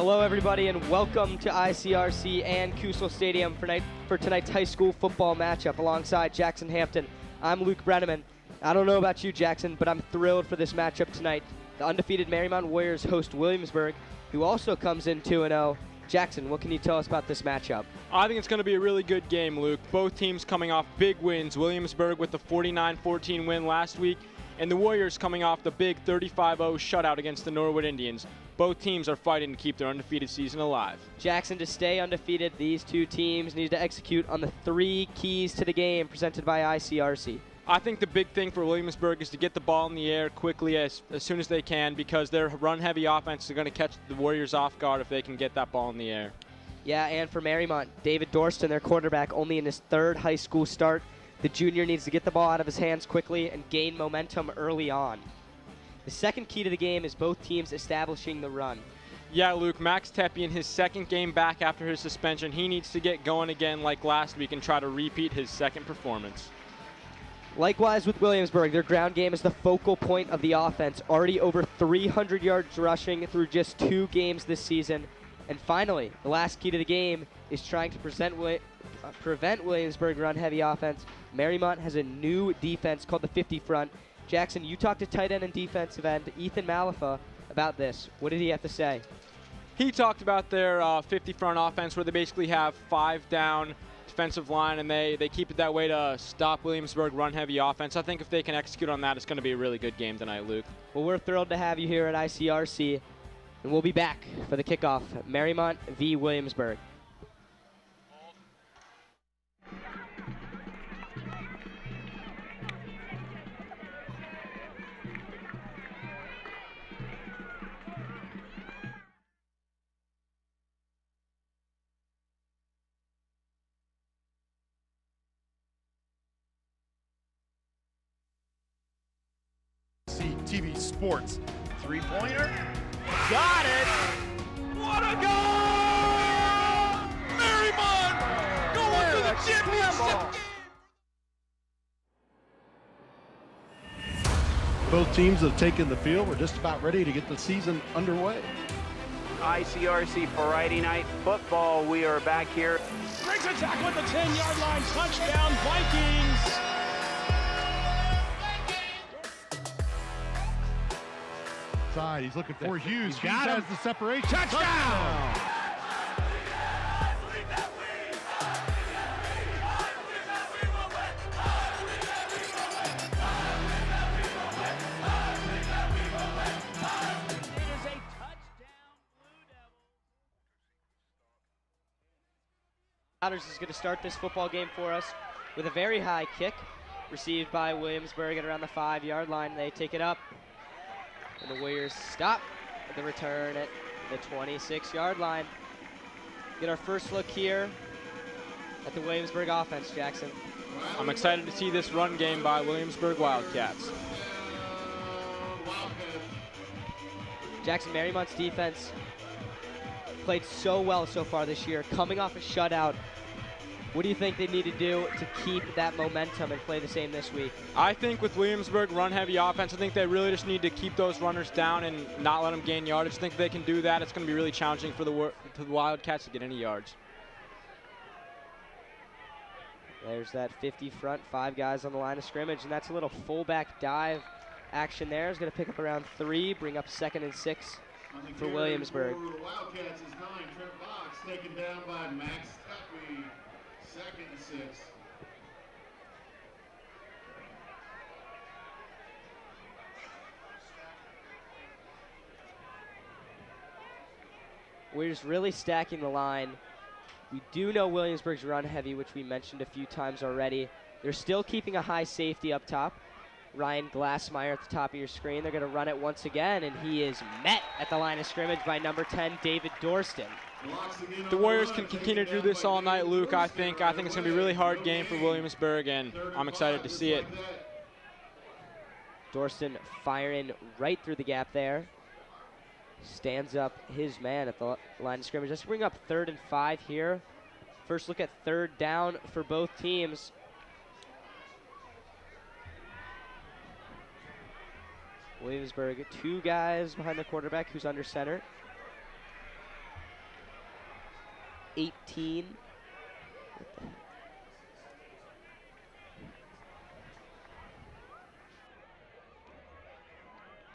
Hello, everybody, and welcome to ICRC and Kusel Stadium for tonight's high school football matchup alongside Jackson Hampton. I'm Luke Brenneman. I don't know about you, Jackson, but I'm thrilled for this matchup tonight. The undefeated Mariemont Warriors host Williamsburg, who also comes in 2-0. Jackson, what can you tell us about this matchup? I think it's going to be a really good game, Luke. Both teams coming off big wins. Williamsburg with the 49-14 win last week, and the Warriors coming off the big 35-0 shutout against the Norwood Indians. Both teams are fighting to keep their undefeated season alive. Jackson, to stay undefeated, these two teams need to execute on the 3 keys to the game presented by ICRC. I think the big thing for Williamsburg is to get the ball in the air quickly as soon as they can, because their run-heavy offense is going to catch the Warriors off guard if they can get that ball in the air. Yeah, and for Mariemont, David Dorston, their quarterback, only in his 3rd high school start. The junior needs to get the ball out of his hands quickly and gain momentum early on. The second key to the game is both teams establishing the run. Yeah, Luke, Max Tepe in his 2nd game back after his suspension, he needs to get going again like last week and try to repeat his 2nd performance. Likewise with Williamsburg, their ground game is the focal point of the offense, already over 300 yards rushing through just 2 games this season. And finally, the last key to the game is trying to prevent Williamsburg run-heavy offense. Mariemont has a new defense called the 50 front. Jackson, you talked to tight end and defensive end Ethan Malafa about this. What did he have to say? He talked about their 50 front offense, where they basically have 5 down defensive line, and they keep it that way to stop Williamsburg run-heavy offense. I think if they can execute on that, it's going to be a really good game tonight, Luke. Well, we're thrilled to have you here at ICRC, and we'll be back for the kickoff, Mariemont v. Williamsburg. TV Sports. 3-pointer. Got it! What a goal! Mariemont going to the championship! Both teams have taken the field. We're just about ready to get the season underway. ICRC Friday Night Football. We are back here. Breaks a tackle at the 10-yard line. Touchdown, Vikings! Side. He's looking for Hughes. Hughes has the separation. Touchdown! Is going to start this football game for us with a very high kick received by Williamsburg at around the 5-yard line. They take it up. And the Warriors stop at the return at the 26-yard line. Get our first look here at the Williamsburg offense, Jackson. I'm excited to see this run game by Williamsburg Wildcats. Jackson, Mariemont's defense played so well so far this year, coming off a shutout. What do you think they need to do to keep that momentum and play the same this week? I think with Williamsburg run-heavy offense, I think they really just need to keep those runners down and not let them gain yardage. I think if they can do that, it's going to be really challenging for the Wildcats to get any yards. There's that 50 front, 5 guys on the line of scrimmage, and that's a little fullback dive action there. It's going to pick up around 3, bring up 2nd and 6 for Williamsburg. For Wildcats is 9, Trent Fox, taken down by Max Tepe. 2nd and 6. We're just really stacking the line. We do know Williamsburg's run heavy, which we mentioned a few times already. They're still keeping a high safety up top. Ryan Glassmeyer at the top of your screen. They're going to run it once again, and he is met at the line of scrimmage by number 10, David Dorston. The Warriors can continue to do this all night, Luke. I think it's going to be a really hard game for Williamsburg, and I'm excited to see it. Dorston firing right through the gap there. Stands up his man at the line of scrimmage. Let's bring up 3rd and 5 here. First look at 3rd down for both teams. Williamsburg, 2 guys behind the quarterback who's under center. 18.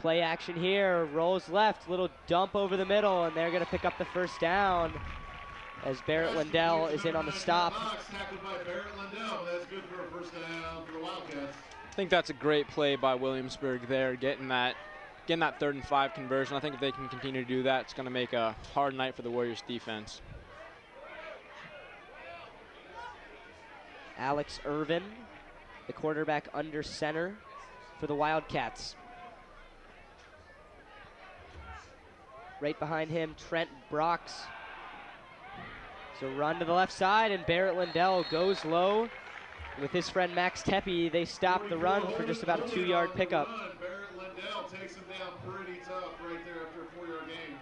Play action here, rolls left, little dump over the middle, and they're going to pick up the first down as Barrett Lindell is in on the stop. Tackled by Barrett Lindell. That's good for a first down for the Wildcats. I think that's a great play by Williamsburg there, getting that 3rd and 5 conversion. I think if they can continue to do that, it's going to make a hard night for the Warriors defense. Alex Irvin, the quarterback under center for the Wildcats. Right behind him, Trent Brox. So run to the left side, and Barrett Lindell goes low. With his friend Max Tepe, they stop the run for just about a 2-yard pickup. Barrett Lindell takes him down pretty tough right there after a 4-yard gain.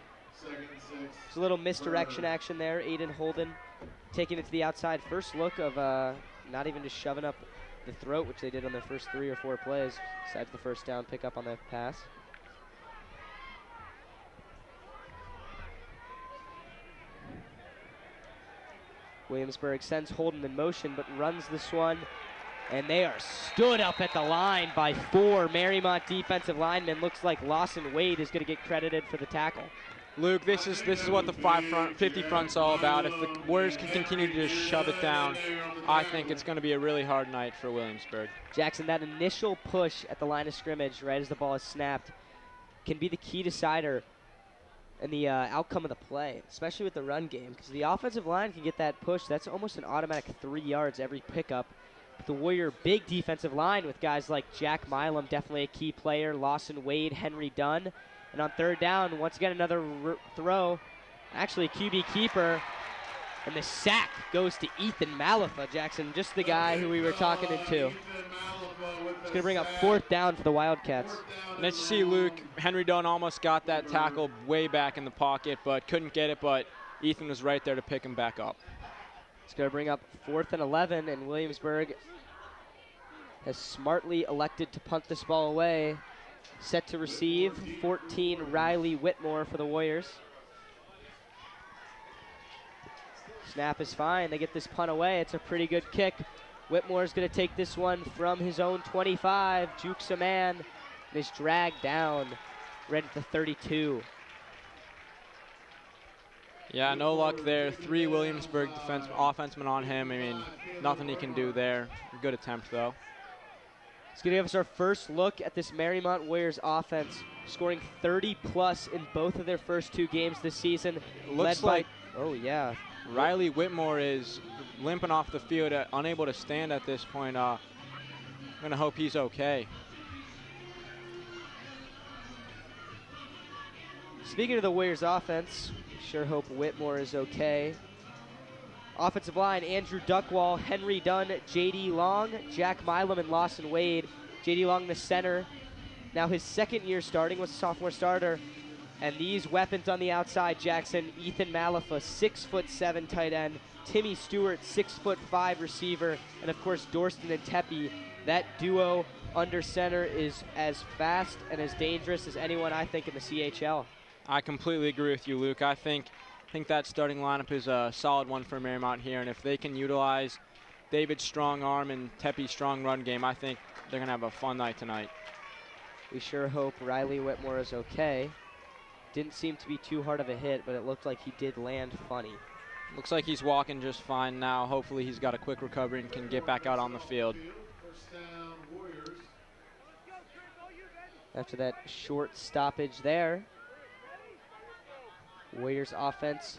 2nd and 6. It's a little misdirection action there. Aiden Holden taking it to the outside. First look of not even just shoving up the throat, which they did on their first 3 or 4 plays, besides the first down pickup on the pass. Williamsburg sends Holden in motion, but runs this one, and they are stood up at the line by 4 Mariemont defensive linemen. Looks like Lawson Wade is going to get credited for the tackle. Luke, this is what the 50 front's all about. If the Warriors can continue to just shove it down, I think it's going to be a really hard night for Williamsburg. Jackson, that initial push at the line of scrimmage, right as the ball is snapped, can be the key decider and the outcome of the play, especially with the run game, because the offensive line can get that push. That's almost an automatic 3 yards every pickup. But the Warrior big defensive line with guys like Jack Milam, definitely a key player, Lawson Wade, Henry Dunn. And on 3rd down, once again, another throw. Actually, QB keeper. And the sack goes to Ethan Malafa, Jackson, just the guy who we were talking to. It's going to bring up 4th down for the Wildcats. Let's see, Luke. Henry Dunn almost got that tackle way back in the pocket, but couldn't get it, but Ethan was right there to pick him back up. It's going to bring up 4th and 11, and Williamsburg has smartly elected to punt this ball away. Set to receive, 14, Riley Whitmore for the Warriors. Snap is fine. They get this punt away. It's a pretty good kick. Whitmore's going to take this one from his own 25, jukes a man, and is dragged down right at the 32. Yeah, no luck there. 3 Williamsburg offensemen on him. I mean, nothing he can do there. Good attempt, though. It's going to give us our first look at this Mariemont Warriors offense, scoring 30-plus in both of their first 2 games this season. Looks like oh, yeah. Riley Whitmore is limping off the field, unable to stand at this point. I'm going to hope he's okay. Speaking of the Warriors offense, sure hope Whitmore is okay. Offensive line, Andrew Duckwall, Henry Dunn, J.D. Long, Jack Milam, and Lawson Wade. J.D. Long, the center. Now his 2nd year starting, was a sophomore starter. And these weapons on the outside, Jackson, Ethan Malafa, 6'7" tight end. Timmy Stewart, 6'5" receiver. And of course, Dorston and Tepe. That duo under center is as fast and as dangerous as anyone, I think, in the CHL. I completely agree with you, Luke. I think that starting lineup is a solid one for Mariemont here, and if they can utilize David's strong arm and Tepe's strong run game, I think they're going to have a fun night tonight. We sure hope Riley Whitmore is okay. Didn't seem to be too hard of a hit, but it looked like he did land funny. Looks like he's walking just fine now. Hopefully he's got a quick recovery and can get back out on the field. After that short stoppage there, Warriors offense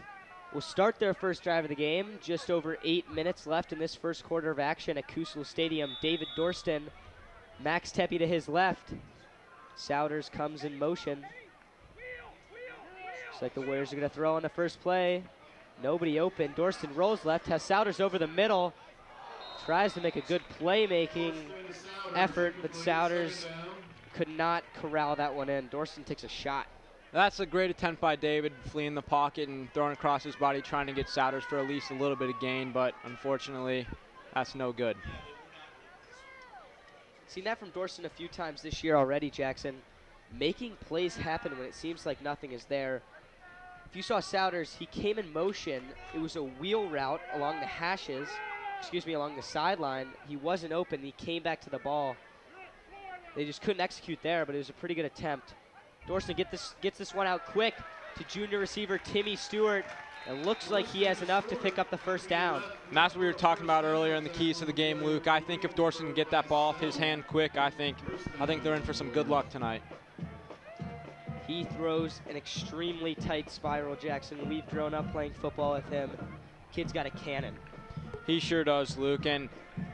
will start their first drive of the game. Just over 8 minutes left in this first quarter of action at Kusel Stadium. David Dorston, Max Tepe to his left. Souders comes in motion. Looks like the Warriors are going to throw on the first play. Nobody open. Dorston rolls left, has Souders over the middle. Tries to make a good playmaking effort, but Souders could not corral that one in. Dorston takes a shot. That's a great attempt by David, fleeing the pocket and throwing across his body, trying to get Souders for at least a little bit of gain, but unfortunately, that's no good. Seen that from Dorston a few times this year already, Jackson. Making plays happen when it seems like nothing is there. if you saw Souders, he came in motion. It was a wheel route along the hashes, along the sideline. He wasn't open. He came back to the ball. They just couldn't execute there, but it was a pretty good attempt. Dorsey gets this one out quick to junior receiver Timmy Stewart. It looks like he has enough to pick up the first down. And that's what we were talking about earlier in the keys to the game, Luke. I think if Dorsey can get that ball off his hand quick, I think they're in for some good luck tonight. He throws an extremely tight spiral, Jackson. We've grown up playing football with him. Kid's got a cannon. He sure does, Luke. And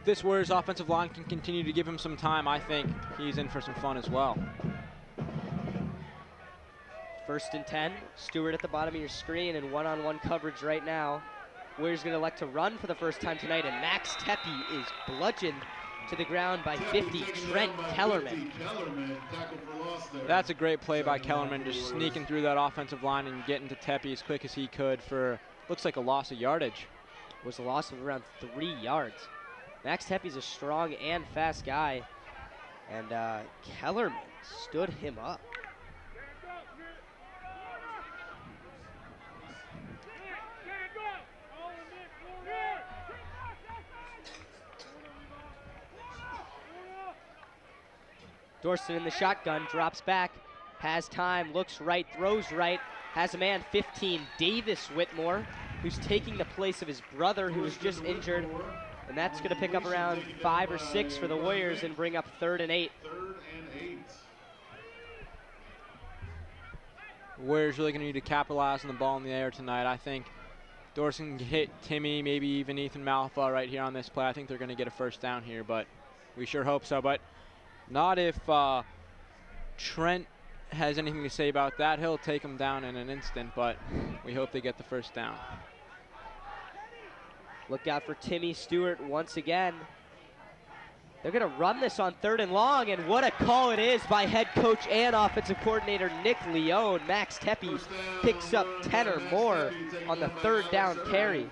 this Warriors offensive line can continue to give him some time. I think he's in for some fun as well. 1st and 10. Stewart at the bottom of your screen and one-on-one coverage right now. Warriors going to elect to run for the first time tonight, and Max Tepe is bludgeoned to the ground by 50, Trent Kellerman. That's a great play by Kellerman, just sneaking through that offensive line and getting to Tepe as quick as he could for, looks like a loss of yardage. It was a loss of around 3 yards. Max Tepe's a strong and fast guy, and Kellerman stood him up. Dorsey in the shotgun, drops back, has time, looks right, throws right, has a man 15, Davis Whitmore, who's taking the place of his brother who was just injured. And that's going to pick up around 5 or 6 for the Warriors and bring up 3rd and 8. Warriors really going to need to capitalize on the ball in the air tonight. I think Dorsey can hit Timmy, maybe even Ethan Malfa right here on this play. I think they're going to get a first down here, but we sure hope so. But not if Trent has anything to say about that. He'll take him down in an instant, but we hope they get the first down. Look out for Timmy Stewart once again. They're going to run this on 3rd and long, and what a call it is by head coach and offensive coordinator Nick Leone. Max Tepe picks up 10 or more on the 3rd down carry.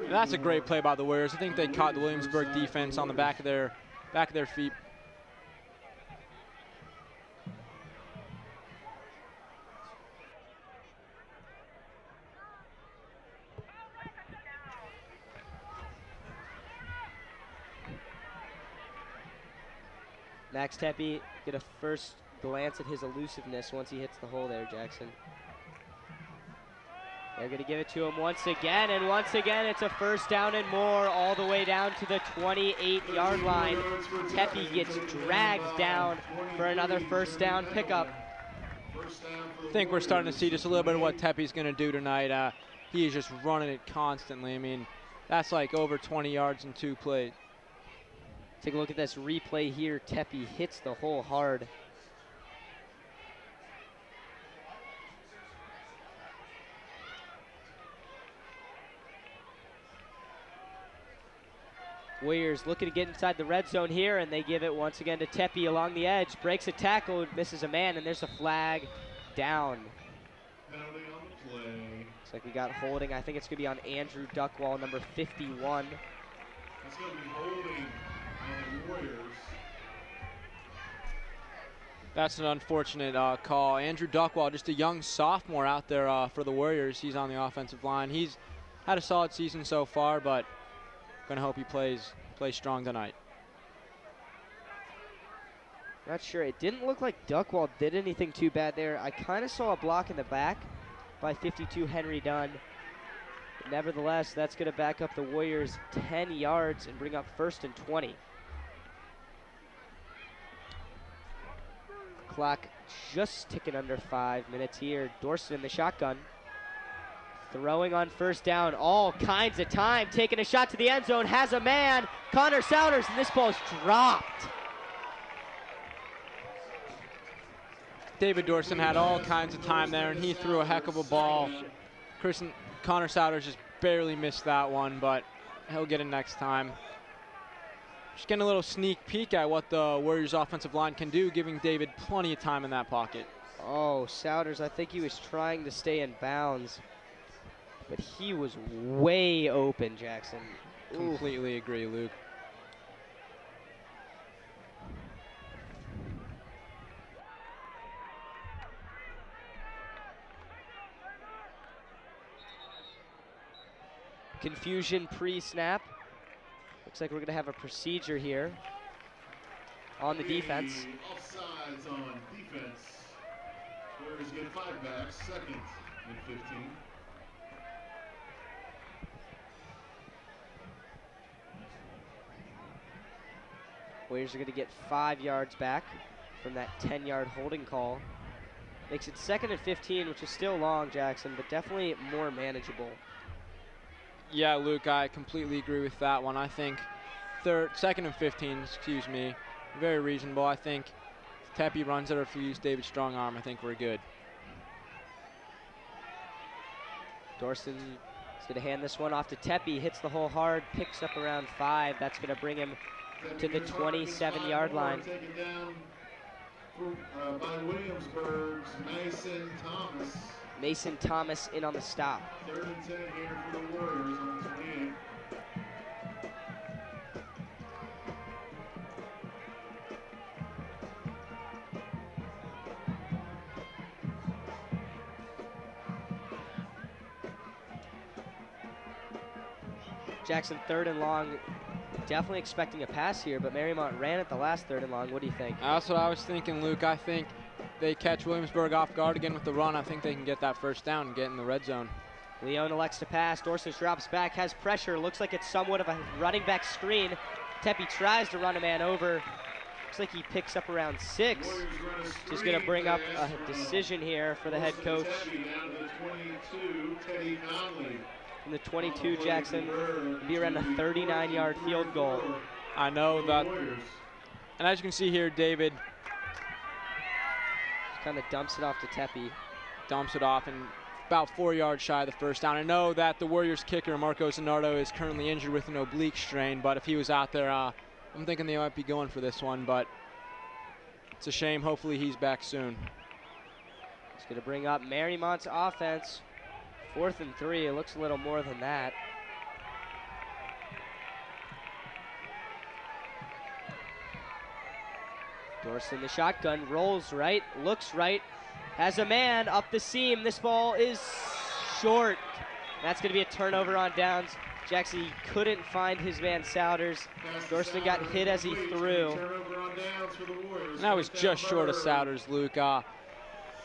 And that's a great play by the Warriors. I think they caught the Williamsburg defense on the back of their feet. Max Tepe get a first glance at his elusiveness once he hits the hole there, Jackson. They're going to give it to him once again, and once again it's a first down and more all the way down to the 28-yard line. Tepe gets dragged down for another first down pickup. I think we're starting to see just a little bit of what Tepe's going to do tonight. He is just running it constantly. I mean, that's like over 20 yards in 2 plays. Take a look at this replay here. Tepe hits the hole hard. Warriors looking to get inside the red zone here, and they give it once again to Tepe along the edge. Breaks a tackle, misses a man, and there's a flag down. Penalty on the play. Looks like we got holding. I think it's going to be on Andrew Duckwall, number 51. That's going to be holding on the Warriors. That's an unfortunate call. Andrew Duckwall, just a young sophomore out there for the Warriors. He's on the offensive line. He's had a solid season so far, but gonna hope he plays strong tonight. Not sure. It didn't look like Duckwall did anything too bad there. I kind of saw a block in the back by 52 Henry Dunn. But nevertheless, that's going to back up the Warriors 10 yards and bring up 1st and 20. Clock just ticking under 5 minutes here. Dorsey in the shotgun. Throwing on first down, all kinds of time, taking a shot to the end zone, has a man, Connor Souders, and this ball's dropped. David Dorson had all kinds of time there, and he threw a heck of a ball. Connor Souders just barely missed that one, but he'll get it next time. Just getting a little sneak peek at what the Warriors offensive line can do, giving David plenty of time in that pocket. Oh, Souders, I think he was trying to stay in bounds, but he was way open, Jackson. Completely agree, Luke. Confusion pre-snap. Looks like we're going to have a procedure here on the defense. Offsides on defense. Warriors get 5 backs, 2nd and 15. Warriors are going to get 5 yards back from that 10-yard holding call. Makes it 2nd and 15, which is still long, Jackson, but definitely more manageable. Yeah, Luke, I completely agree with that one. I think 2nd and 15, excuse me, very reasonable. I think if Tepe runs it or if we use David's strong arm, I think we're good. Dorson is going to hand this one off to Tepe, hits the hole hard, picks up around 5. That's going to bring him to the 27-yard line. Taken down by Williamsburg's Mason Thomas. Mason Thomas in on the stop. 3rd and 10 here for the Warriors on 28. Jackson, 3rd and long. Definitely expecting a pass here, but Mariemont ran at the last 3rd and long. What do you think? That's what I was thinking, Luke. I think they catch Williamsburg off guard again with the run. I think they can get that 1st down and get in the red zone. Leone elects to pass. Dorson drops back, has pressure. Looks like it's somewhat of a running back screen. Tepe tries to run a man over. Looks like he picks up around 6. Just going to bring up a decision here for the head coach. From the 22, Jackson, be around a 39-yard field goal. I know that. And as you can see here, David Kind of dumps it off to Tepe. dumps it off and about 4 yards shy of the 1st down. I know that the Warriors kicker, Marco Zanardo, is currently injured with an oblique strain, but if he was out there, I'm thinking they might be going for this one, but it's a shame. Hopefully he's back soon. It's going to bring up Mariemont's offense. 4th and 3. It looks a little more than that. Dorson, the shotgun, rolls right, looks right, has a man up the seam. This ball is short. That's going to be a turnover on downs. Jackson couldn't find his man Souders. Dorson got hit as he threw. And that was just short of Souders, Luke.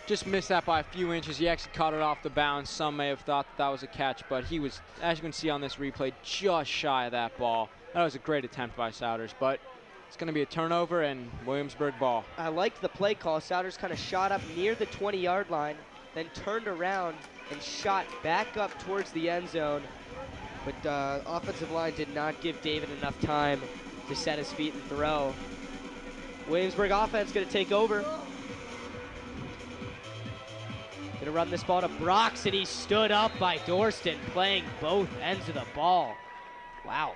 Just missed that by a few inches. He actually caught it off the bounce. Some may have thought that was a catch, but he was, as you can see on this replay, just shy of that ball. That was a great attempt by Souders, but it's going to be a turnover and Williamsburg ball. I liked the play call. Souders kind of shot up near the 20-yard line, then turned around and shot back up towards the end zone. But the offensive line did not give David enough time to set his feet and throw. Williamsburg offense going to take over. Going to run this ball to Brox, and he stood up by Dorson, playing both ends of the ball. Wow.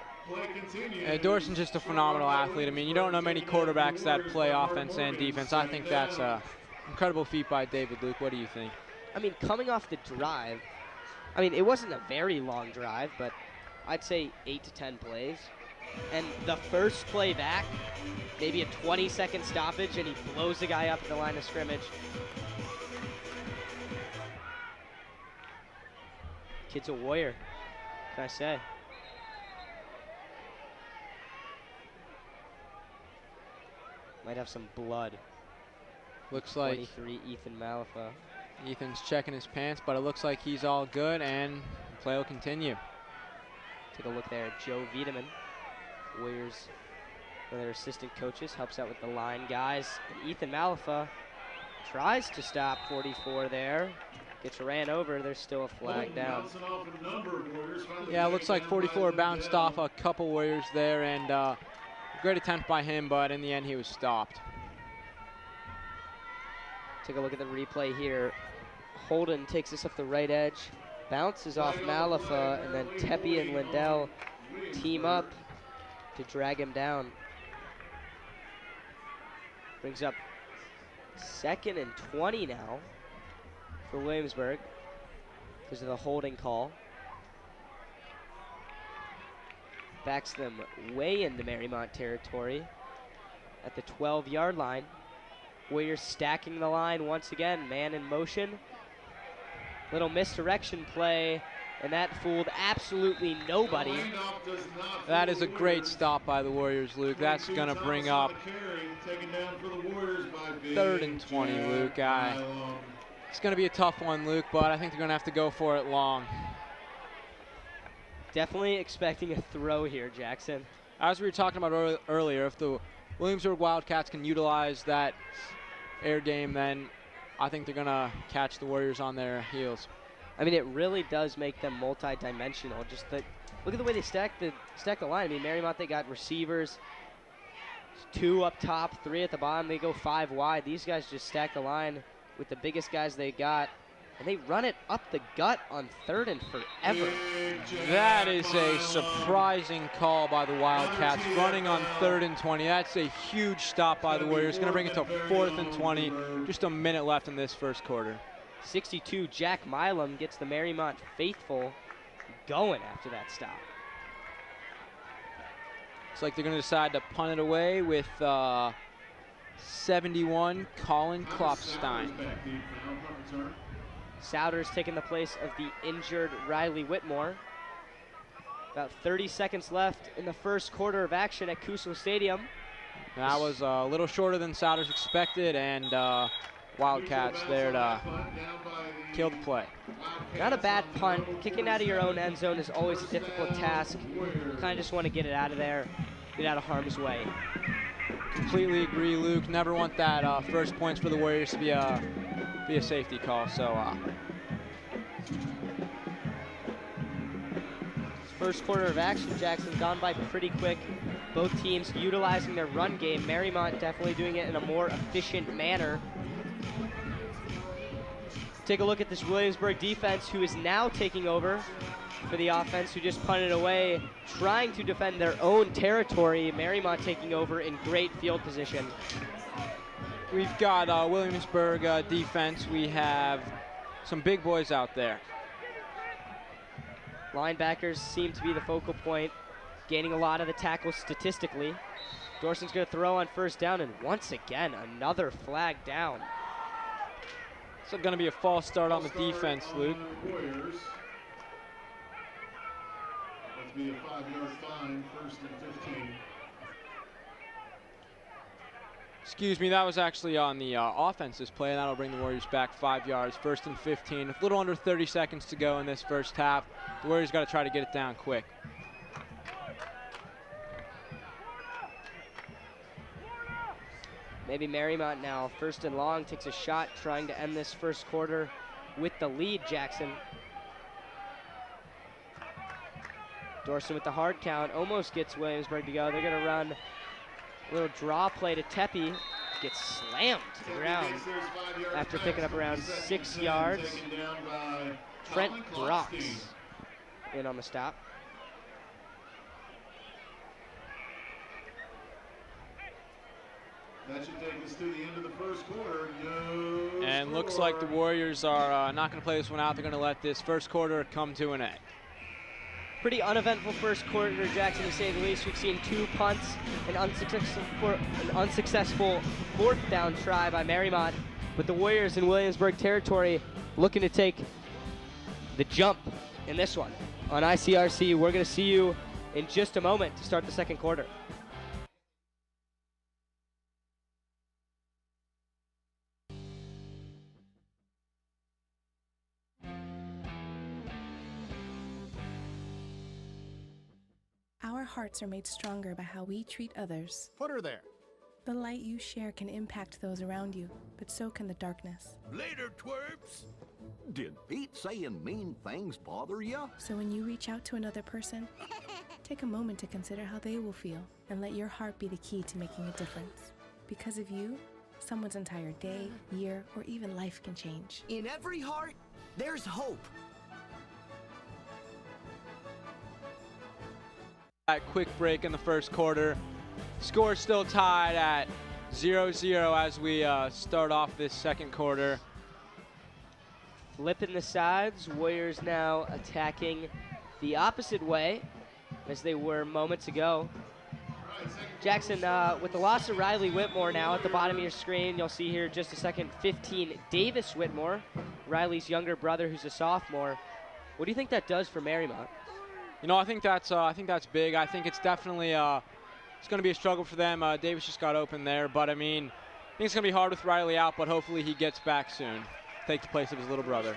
Dorson's just a phenomenal athlete. I mean, you don't know many quarterbacks that play offense and defense. I think that's an incredible feat by David. Luke, what do you think? I mean, coming off the drive, I mean, it wasn't a very long drive, but I'd say 8 to 10 plays. And the first play back, maybe a 20-second stoppage, and he blows the guy up at the line of scrimmage. Kid's a warrior, what can I say? Might have some blood. Looks like 23, Ethan Malafa. Ethan's checking his pants, but it looks like he's all good, and the play will continue. Take a look there. Joe Wiedemann, Warriors, one of their assistant coaches, helps out with the line guys. And Ethan Malafa tries to stop 44 there. Gets ran over. There's still a flag down. Yeah, it looks like 44 bounced off a couple Warriors there, and great attempt by him, but in the end he was stopped. Take a look at the replay here. Holden takes this up the right edge, bounces off Malafa, and then Tepe and Lindell team up to drag him down. Brings up 2nd and 20 now for Williamsburg because of the holding call. Backs them way into Mariemont territory at the 12-yard line. Warriors stacking the line once again, man in motion. Little misdirection play, and that fooled absolutely nobody. That is a great stop by the Warriors, Luke. That's going to bring up 3rd and 20, Luke. It's going to be a tough one, Luke, but I think they're going to have to go for it long. Definitely expecting a throw here, Jackson. As we were talking about earlier, if the Williamsburg Wildcats can utilize that air game, then I think they're going to catch the Warriors on their heels. I mean, it really does make them multi-dimensional. Just look at the way they stack the line. I mean, Mariemont, they got receivers, 2 up top, 3 at the bottom. They go 5 wide. These guys just stack the line with the biggest guys they got, and they run it up the gut on 3rd and forever. That is a surprising call by the Wildcats, running on 3rd and 20. That's a huge stop by the Warriors. Going to bring it to 4th and 20. Just a minute left in this first quarter. 62, Jack Milam gets the Mariemont faithful going after that stop. Looks like they're going to decide to punt it away with 71, Colin Klopstein. Souders taking the place of the injured Riley Whitmore. About 30 seconds left in the first quarter of action at Kusel Stadium. That was a little shorter than Souders expected, and Wildcats there to kill the play. Not a bad punt. Kicking out of your own end zone is always a difficult task. You kind of just want to get it out of there, get out of harm's way. Completely agree, Luke. Never want that first points for the Warriors to be a safety call. So first quarter of action, Jackson, gone by pretty quick. Both teams utilizing their run game. Mariemont definitely doing it in a more efficient manner. Take a look at this Williamsburg defense, who is now taking over for the offense, who just punted away, trying to defend their own territory. Mariemont taking over in great field position. We've got Williamsburg defense. We have some big boys out there. Linebackers seem to be the focal point, gaining a lot of the tackles statistically. Dorson's going to throw on first down, and once again, another flag down. So going to be a false start on the defense, Luke. Warriors. Let's be a 5-yard fine, 1st and 15. Excuse me, that was actually on the offense's play, and that'll bring the Warriors back 5 yards, 1st and 15. A little under 30 seconds to go in this first half. The Warriors got to try to get it down quick. Maybe Mariemont now, 1st and long, takes a shot trying to end this first quarter with the lead, Jackson. Dorson with the hard count, almost gets Williamsburg to go. They're going to run a little draw play to Tepe. Gets slammed to the ground after picking up around 6 yards. Trent Brooks in on the stop. That should take us to the end of the first quarter. No And looks score. like the Warriors are not going to play this one out. They're going to let this first quarter come to an end. Pretty uneventful first quarter, Jackson, to say the least. We've seen 2 punts, an unsuccessful 4th down try by Mariemont, but the Warriors in Williamsburg territory looking to take the jump in this one. On ICRC, we're going to see you in just a moment to start the second quarter. Our hearts are made stronger by how we treat others. Put her there. The light you share can impact those around you, but so can the darkness. Later, twerps. Did Pete saying mean things bother you? So when you reach out to another person, take a moment to consider how they will feel and let your heart be the key to making a difference. Because of you, someone's entire day, year, or even life can change. In every heart, there's hope. That quick break in the first quarter. Score still tied at 0-0 as we start off this second quarter. Flipping the sides, Warriors now attacking the opposite way as they were moments ago. Jackson, with the loss of Riley Whitmore now at the bottom of your screen, you'll see here in just a second 15 Davis Whitmore, Riley's younger brother who's a sophomore. What do you think that does for Mariemont? You know, I think that's big. I think it's definitely it's going to be a struggle for them. Davis just got open there, but I mean, I think it's going to be hard with Riley out, but hopefully he gets back soon. Take the place of his little brother.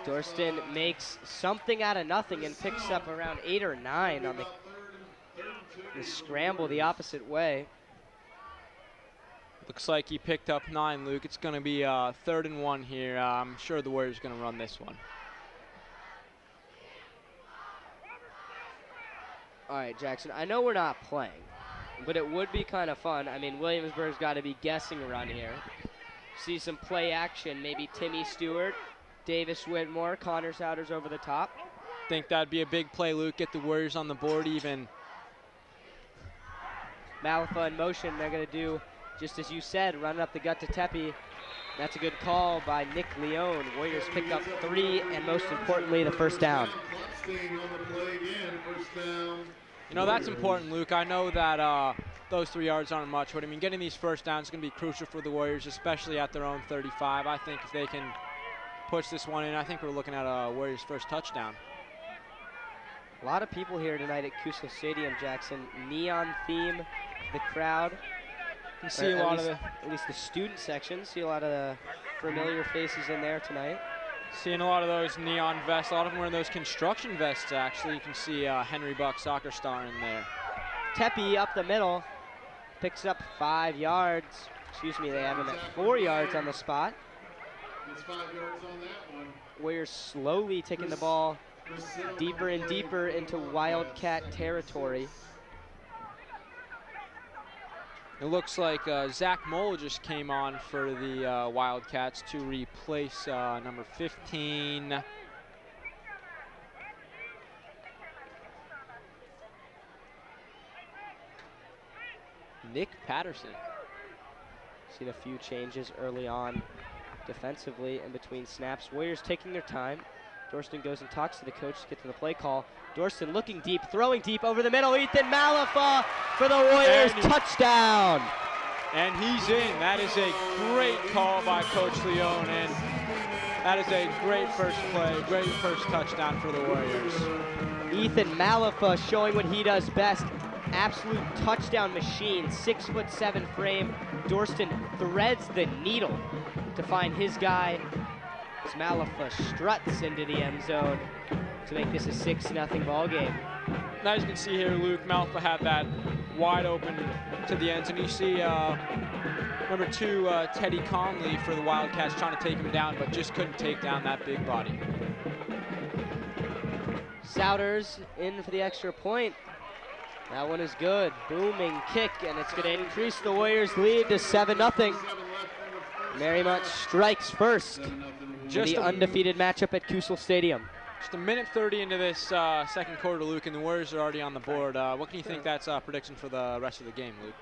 Dorston makes something out of nothing and picks up around 8 or 9 on the scramble the opposite way. Looks like he picked up 9, Luke. It's going to be 3rd and 1 here. I'm sure the Warriors are going to run this one. All right, Jackson, I know we're not playing, but it would be kind of fun. I mean, Williamsburg's got to be guessing a run here. See some play action, maybe Timmy Stewart, Davis Whitmore, Connor Souders over the top. Think that'd be a big play, Luke. Get the Warriors on the board even. Malafa in motion. They're going to do, just as you said, run up the gut to Tepe. That's a good call by Nick Leone. Warriors pick up 3, and most importantly, the first down. You know, that's important, Luke. I know that those 3 yards aren't much, but I mean, getting these first downs is going to be crucial for the Warriors, especially at their own 35. I think if they can push this one in, I think we're looking at a Warriors' first touchdown. A lot of people here tonight at Kusel Stadium, Jackson. Neon theme, the crowd. You can see a lot of at least the student section. See a lot of the familiar faces in there tonight. Seeing a lot of those neon vests. A lot of them wearing those construction vests, actually. You can see Henry Buck, soccer star, in there. Tepe up the middle. Picks up 5 yards. Excuse me, they have him at 4 yards on the spot. It's 5 yards on that one. Warriors slowly taking the ball deeper and deeper into Wildcat territory. It looks like Zach Mole just came on for the Wildcats to replace number 15. Nick Patterson. Seen a few changes early on defensively in between snaps. Warriors taking their time. Dorston goes and talks to the coach to get to the play call. Dorston looking deep, throwing deep over the middle. Ethan Malafa for the Warriors, touchdown. And he's in. That is a great call by Coach Leone, and that is a great first play, great first touchdown for the Warriors. Ethan Malafa showing what he does best. Absolute touchdown machine, 6'7" frame. Dorston threads the needle to find his guy as Malafa struts into the end zone to make this a 6-0 ball game. Now, as you can see here, Luke, Malafa had that wide open to the ends, and you see number 2, Teddy Conley for the Wildcats trying to take him down, but just couldn't take down that big body. Souders in for the extra point. That one is good. Booming kick, and it's going to increase the Warriors' lead to 7-0. Mariemont strikes first in the undefeated matchup at Kusel Stadium. Just a minute 30 into this second quarter, Luke, and the Warriors are already on the board. What can you think that's prediction for the rest of the game, Luke?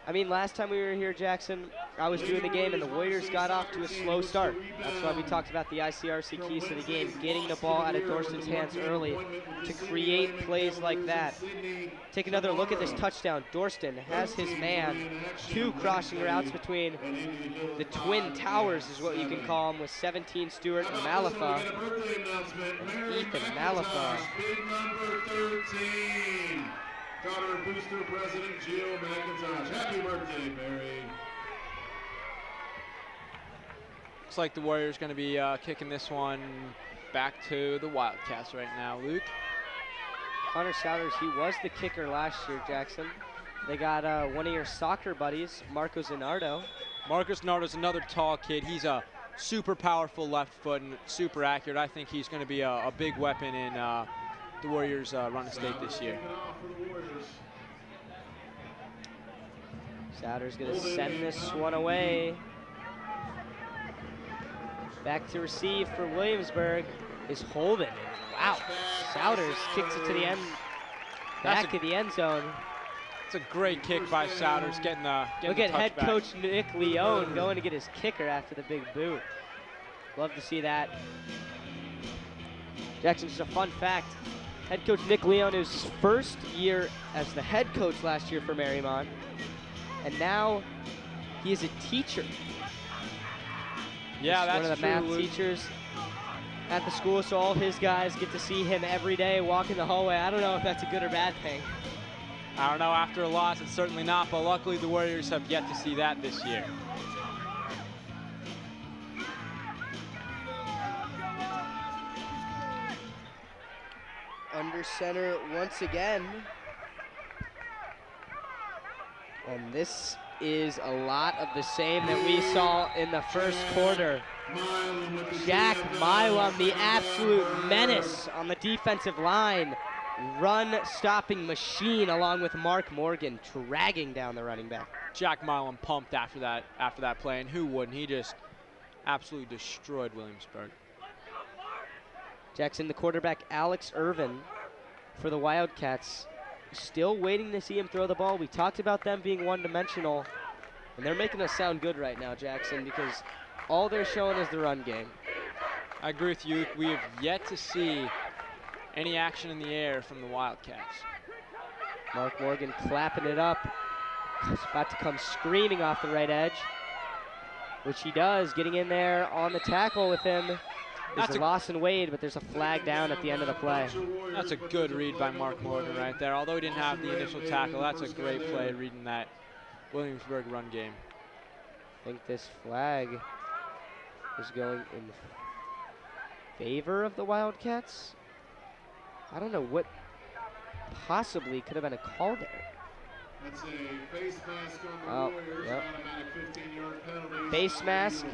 I mean, last time we were here, Jackson, I was doing the game, and the Warriors got off to a slow start. That's why we talked about the ICRC keys to the game, getting the ball out of Dorston's hands early to create plays like that. Take another look at this touchdown. Dorston has his man, 2 crossing routes between the Twin Towers is what you can call them, with 17 Stewart and Malafa. And Ethan Malafa. Big number 13. Daughter Booster President Jill McIntosh. Happy birthday, Mary. Looks like the Warriors going to be kicking this one back to the Wildcats right now, Luke. Connor Souders, he was the kicker last year, Jackson. They got one of your soccer buddies, Marco Zanardo. Marcus Zanardo's another tall kid. He's a super powerful left foot and super accurate. I think he's going to be a big weapon in the Warriors run of state this year. Souders going to send this one away. Back to receive for Williamsburg is Holden. Wow, Souders kicks it to the end, back to the end zone. It's a great kick by Souders, getting the Look at head coach Nick Leone going to get his kicker after the big boot. Love to see that. Jackson, just a fun fact. Head coach Nick Leone, his first year as the head coach last year for Mariemont, and now he is a teacher. Yeah, He's that's one of the true, math Luke. teachers. at the school, so all his guys get to see him every day walking the hallway. I don't know if that's a good or bad thing. I don't know, after a loss, it's certainly not, but luckily the Warriors have yet to see that this year. Under center once again. And this is a lot of the same that we saw in the first quarter. Jack Milam, the absolute menace on the defensive line. Run-stopping machine along with Mark Morgan dragging down the running back. Jack Milam pumped after that play, and who wouldn't? He just absolutely destroyed Williamsburg. Jackson, the quarterback, Alex Irvin for the Wildcats. Still waiting to see him throw the ball. We talked about them being one-dimensional, and they're making us sound good right now, Jackson, because all they're showing is the run game. I agree with you. We have yet to see any action in the air from the Wildcats. Mark Morgan clapping it up. He's about to come screaming off the right edge, which he does, getting in there on the tackle with him. There's a loss in Wade, but there's a flag down at the end of the play. That's a good read by Mark Morgan right there. Although he didn't have the initial tackle, that's a great play reading that Williamsburg run game. I think this flag is going in favor of the Wildcats. I don't know what possibly could have been a call there. That's a face mask on the Warriors. Yep. Automatic 15-yard penalty. Face mask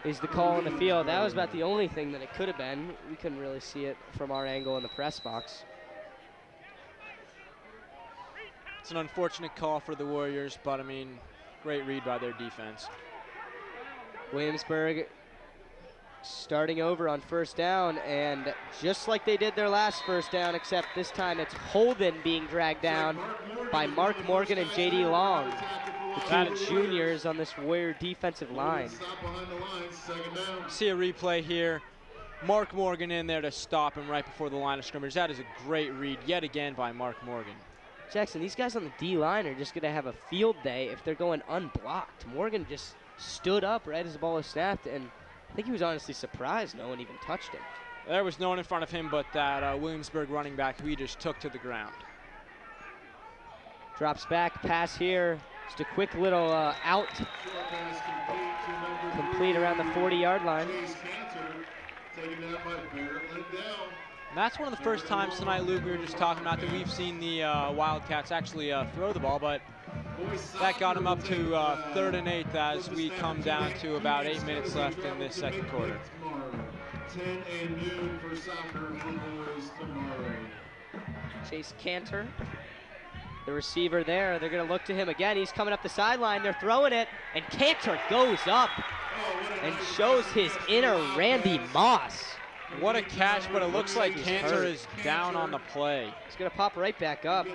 is the call on the field. That was about the only thing that it could have been. We couldn't really see it from our angle in the press box. It's an unfortunate call for the Warriors, but I mean, great read by their defense. Williamsburg starting over on first down, and just like they did their last first down, except this time it's Holden being dragged down by Mark Morgan and J.D. Long, the two juniors on this Warrior defensive line. See a replay here. Mark Morgan in there to stop him right before the line of scrimmage. That is a great read yet again by Mark Morgan. Jackson, these guys on the D-line are just going to have a field day if they're going unblocked. Morgan just stood up right as the ball was snapped, and I think he was honestly surprised no one even touched him. There was no one in front of him but that Williamsburg running back who he just took to the ground. Drops back, pass here. Just a quick little out. Complete around the 40-yard line. And that's one of the first times tonight, Luke, we were just talking about that we've seen the Wildcats actually throw the ball, but that got them up to 3rd and 8 as we come down to about 8 minutes left in this second quarter. 10 and noon for soccer for boys tomorrow. Chase Cantor, the receiver there. They're going to look to him again. He's coming up the sideline. They're throwing it, and Cantor goes up and shows his inner Randy Moss. What a catch, but it looks like Cantor is down on the play. He's going to pop right back up.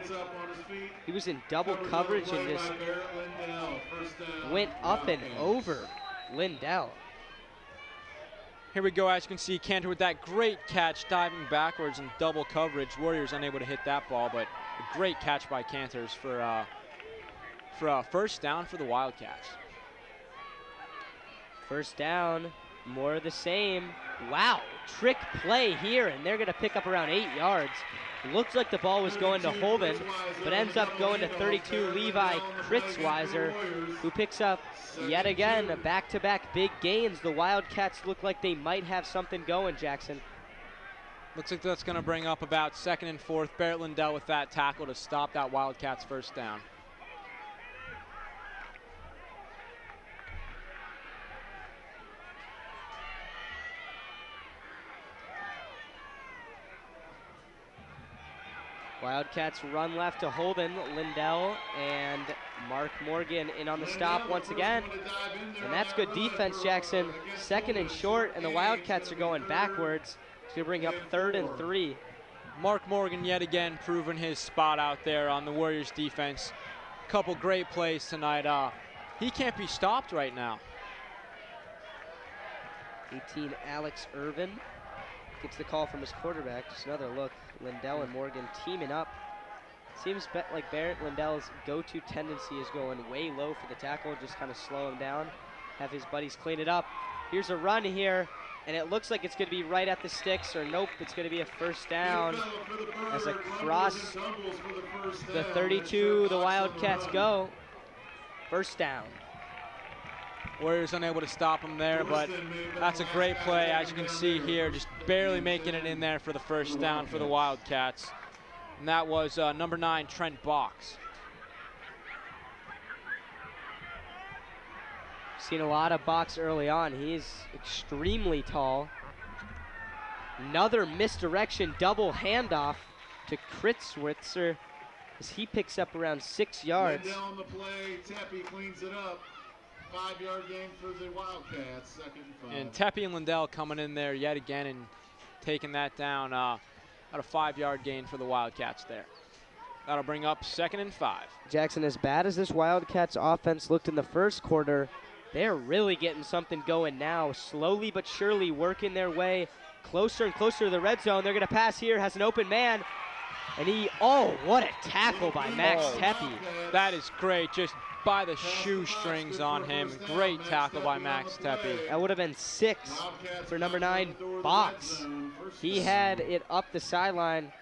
He was in double coverage and just went up and over Lindell. Here we go, as you can see, Cantor with that great catch, diving backwards in double coverage. Warriors unable to hit that ball, but a great catch by Cantors for a first down for the Wildcats. First down, more of the same. Wow, trick play here, and they're going to pick up around 8 yards. Looks like the ball was going to Holden, but ends up going to 32 Levi Kritzweiser, who picks up yet again a back-to-back big gains. The Wildcats look like they might have something going, Jackson. Looks like that's going to bring up about 2nd and 4th. Barrett Lindell with that tackle to stop that Wildcats first down. Wildcats run left to Holden, Lindell, and Mark Morgan in on the stop once again. And that's good defense, Jackson. 2nd and short, and the Wildcats are going backwards. It's going to bring up 3rd and 3. Mark Morgan yet again proving his spot out there on the Warriors defense. Couple great plays tonight. He can't be stopped right now. 18, Alex Irvin gets the call from his quarterback. Just another look. Lindell and Morgan teaming up. Seems like Barrett Lindell's go-to tendency is going way low for the tackle, just kind of slow him down, have his buddies clean it up. Here's a run here. and it looks like it's going to be right at the sticks, or nope, it's going to be a first down as across the 32 the Wildcats go. First down. Warriors unable to stop him there, but that's a great play. As you can see here, just barely making it in there for the first down for the Wildcats. And that was number 9, Trent Box. Seen a lot of Box early on. He's extremely tall. Another misdirection double handoff to Kritzwitzer as he picks up around 6 yards. Lindell on the play, Tepe cleans it up. 5-yard gain for the Wildcats, 2nd and 5. And Tepe and Lindell coming in there yet again and taking that down at a 5-yard gain for the Wildcats there. That'll bring up 2nd and 5. Jackson, as bad as this Wildcats offense looked in the first quarter, they're really getting something going now. Slowly but surely working their way closer and closer to the red zone. They're going to pass here, has an open man. And oh, what a tackle by Max Tepe. That is great, just by the shoestrings on him. Great tackle by Max Tepe. That would have been 6 for number 9, Box. He had it up the sideline.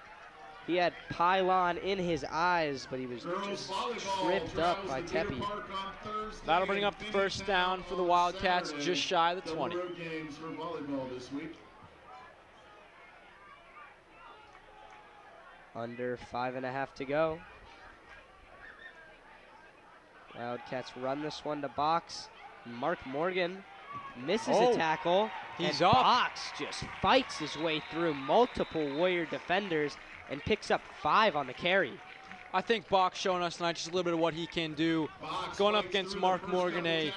He had pylon in his eyes, but he was just tripped up by Tepe. That'll bring up the first down for the Wildcats, just shy of the 20. Under 5.5 to go. Wildcats run this one to Box. Mark Morgan misses a tackle. He's and up. Box just fights his way through multiple Warrior defenders and picks up 5 on the carry. I think Box showing us tonight just a little bit of what he can do. Going up against Mark Morgan, a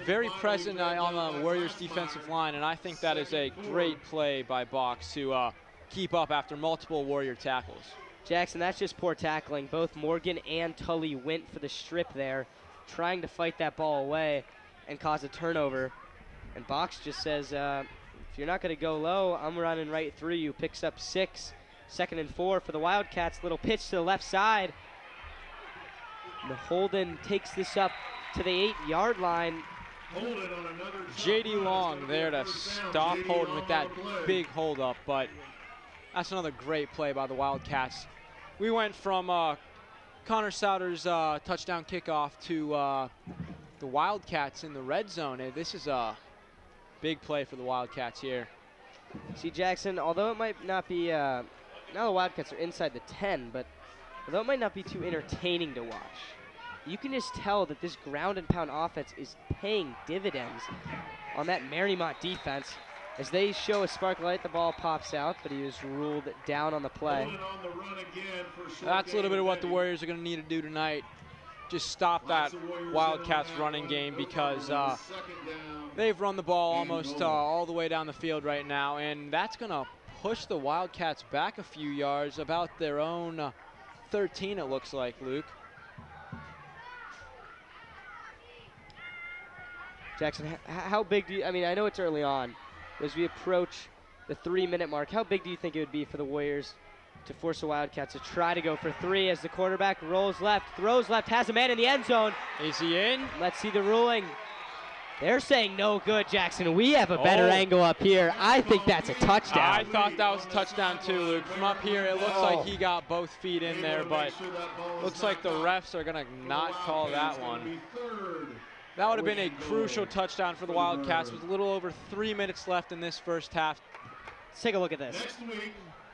very present on the Warriors defensive line, and I think that is a great play by Box to keep up after multiple Warrior tackles. Jackson, that's just poor tackling. Both Morgan and Tully went for the strip there, trying to fight that ball away and cause a turnover. And Box just says, if you're not going to go low, I'm running right through you. Picks up 6. 2nd and 4 for the Wildcats. Little pitch to the left side. And Holden takes this up to the 8-yard line. J.D. Long there to stop Holden with that big hold-up, but that's another great play by the Wildcats. We went from Connor Souter's touchdown kickoff to the Wildcats in the red zone. This is a big play for the Wildcats here. See, Jackson, although it might not be, now the Wildcats are inside the 10, but although it might not be too entertaining to watch, you can just tell that this ground and pound offense is paying dividends on that Mariemont defense. As they show a spark light, the ball pops out, but he was ruled down on the play. That's a little bit of what the Warriors are going to need to do tonight. Just stop that Wildcats running game, because they've run the ball almost all the way down the field right now, and that's going to push the Wildcats back a few yards, about their own 13 it looks like, Luke. Jackson, how big do you, I mean, I know it's early on, but as we approach the 3-minute mark, how big do you think it would be for the Warriors to force the Wildcats to try to go for 3 as the quarterback rolls left, throws left, has a man in the end zone? Is he in? Let's see the ruling. They're saying no good, Jackson. We have a better angle up here. I think that's a touchdown. I thought that was a touchdown too, Luke. From up here, it looks like he got both feet in there, but looks like the refs are going to not call that one. That would have been a crucial touchdown for the Wildcats with a little over 3 minutes left in this first half. Let's take a look at this.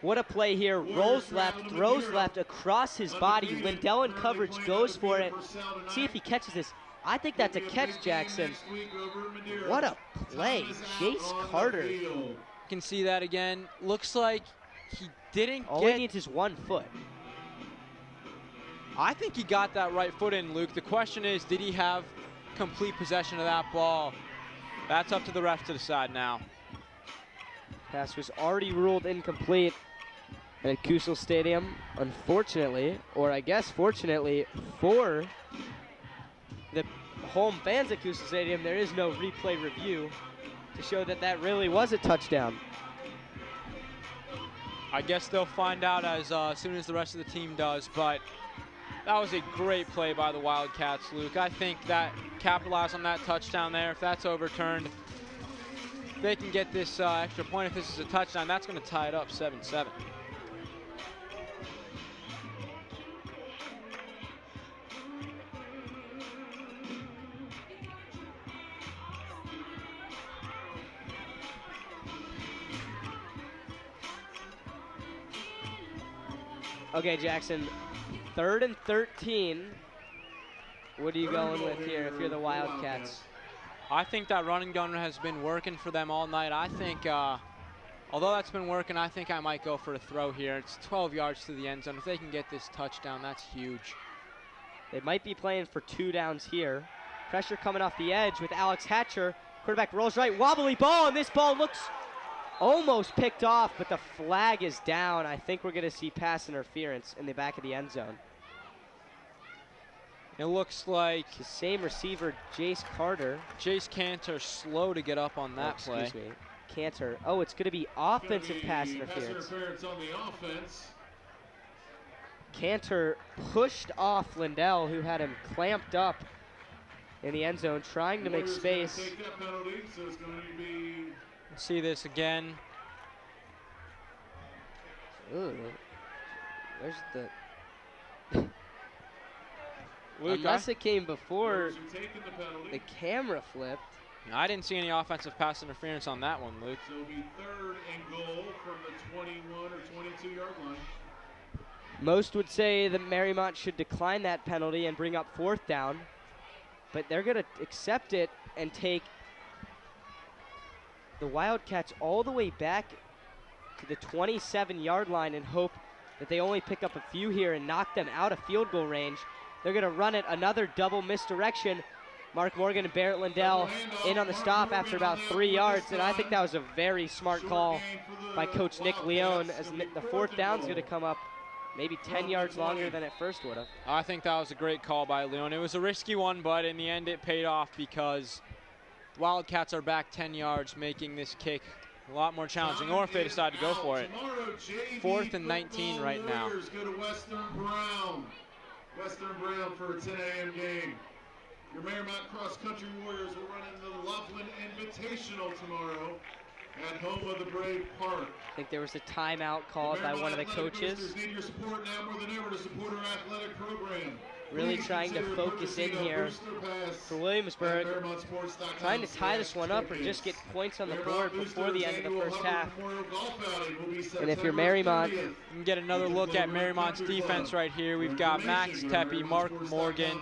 What a play here. Rolls left, throws left across his body. Lindell in coverage goes for it. See if he catches this. I think that's a catch, Jackson. What a play. Jace Carter. You can see that again. Looks like he didn't All he needs is 1 foot. I think he got that right foot in, Luke. The question is, did he have complete possession of that ball? That's up to the refs to decide now. Pass was already ruled incomplete at Kusel Stadium. Unfortunately, or I guess fortunately for the home fans at Kusel Stadium, there is no replay review to show that that really was a touchdown. I guess they'll find out as soon as the rest of the team does, but that was a great play by the Wildcats, Luke. I think that capitalized on that touchdown there. If that's overturned, If they can get this extra point, if this is a touchdown, that's going to tie it up 7-7. Okay, Jackson, 3rd and 13. What are you going with here if you're the Wildcats? I think that running gun has been working for them all night. I think, although that's been working, I think I might go for a throw here. It's 12 yards to the end zone. If they can get this touchdown, that's huge. They might be playing for 2 downs here. Pressure coming off the edge with Alex Hatcher. Quarterback rolls right, wobbly ball, and this ball looks almost picked off, but the flag is down. I think we're going to see pass interference in the back of the end zone. It looks like the same receiver, Jace Carter. Jace Cantor slow to get up on that play. Excuse me. Cantor. Oh, it's going to be offensive pass interference. Pass interference on the offense. Cantor pushed off Lindell, who had him clamped up in the end zone, trying to make space. Take that penalty, so it's going to be. See this again. Ooh. Where's the... Luke, unless it came before the camera flipped. I didn't see any offensive pass interference on that one, Luke. So it'll be 3rd and goal from the 21 or 22-yard line. Most would say that Mariemont should decline that penalty and bring up 4th down, but they're going to accept it and take the Wildcats all the way back to the 27-yard line and hope that they only pick up a few here and knock them out of field goal range. They're going to run it, another double misdirection. Mark Morgan and Barrett Lindell in on the stop after about 3 yards, and I think that was a very smart call by Coach Nick Leone, as the 4th down's going to come up maybe 10 yards longer than it first would have. I think that was a great call by Leone. It was a risky one, but in the end it paid off because Wildcats are back 10 yards, making this kick a lot more challenging, or if they decide to go for it. 4th and 19 right now. Western Brown for a 10 a.m. game. Your Mariemont Cross Country Warriors will run in the Loveland Invitational tomorrow at home of the Brave Park. I think there was a timeout called by one of the coaches. Need your support now more than ever to support our athletic program. Really trying to focus in here for Williamsburg, trying to tie this one up or just get points on the board before the end of the first half. And if you're Mariemont, you can get another look at Mariemont's defense right here. We've got Max Tepe, Mark Morgan,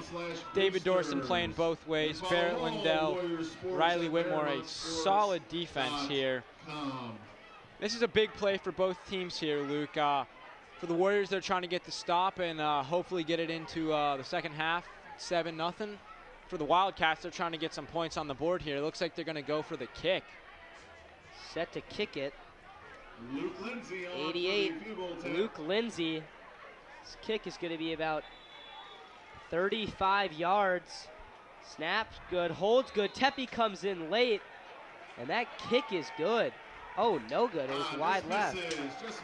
David Dorson playing both ways, Barrett Lindell, Riley Whitmore, a solid defense here. This is a big play for both teams here, Luke. For the Warriors, they're trying to get the stop and hopefully get it into the second half, 7-0. For the Wildcats, they're trying to get some points on the board here. It looks like they're going to go for the kick. Set to kick it. Luke Lindsay 88. Luke Lindsay. This kick is going to be about 35 yards. Snaps good, holds good. Tepe comes in late, and that kick is good. Oh, no good. It was wide left.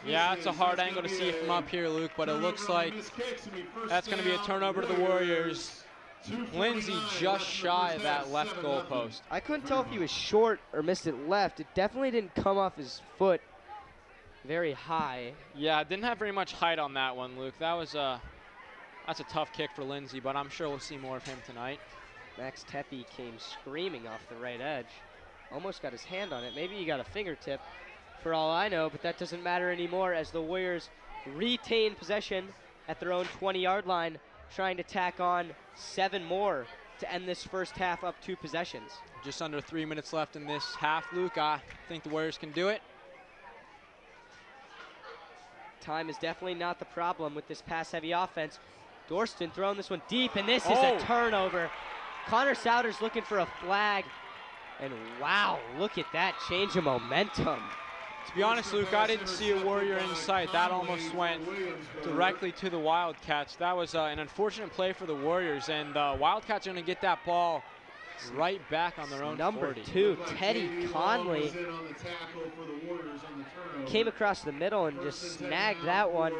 Yeah, it's a hard angle to see from up here, Luke, but it looks like that's going to be a turnover to the Warriors. Lindsay just shy of that left goal post. I couldn't tell if he was short or missed it left. It definitely didn't come off his foot very high. Yeah, it didn't have very much height on that one, Luke. That's a tough kick for Lindsay, but I'm sure we'll see more of him tonight. Max Tepe came screaming off the right edge. Almost got his hand on it. Maybe he got a fingertip for all I know, but that doesn't matter anymore as the Warriors retain possession at their own 20-yard line, trying to tack on 7 more to end this first half up 2 possessions. Just under 3 minutes left in this half, Luke. I think the Warriors can do it. Time is definitely not the problem with this pass-heavy offense. Dorston throwing this one deep, and this is a turnover. Connor Souders looking for a flag. And wow, look at that change of momentum. To be honest, Luke, I didn't see a Warrior in sight. That almost went directly to the Wildcats. That was an unfortunate play for the Warriors, and the Wildcats are going to get that ball right back on their own 40. Number 2, Teddy Conley came across the middle and just snagged that one.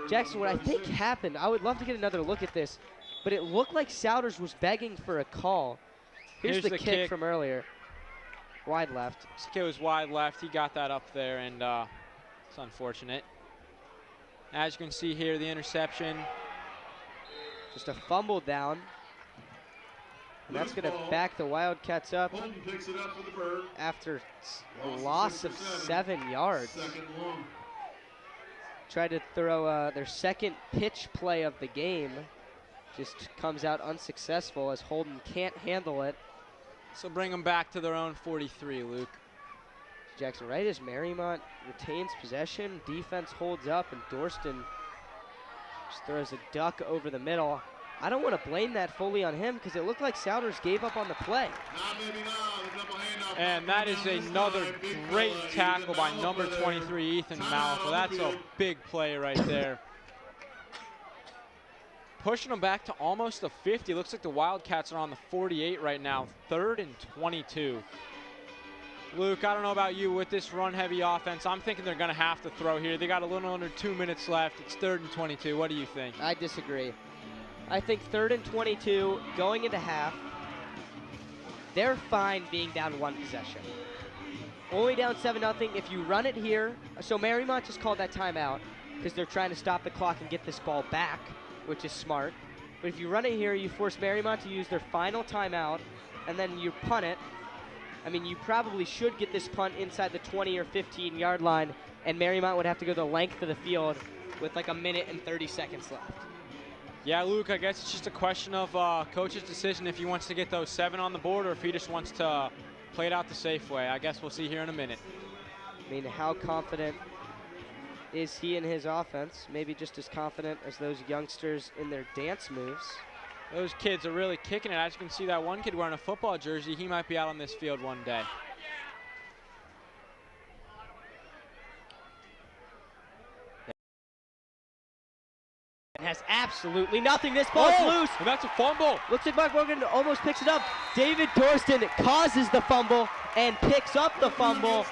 Jackson, what I think happened, I would love to get another look at this, but it looked like Souders was begging for a call. Here's the kick from earlier. Wide left. This kid was wide left. He got that up there, and it's unfortunate. As you can see here, the interception. Just a fumble down. And that's going to back the Wildcats up Picks it up for the Bird. after a loss of 7 yards. Second long. Tried to throw their second pitch play of the game. Just comes out unsuccessful as Holden can't handle it. So bring them back to their own 43, Luke. Jackson right as Mariemont retains possession. Defense holds up, and Dorston just throws a duck over the middle. I don't want to blame that fully on him because it looked like Souders gave up on the play. And that is another great tackle by number 23, Ethan Malco. That's a big play right there. Pushing them back to almost the 50. Looks like the Wildcats are on the 48 right now. 3rd and 22. Luke, I don't know about you with this run-heavy offense. I'm thinking they're going to have to throw here. They got a little under 2 minutes left. It's 3rd and 22. What do you think? I disagree. I think 3rd and 22 going into half. They're fine being down 1 possession. Only down 7-0. If you run it here, so Mariemont just called that timeout because they're trying to stop the clock and get this ball back, which is smart. But if you run it here, you force Mariemont to use their final timeout, and then you punt it. I mean, you probably should get this punt inside the 20 or 15-yard line, and Mariemont would have to go the length of the field with like 1 minute and 30 seconds left. Yeah, Luke, I guess it's just a question of coach's decision if he wants to get those 7 on the board or if he just wants to play it out the safe way. I guess we'll see here in a minute. I mean, how confident is he in his offense? Maybe just as confident as those youngsters in their dance moves. Those kids are really kicking it. As you can see, that one kid wearing a football jersey, he might be out on this field one day. Has absolutely nothing. This ball's loose. And that's a fumble. Looks like Mark Morgan almost picks it up. David Dorston causes the fumble and picks up the fumble.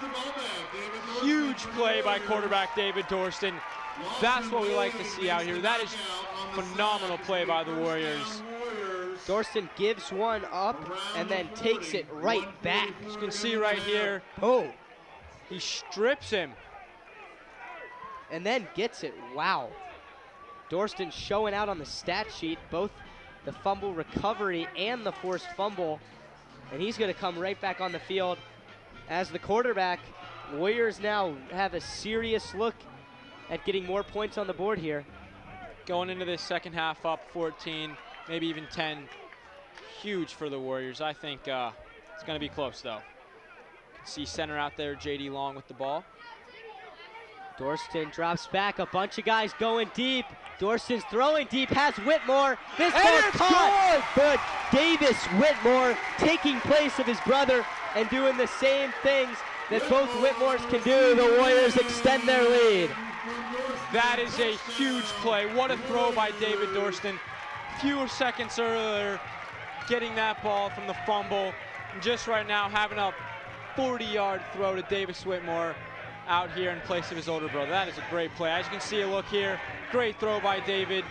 Huge play by quarterback David Dorston. That's what we like to see out here. That is phenomenal play by the Warriors. Dorston gives one up and then takes it right back. As you can see right here, he strips him. And then gets it. Wow. Dorston showing out on the stat sheet, both the fumble recovery and the forced fumble. And he's going to come right back on the field as the quarterback. Warriors now have a serious look at getting more points on the board here. Going into this second half up 14, maybe even 10. Huge for the Warriors. I think it's going to be close, though. You can see center out there, J.D. Long with the ball. Dorston drops back, a bunch of guys going deep. Dorston's throwing deep, has Whitmore. This ball's caught, but Davis Whitmore taking place of his brother and doing the same things that both Whitmores can do. The Warriors extend their lead. That is a huge play. What a throw by David Dorston. Few seconds earlier, getting that ball from the fumble. And just right now, having a 40-yard throw to Davis Whitmore out here in place of his older brother. That is a great play. As you can see, a look here. Great throw by David.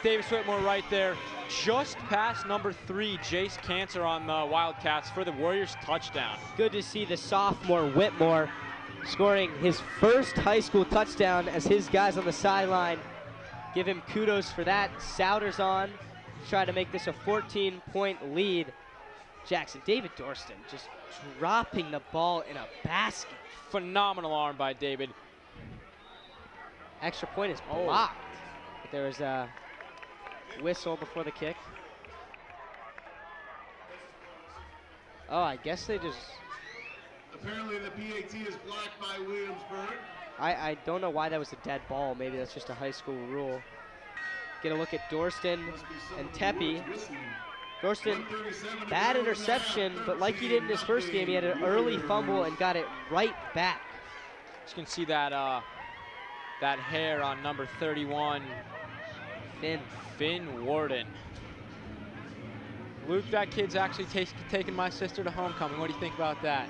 Davis Whitmore right there. Just past number 3, Jace Cancer on the Wildcats for the Warriors touchdown. Good to see the sophomore Whitmore scoring his first high school touchdown as his guys on the sideline give him kudos for that. Souders on, try to make this a 14-point lead. Jackson, David Dorston just dropping the ball in a basket. Phenomenal arm by David. Extra point is blocked. But there was a whistle before the kick. Oh, I guess they just... Apparently the PAT is blocked by Williamsburg. I don't know why that was a dead ball. Maybe that's just a high school rule. Get a look at Dorston and Tepe. Dorston, bad interception, but like he did in his first game, he had an early fumble and got it right back. You can see that that hair on number 31, Finn Warden. Luke, that kid's actually taking my sister to homecoming. What do you think about that?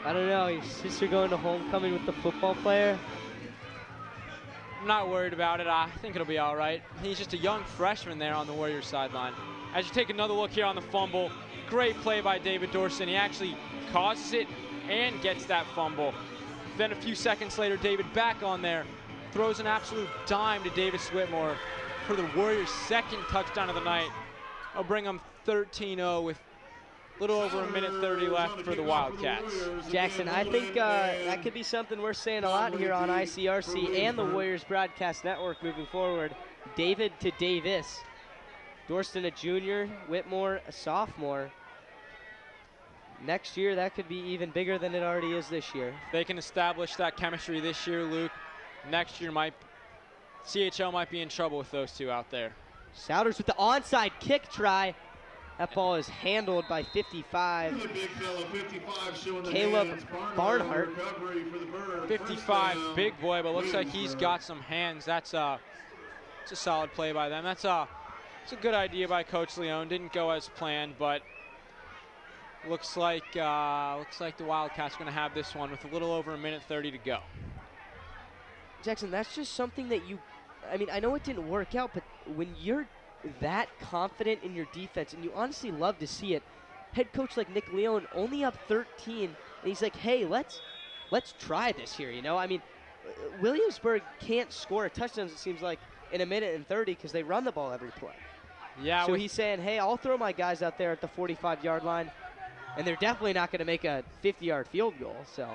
I don't know, your sister going to homecoming with the football player? I'm not worried about it. I think it'll be all right. He's just a young freshman there on the Warriors sideline. As you take another look here on the fumble, great play by David Dorston. He actually causes it and gets that fumble. Then a few seconds later, David back on there, throws an absolute dime to Davis Whitmore for the Warriors' second touchdown of the night. I'll bring them 13-0 with a little over a minute 30 left for the Wildcats. Jackson, I think that could be something we're saying a lot here on ICRC and the Warriors Broadcast Network moving forward. David to Davis. Dorston a junior, Whitmore a sophomore. Next year, that could be even bigger than it already is this year. If they can establish that chemistry this year, Luke, next year CHL might be in trouble with those two out there. Souders with the onside kick try. That ball is handled by 55. Caleb Barnhart. 55, big boy, but looks like he's got some hands. It's a solid play by them. It's a good idea by Coach Leone. Didn't go as planned, but looks like the Wildcats are going to have this one with a little over a minute 30 to go. Jackson, that's just something that I know it didn't work out, but when you're that confident in your defense, and you honestly love to see it, head coach like Nick Leone only up 13, and he's like, hey, let's try this here, Williamsburg can't score a touchdown, it seems like, in a minute and 30 because they run the ball every play. Yeah. So he's saying, hey, I'll throw my guys out there at the 45-yard line, and they're definitely not going to make a 50-yard field goal. So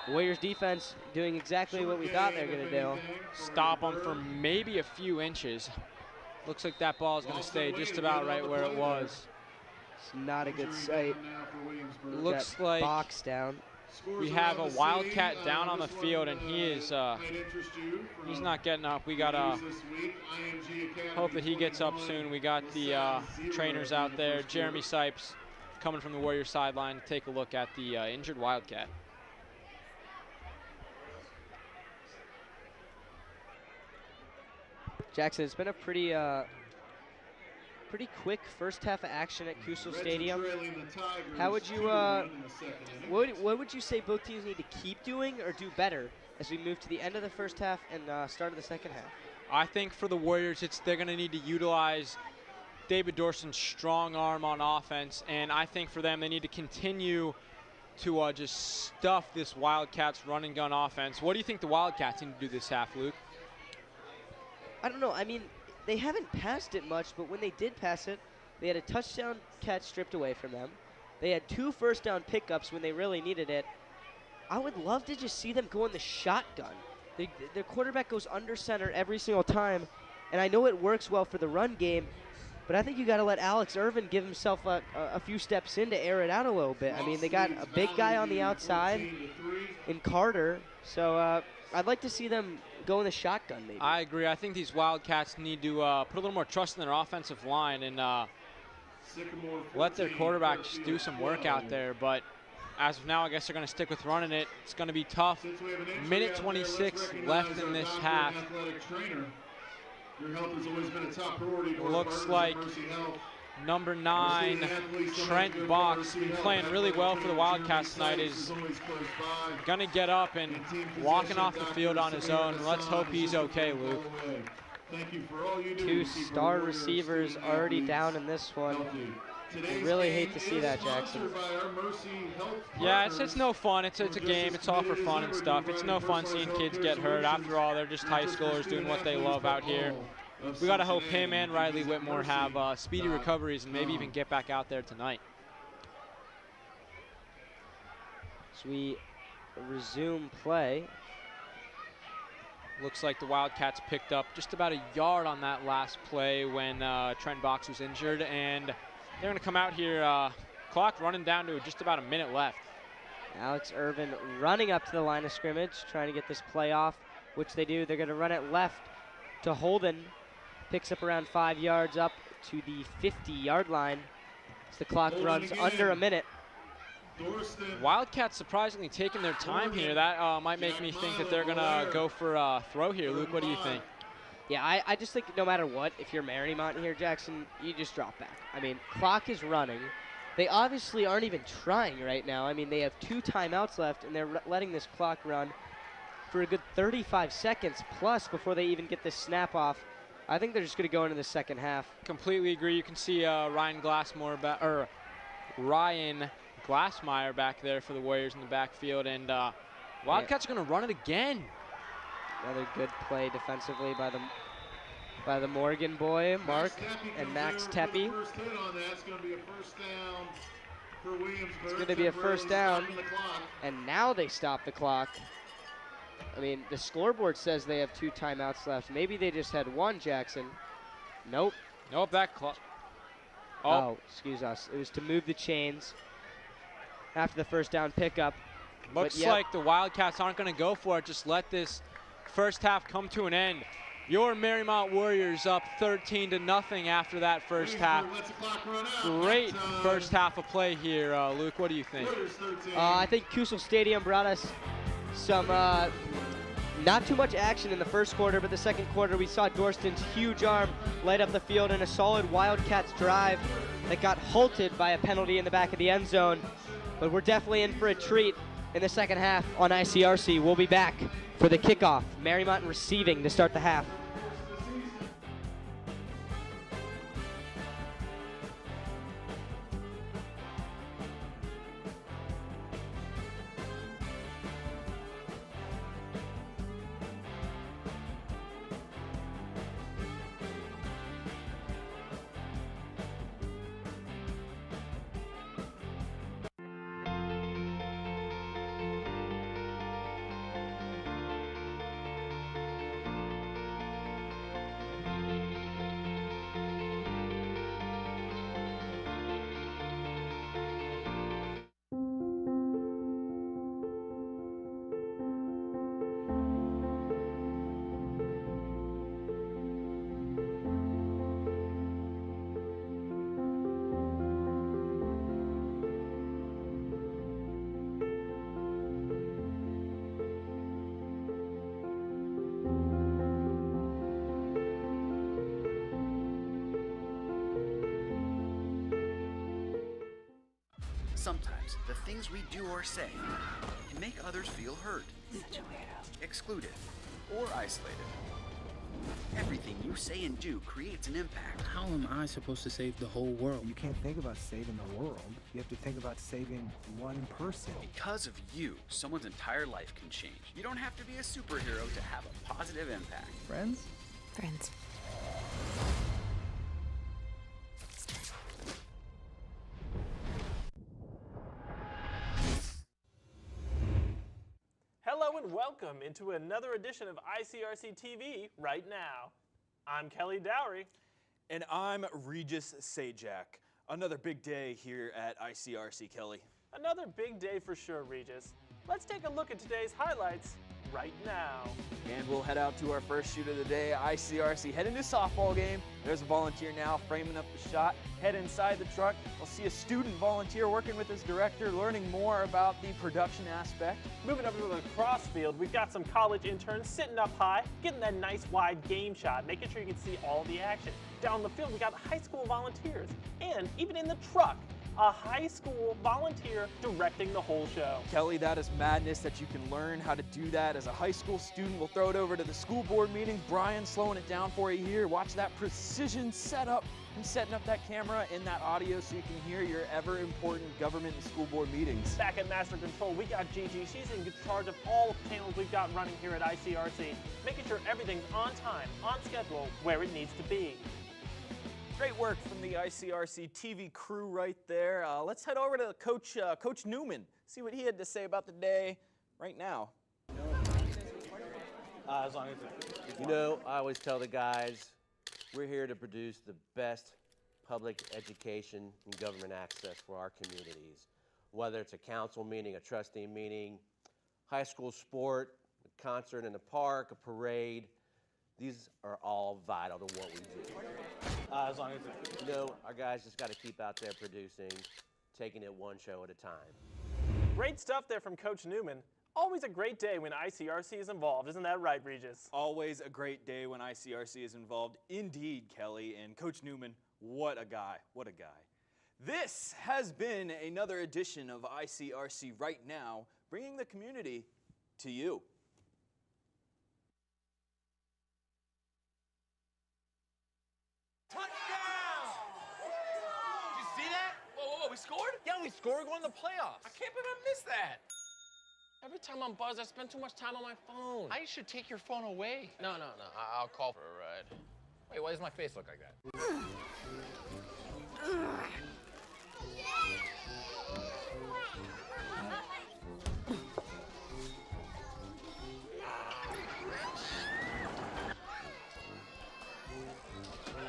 Warriors defense doing exactly what we thought they were going to do. Stop them for maybe a few inches. Looks like that ball is going to stay just about right where it was. It's not a good sight. Looks like box down. We have a Wildcat down on the field, and he's not getting up. We got to hope that he gets up soon. We got the trainers out there. Jeremy Sipes coming from the Warriors sideline to take a look at the injured Wildcat. Jackson, it's been a pretty quick first half of action at Kusel Stadium. How would you, what would you say both teams need to keep doing or do better as we move to the end of the first half and start of the second half? I think for the Warriors, they're going to need to utilize David Dorston's strong arm on offense, and I think for them, they need to continue to just stuff this Wildcats run and gun offense. What do you think the Wildcats need to do this half, Luke? I don't know. I mean, they haven't passed it much, but when they did pass it, they had a touchdown catch stripped away from them. They had 2 first down pickups when they really needed it. I would love to just see them go in the shotgun. Their quarterback goes under center every single time, and I know it works well for the run game, but I think you got to let Alex Irvin give himself a few steps in to air it out a little bit. I mean, they got a big guy on the outside in Carter, so I'd like to see them go in the shotgun maybe. I agree. I think these Wildcats need to put a little more trust in their offensive line and let their quarterbacks do some work out there. But as of now, I guess they're going to stick with running it. It's going to be tough. Minute 26 left in this half. Looks like number 9, Trent Box, been playing really well for the Wildcats tonight, is going to get up and walking off the field on his own. Let's hope he's okay, Luke. 2 star receivers already down in this one. I really hate to see that, Jackson. Yeah, it's no fun. It's a game. It's all for fun and stuff. It's no fun seeing kids get hurt. After all, they're just high schoolers doing what they love out here. We got to hope him and Riley Whitmore have speedy recoveries and maybe even get back out there tonight. So we resume play. Looks like the Wildcats picked up just about a yard on that last play when Trent Box was injured, and they're going to come out here, clock running down to just about a minute left. Alex Irvin running up to the line of scrimmage, trying to get this play off, which they do. They're going to run it left to Holden. Picks up around 5 yards up to the 50-yard line as the clock runs under a minute. Wildcats surprisingly taking their time here. That might make me think that they're going to go for a throw here. Luke, what do you think? Yeah, I just think no matter what, if you're Mariemont here, Jackson, you just drop back. I mean, clock is running. They obviously aren't even trying right now. I mean, they have 2 timeouts left, and they're letting this clock run for a good 35 seconds plus before they even get this snap off I think they're just going to go into the second half. Completely agree. You can see Ryan Glassmeyer back there for the Warriors in the backfield, and Wildcats are going to run it again. Another good play defensively by the Morgan boy, Mark and Max Tepe. It's going to be a first down for Williamsburg. It's going to be a first down, and now they stop the clock. I mean, the scoreboard says they have 2 timeouts left. Maybe they just had 1, Jackson. Nope. Nope, that clock. Oh, excuse us. It was to move the chains after the first down pickup. Looks like the Wildcats aren't going to go for it. Just let this first half come to an end. Your Mariemont Warriors up 13-0 after that first half. Great first half of play here. Luke, what do you think? I think Kusel Stadium brought us some not too much action in the first quarter, but the second quarter we saw Dorston's huge arm light up the field in a solid Wildcats drive that got halted by a penalty in the back of the end zone. But we're definitely in for a treat in the second half on ICRC. We'll be back for the kickoff. Mariemont receiving to start the half. Sometimes the things we do or say can make others feel hurt, excluded, or isolated. Everything you say and do creates an impact. How am I supposed to save the whole world? You can't think about saving the world. You have to think about saving one person. Because of you, someone's entire life can change. You don't have to be a superhero to have a positive impact. Friends? Friends. Hello and welcome into another edition of ICRC-TV right now. I'm Kelly Dowry. And I'm Regis Sajak. Another big day here at ICRC, Kelly. Another big day for sure, Regis. Let's take a look at today's highlights right now. And we'll head out to our first shoot of the day, ICRC. Head into softball game. There's a volunteer now framing up the shot. Head inside the truck. We'll see a student volunteer working with his director, learning more about the production aspect. Moving over to the lacrosse field, we've got some college interns sitting up high, getting that nice wide game shot, making sure you can see all the action. Down the field, we got high school volunteers. And even in the truck, a high school volunteer directing the whole show. Kelly, that is madness that you can learn how to do that as a high school student. We'll throw it over to the school board meeting. Brian slowing it down for you here. Watch that precision setup and setting up that camera and that audio so you can hear your ever important government and school board meetings. Back at Master Control, we got Gigi. She's in charge of all the panels we've got running here at ICRC, making sure everything's on time, on schedule, where it needs to be. Great work from the ICRC-TV crew right there. Let's head over to Coach Newman, see what he had to say about the day right now. As long as you know, I always tell the guys, we're here to produce the best public education and government access for our communities. Whether it's a council meeting, a trustee meeting, high school sport, a concert in the park, a parade, these are all vital to what we do. As long as you know, our guys just got to keep out there producing, taking it one show at a time. Great stuff there from Coach Newman. Always a great day when ICRC is involved, isn't that right, Regis? Always a great day when ICRC is involved. Indeed, Kelly. And Coach Newman, what a guy, what a guy. This has been another edition of ICRC Right Now, bringing the community to you. we scored? Yeah, we scored. We're going to the playoffs. I can't believe I missed that. Every time I'm buzzed, I spend too much time on my phone. I should take your phone away. No. I'll call for a ride. Wait, why does my face look like that?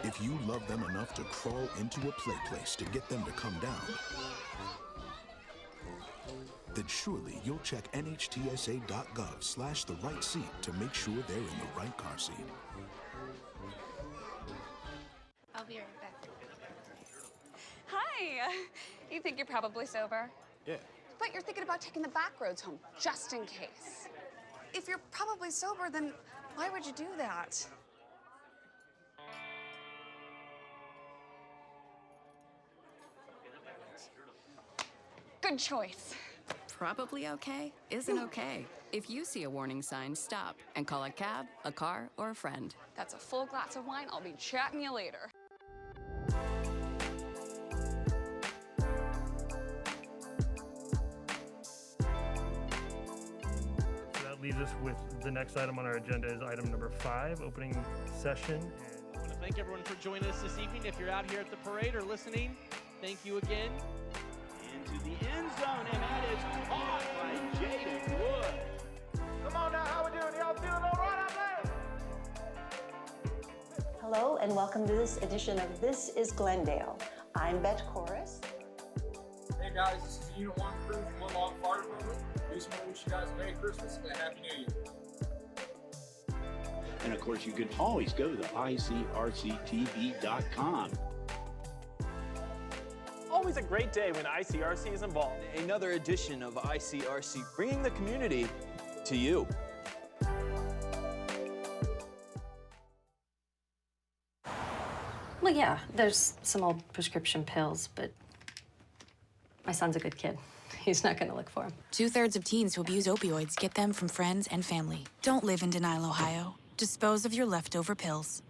If you love them enough to crawl into a play place to get them to come down, then surely you'll check nhtsa.gov/the-right seat to make sure they're in the right car seat. I'll be right back. Hi. You think you're probably sober? Yeah. But you're thinking about taking the back roads home, just in case. If you're probably sober, then why would you do that? Good choice. Probably okay isn't okay. If you see a warning sign, stop and call a cab, a car, or a friend. That's a full glass of wine. I'll be chatting you later. That leaves us with the next item on our agenda is item number 5, opening session. I want to thank everyone for joining us this evening. If you're out here at the parade or listening, thank you again. Into the end zone, and that is caught by Jaden Wood. Come on now, how we doing? Y'all feeling all right out there? Hello and welcome to this edition of This is Glendale. I'm Bet Chorus. Hey guys, this is Unit 1 crew from Woodlawn Fire Department. We just want to wish you guys a Merry Christmas and a Happy New Year. And of course, you can always go to ICRC-TV.com. Always a great day when ICRC is involved. Another edition of ICRC, bringing the community to you. Well, yeah, there's some old prescription pills, but my son's a good kid. He's not going to look for them. 2/3 of teens who abuse opioids get them from friends and family. Don't live in denial, Ohio. Dispose of your leftover pills.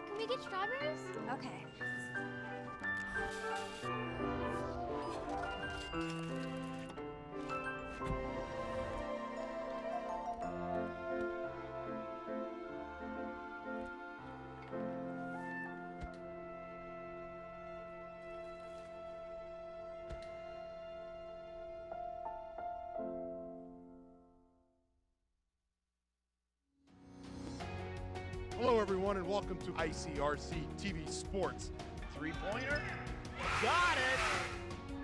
Can we get strawberries? Okay. Hello, everyone, and welcome to ICRC-TV Sports. Three-pointer. Got it!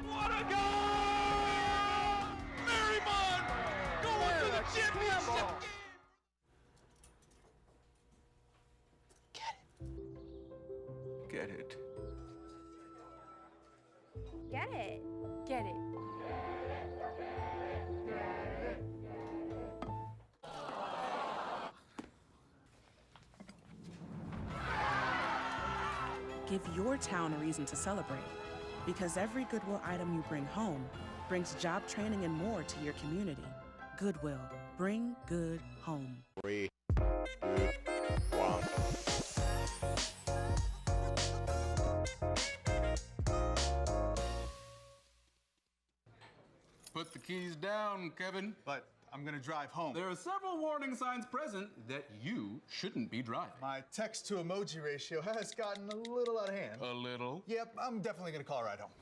What a goal! Mariemont going for the championship! Get it. Get it. Get it. Give your town a reason to celebrate, because every Goodwill item you bring home brings job training and more to your community. Goodwill. Bring good home. 3, 2, 1. Put the keys down, Kevin. But I'm gonna drive home. There are several warning signs present that you shouldn't be driving. My text to emoji ratio has gotten a little out of hand. A little? Yep, I'm definitely gonna call a ride home.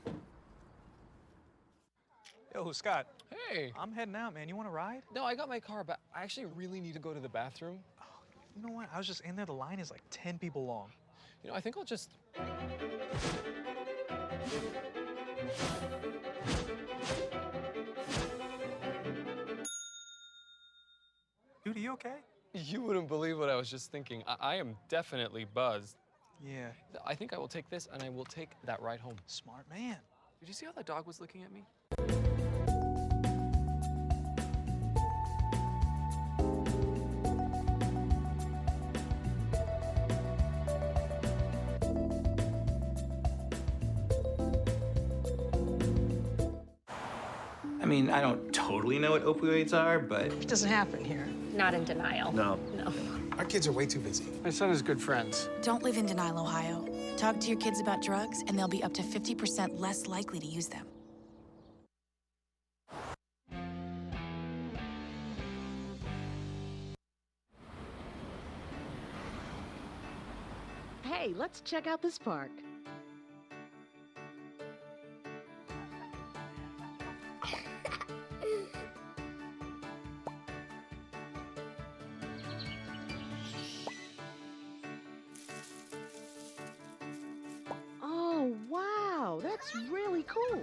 Yo, Scott. Hey. I'm heading out, man. You want to ride? No, I got my car, but I actually really need to go to the bathroom. Oh, you know what? I was just in there. The line is like 10 people long. You know, I think I'll just... Dude, are you okay? You wouldn't believe what I was just thinking. I am definitely buzzed. Yeah. I think I will take this, and I will take that ride home. Smart man. Did you see how that dog was looking at me? I mean, I don't totally know what opioids are, but... It doesn't happen here. Not in denial. No. No. Our kids are way too busy. My son has good friends. Don't live in denial, Ohio. Talk to your kids about drugs, and they'll be up to 50% less likely to use them. Hey, let's check out this park. Oh, wow, that's really cool.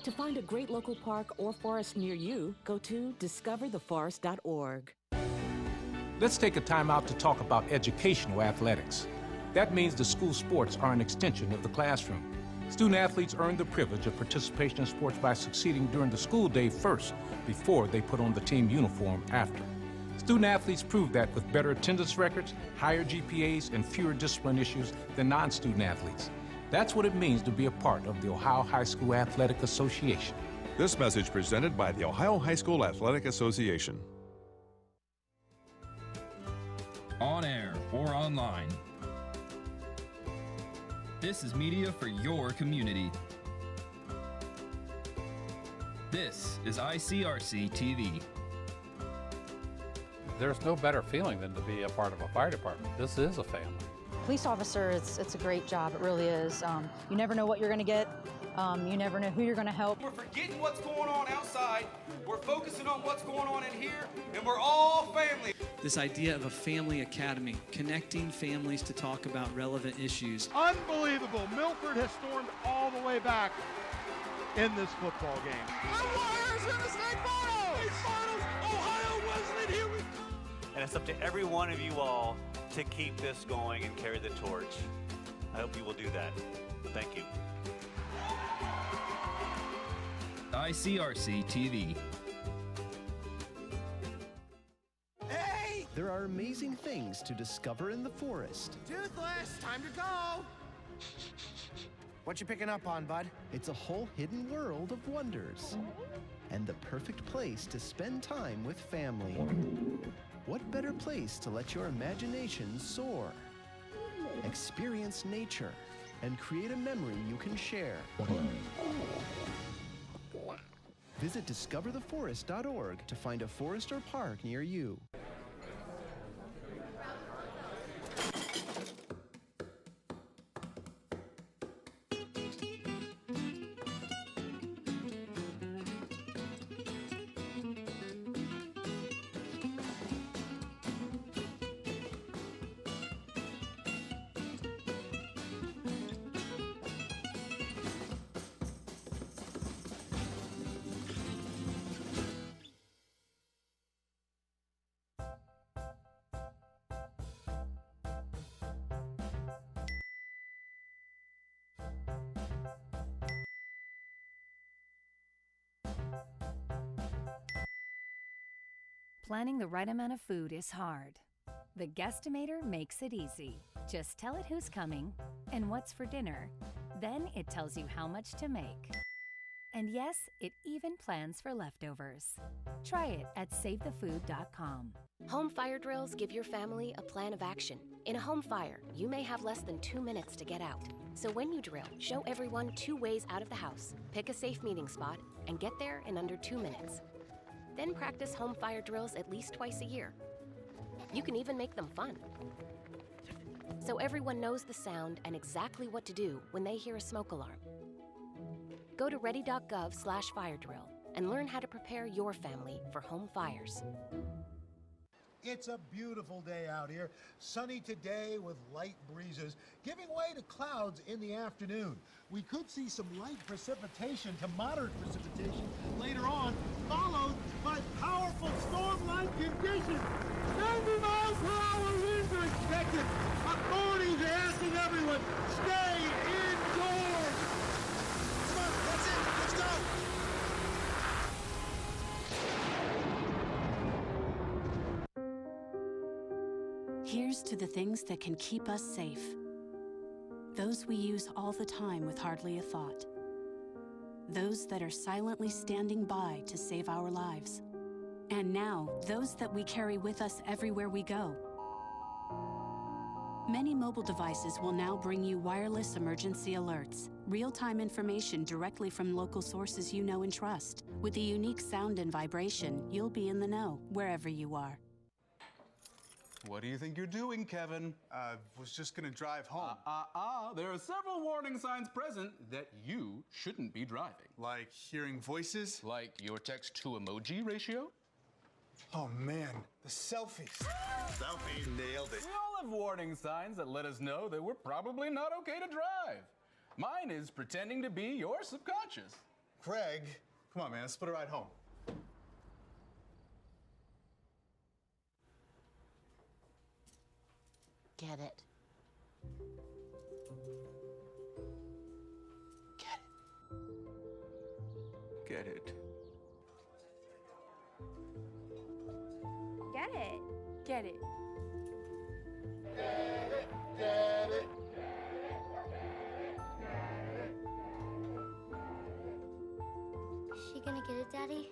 To find a great local park or forest near you, go to discovertheforest.org. Let's take a time out to talk about educational athletics. That means the school sports are an extension of the classroom. Student athletes earn the privilege of participation in sports by succeeding during the school day first, before they put on the team uniform after. Student athletes prove that with better attendance records, higher GPAs, and fewer discipline issues than non-student athletes. That's what it means to be a part of the Ohio High School Athletic Association. This message presented by the Ohio High School Athletic Association. On air or online. This is media for your community. This is ICRC-TV. There's no better feeling than to be a part of a fire department. This is a family. Police officer, it's a great job. It really is. You never know what you're going to get. You never know who you're going to help. We're forgetting what's going on outside. We're focusing on what's going on in here, and we're all family. This idea of a family academy, connecting families to talk about relevant issues. Unbelievable. Milford has stormed all the way back in this football game. The Warriors in the state finals! State finals! Ohio Wesleyan, here we come! And it's up to every one of you all to keep this going and carry the torch. I hope you will do that. Thank you. ICRC-TV. Hey! There are amazing things to discover in the forest. Toothless, time to go! What you picking up on, bud? It's a whole hidden world of wonders. And the perfect place to spend time with family. What better place to let your imagination soar? Experience nature and create a memory you can share. Visit discovertheforest.org to find a forest or park near you. Planning the right amount of food is hard. The Guestimator makes it easy. Just tell it who's coming and what's for dinner. Then it tells you how much to make. And yes, it even plans for leftovers. Try it at SaveTheFood.com. Home fire drills give your family a plan of action. In a home fire, you may have less than 2 minutes to get out. So when you drill, show everyone 2 ways out of the house, pick a safe meeting spot, and get there in under 2 minutes. Then practice home fire drills at least twice a year. You can even make them fun. So everyone knows the sound and exactly what to do when they hear a smoke alarm. Go to ready.gov/firedrill and learn how to prepare your family for home fires. It's a beautiful day out here. Sunny today with light breezes, giving way to clouds in the afternoon. We could see some light precipitation to moderate precipitation later on, followed by powerful storm-like conditions. 90 miles per hour winds are expected. Authorities They're asking everyone, stay indoors! Come on, that's it, let's go! Here's to the things that can keep us safe. Those we use all the time with hardly a thought. Those that are silently standing by to save our lives. And now, those that we carry with us everywhere we go. Many mobile devices will now bring you wireless emergency alerts, real-time information directly from local sources you know and trust. With a unique sound and vibration, you'll be in the know, wherever you are. What do you think you're doing, Kevin? Was just gonna drive home. There are several warning signs present that you shouldn't be driving. Like hearing voices? Like your text-to-emoji ratio? Oh man, the selfies. Selfie, nailed it. We all have warning signs that let us know that we're probably not okay to drive. Mine is pretending to be your subconscious. Craig, come on man, let's split a ride home. Get it. Get it. Get it. Get it. Get it, get it. Is she gonna get it, Daddy?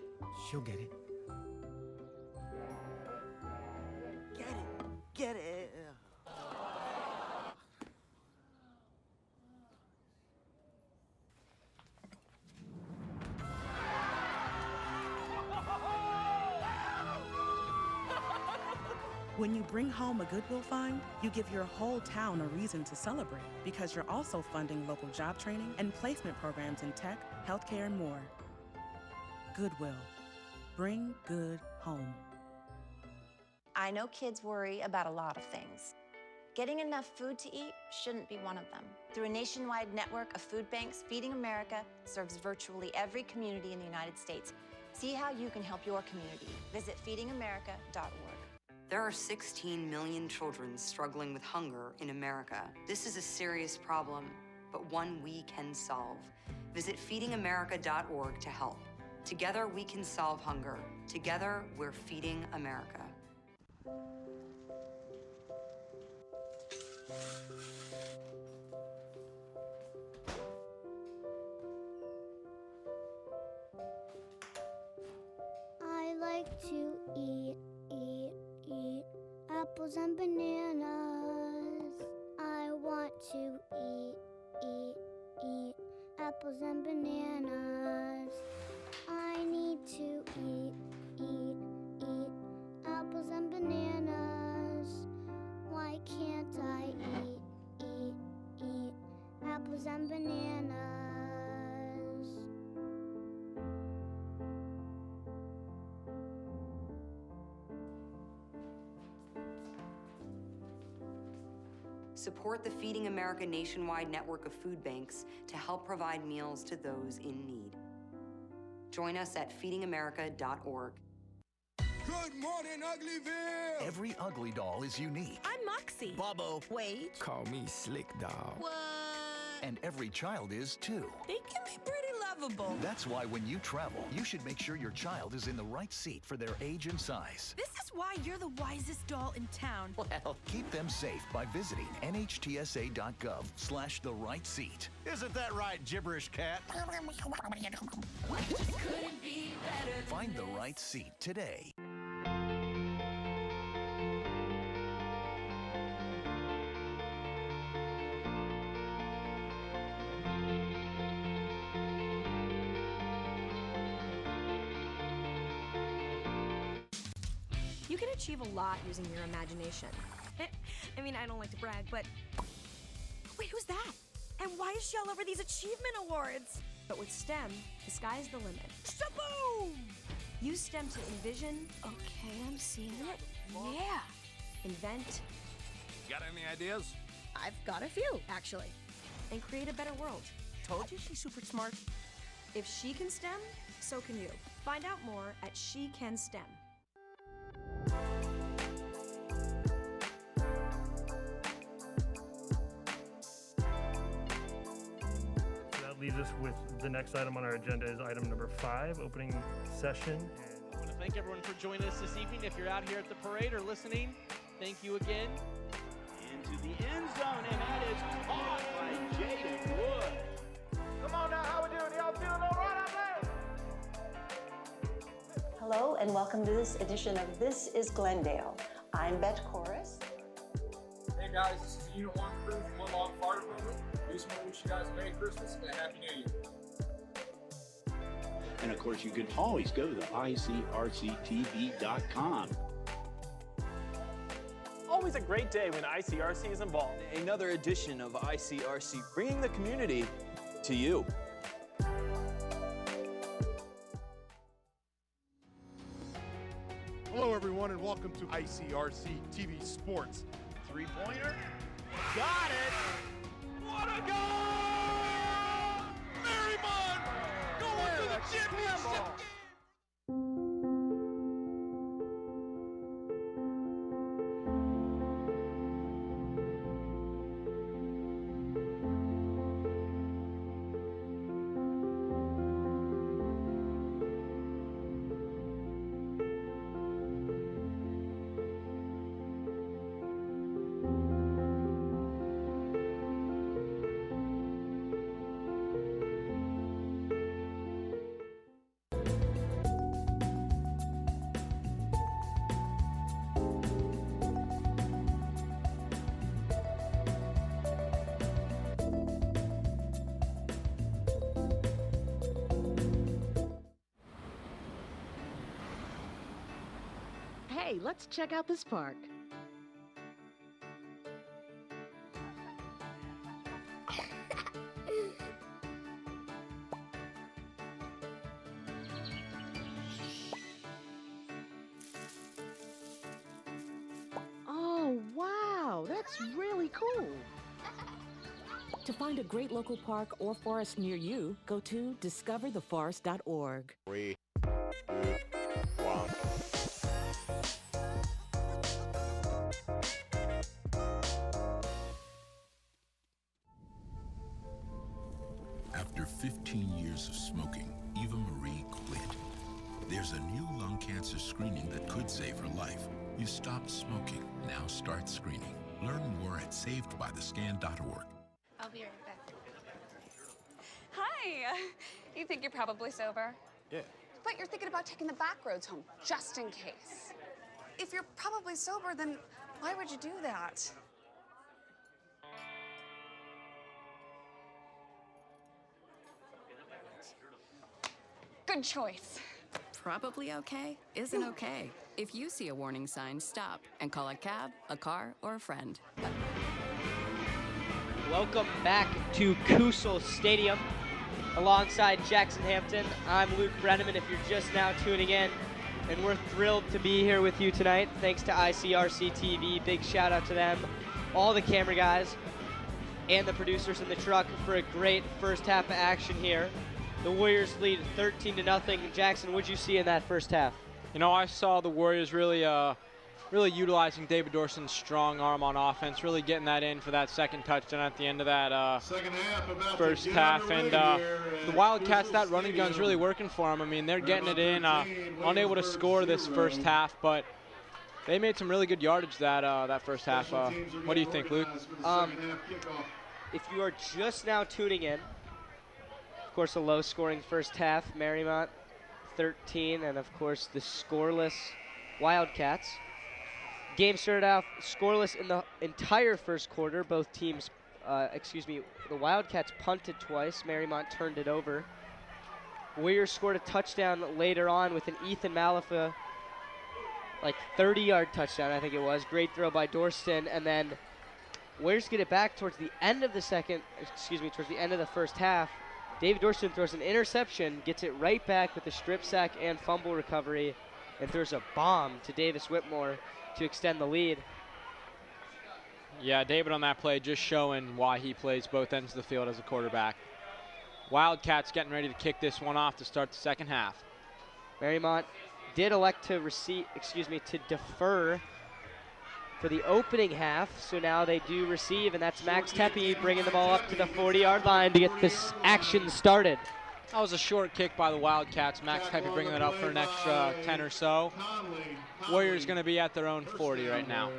She'll get it. Get it. Get it. When you bring home a Goodwill find, you give your whole town a reason to celebrate because you're also funding local job training and placement programs in tech, healthcare, and more. Goodwill. Bring good home. I know kids worry about a lot of things. Getting enough food to eat shouldn't be one of them. Through a nationwide network of food banks, Feeding America serves virtually every community in the United States. See how you can help your community. Visit feedingamerica.org. There are 16 million children struggling with hunger in America. This is a serious problem, but one we can solve. Visit feedingamerica.org to help. Together we can solve hunger. Together we're feeding America. I like to eat apples and bananas. I want to eat apples and bananas. I need to eat apples and bananas. Why can't I eat apples and bananas? Support the Feeding America nationwide network of food banks to help provide meals to those in need. Join us at feedingamerica.org. Good morning, Uglyville! Every ugly doll is unique. I'm Moxie. Bobo. Wait. Call me Slick Doll. What? And every child is too. They can be pretty lovable. That's why when you travel, you should make sure your child is in the right seat for their age and size. This is why you're the wisest doll in town. Well, keep them safe by visiting nhtsa.gov/the right seat. Isn't that right, gibberish cat? Find the right seat today. You can achieve a lot using your imagination. I mean, I don't like to brag, but... Wait, who's that? And why is she all over these achievement awards? But with STEM, the sky's the limit. Shaboom! Use STEM to envision... Okay, I'm seeing it. Yeah! Invent... Got any ideas? I've got a few, actually. And create a better world. Told you she's super smart. If she can STEM, so can you. Find out more at She Can STEM. just with the next item on our agenda is item number 5, opening session. I want to thank everyone for joining us this evening. If you're out here at the parade or listening, thank you again. Into the end zone, and that is caught by Jaden Wood. Come on now, how we doing? Y'all feeling all right out there? Hello and welcome to this edition of This is Glendale. I'm Bet Chorus. Hey guys, this is the Unit 1 crew from One Log Fire Department. We just want to wish you guys a Merry Christmas and a Happy New Year. And of course, you can always go to ICRC-TV.com. Always a great day when ICRC is involved. Another edition of ICRC, bringing the community to you. Hello, everyone, and welcome to ICRC-TV Sports. Three-pointer. Got it! What a goal! Mariemont going to the championship! Hey, let's check out this park. Oh, wow, that's really cool. To find a great local park or forest near you, go to discovertheforest.org. 3, 2, 1. After 15 years of smoking, Eva Marie quit. There's a new lung cancer screening that could save her life. You stopped smoking, now start screening. Learn more at savedbythescan.org. I'll be right back. Hi! You think you're probably sober? Yeah. But you're thinking about taking the back roads home, just in case. If you're probably sober, then why would you do that? Good choice. Probably okay isn't okay. If you see a warning sign, stop and call a cab, a car, or a friend. Welcome back to Kusel Stadium. Alongside Jackson Hampton, I'm Luke Brenneman if you're just now tuning in. And we're thrilled to be here with you tonight. Thanks to ICRC-TV. Big shout out to them, all the camera guys, and the producers in the truck for a great first half of action here. The Warriors lead 13-0. Jackson, what'd you see in that first half? You know, I saw the Warriors really utilizing David Dorson's strong arm on offense, really getting that in for that second touchdown at the end of that first half. And the Wildcats, that running gun's really working for them. I mean, they're getting it in, unable to score this first half, but they made some really good yardage that first half. What do you think, Luke? If you are just now tuning in, of course, a low-scoring first half. Mariemont 13, and of course the scoreless Wildcats. Game started off scoreless in the entire first quarter. Both teams, the Wildcats punted twice. Mariemont turned it over. Warriors scored a touchdown later on with an Ethan Malafa, like 30-yard touchdown, I think it was. Great throw by Dorston, and then Warriors get it back towards the end of the towards the end of the first half. David Dorston throws an interception, gets it right back with a strip sack and fumble recovery, and throws a bomb to Davis Whitmore to extend the lead. Yeah, David on that play just showing why he plays both ends of the field as a quarterback. Wildcats getting ready to kick this one off to start the second half. Mariemont did elect to defer for the opening half. So now they do receive, and that's Max Tepe bringing the ball up to the 40-yard line to get this action started. That was a short kick by the Wildcats. Max Tepe bringing it up for an extra 10 or so. Warriors going to be at their own 40 right now.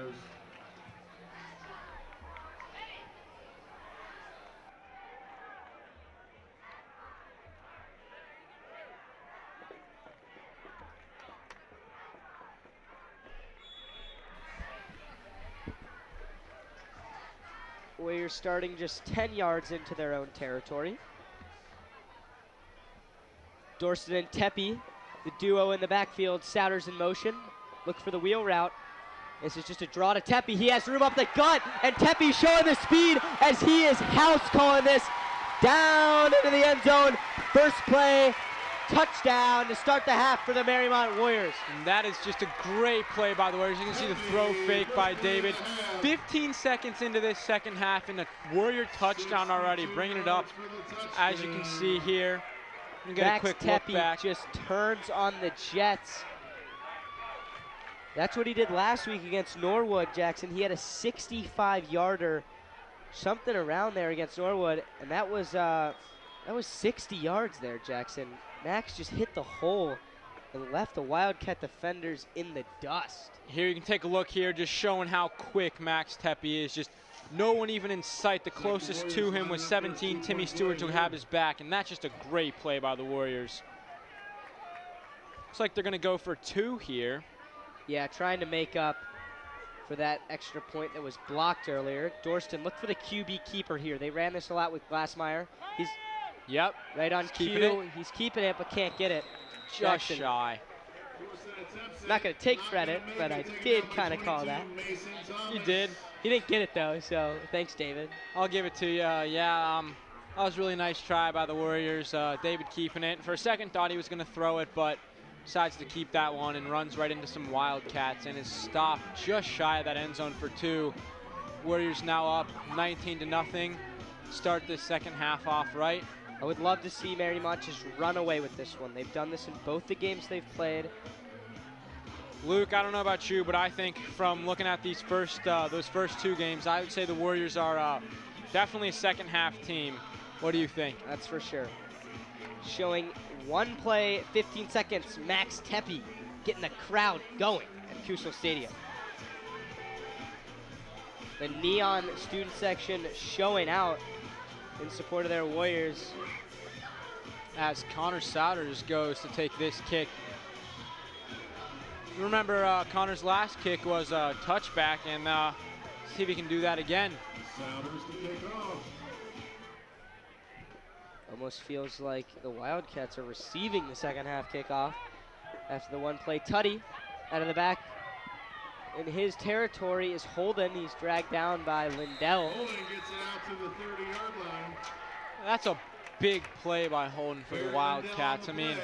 Warriors starting just 10 yards into their own territory. Dorston and Tepe, the duo in the backfield. Souders in motion. Look for the wheel route. This is just a draw to Tepe. He has room up the gut, and Tepe showing the speed as he is house calling this down into the end zone. First play, touchdown to start the half for the Mariemont Warriors. And that is just a great play by the Warriors. You can see the throw fake by David. 15 seconds into this second half, and a Warrior touchdown already, bringing it up, as you can see here. Get Max a quick Tepe look back. just turns on the Jets. That's what he did last week against Norwood, Jackson. He had a 65-yarder, something around there against Norwood, and that was 60 yards there, Jackson. Max just hit the hole and left the Wildcat defenders in the dust. Here you can take a look here, just showing how quick Max Tepe is. Just no one even in sight. The closest to him was 17, Timmy Stewart, to have his back, and that's just a great play by the Warriors. Looks like they're going to go for 2 here. Yeah, trying to make up for that extra point that was blocked earlier. Dorston, look for the QB keeper here. They ran this a lot with Glassmeyer. He's right on cue. He's keeping it, but can't get it. Just shy. Not going to take credit, but I did kind of call that. You did. He didn't get it, though, so thanks, David. I'll give it to you. Yeah, that was a really nice try by the Warriors. David keeping it. For a second, thought he was going to throw it, but decides to keep that one and runs right into some Wildcats and is stopped just shy of that end zone for 2. Warriors now up 19-0. Start this second half off right. I would love to see Mariemont just run away with this one. They've done this in both the games they've played. Luke, I don't know about you, but I think from looking at these those first 2 games, I would say the Warriors are definitely a second half team. What do you think? That's for sure. Showing one play, 15 seconds, Max Tepe getting the crowd going at Kusel Stadium. The neon student section showing out in support of their Warriors. As Connor Souders goes to take this kick. Remember, Connor's last kick was a touchback, and see if he can do that again. Almost feels like the Wildcats are receiving the second half kickoff after the one play. Tutty out of the back in his territory is Holden. He's dragged down by Lindell. Holden gets it out to the 30-yard line. That's a big play by Holden for the Wildcats. I mean,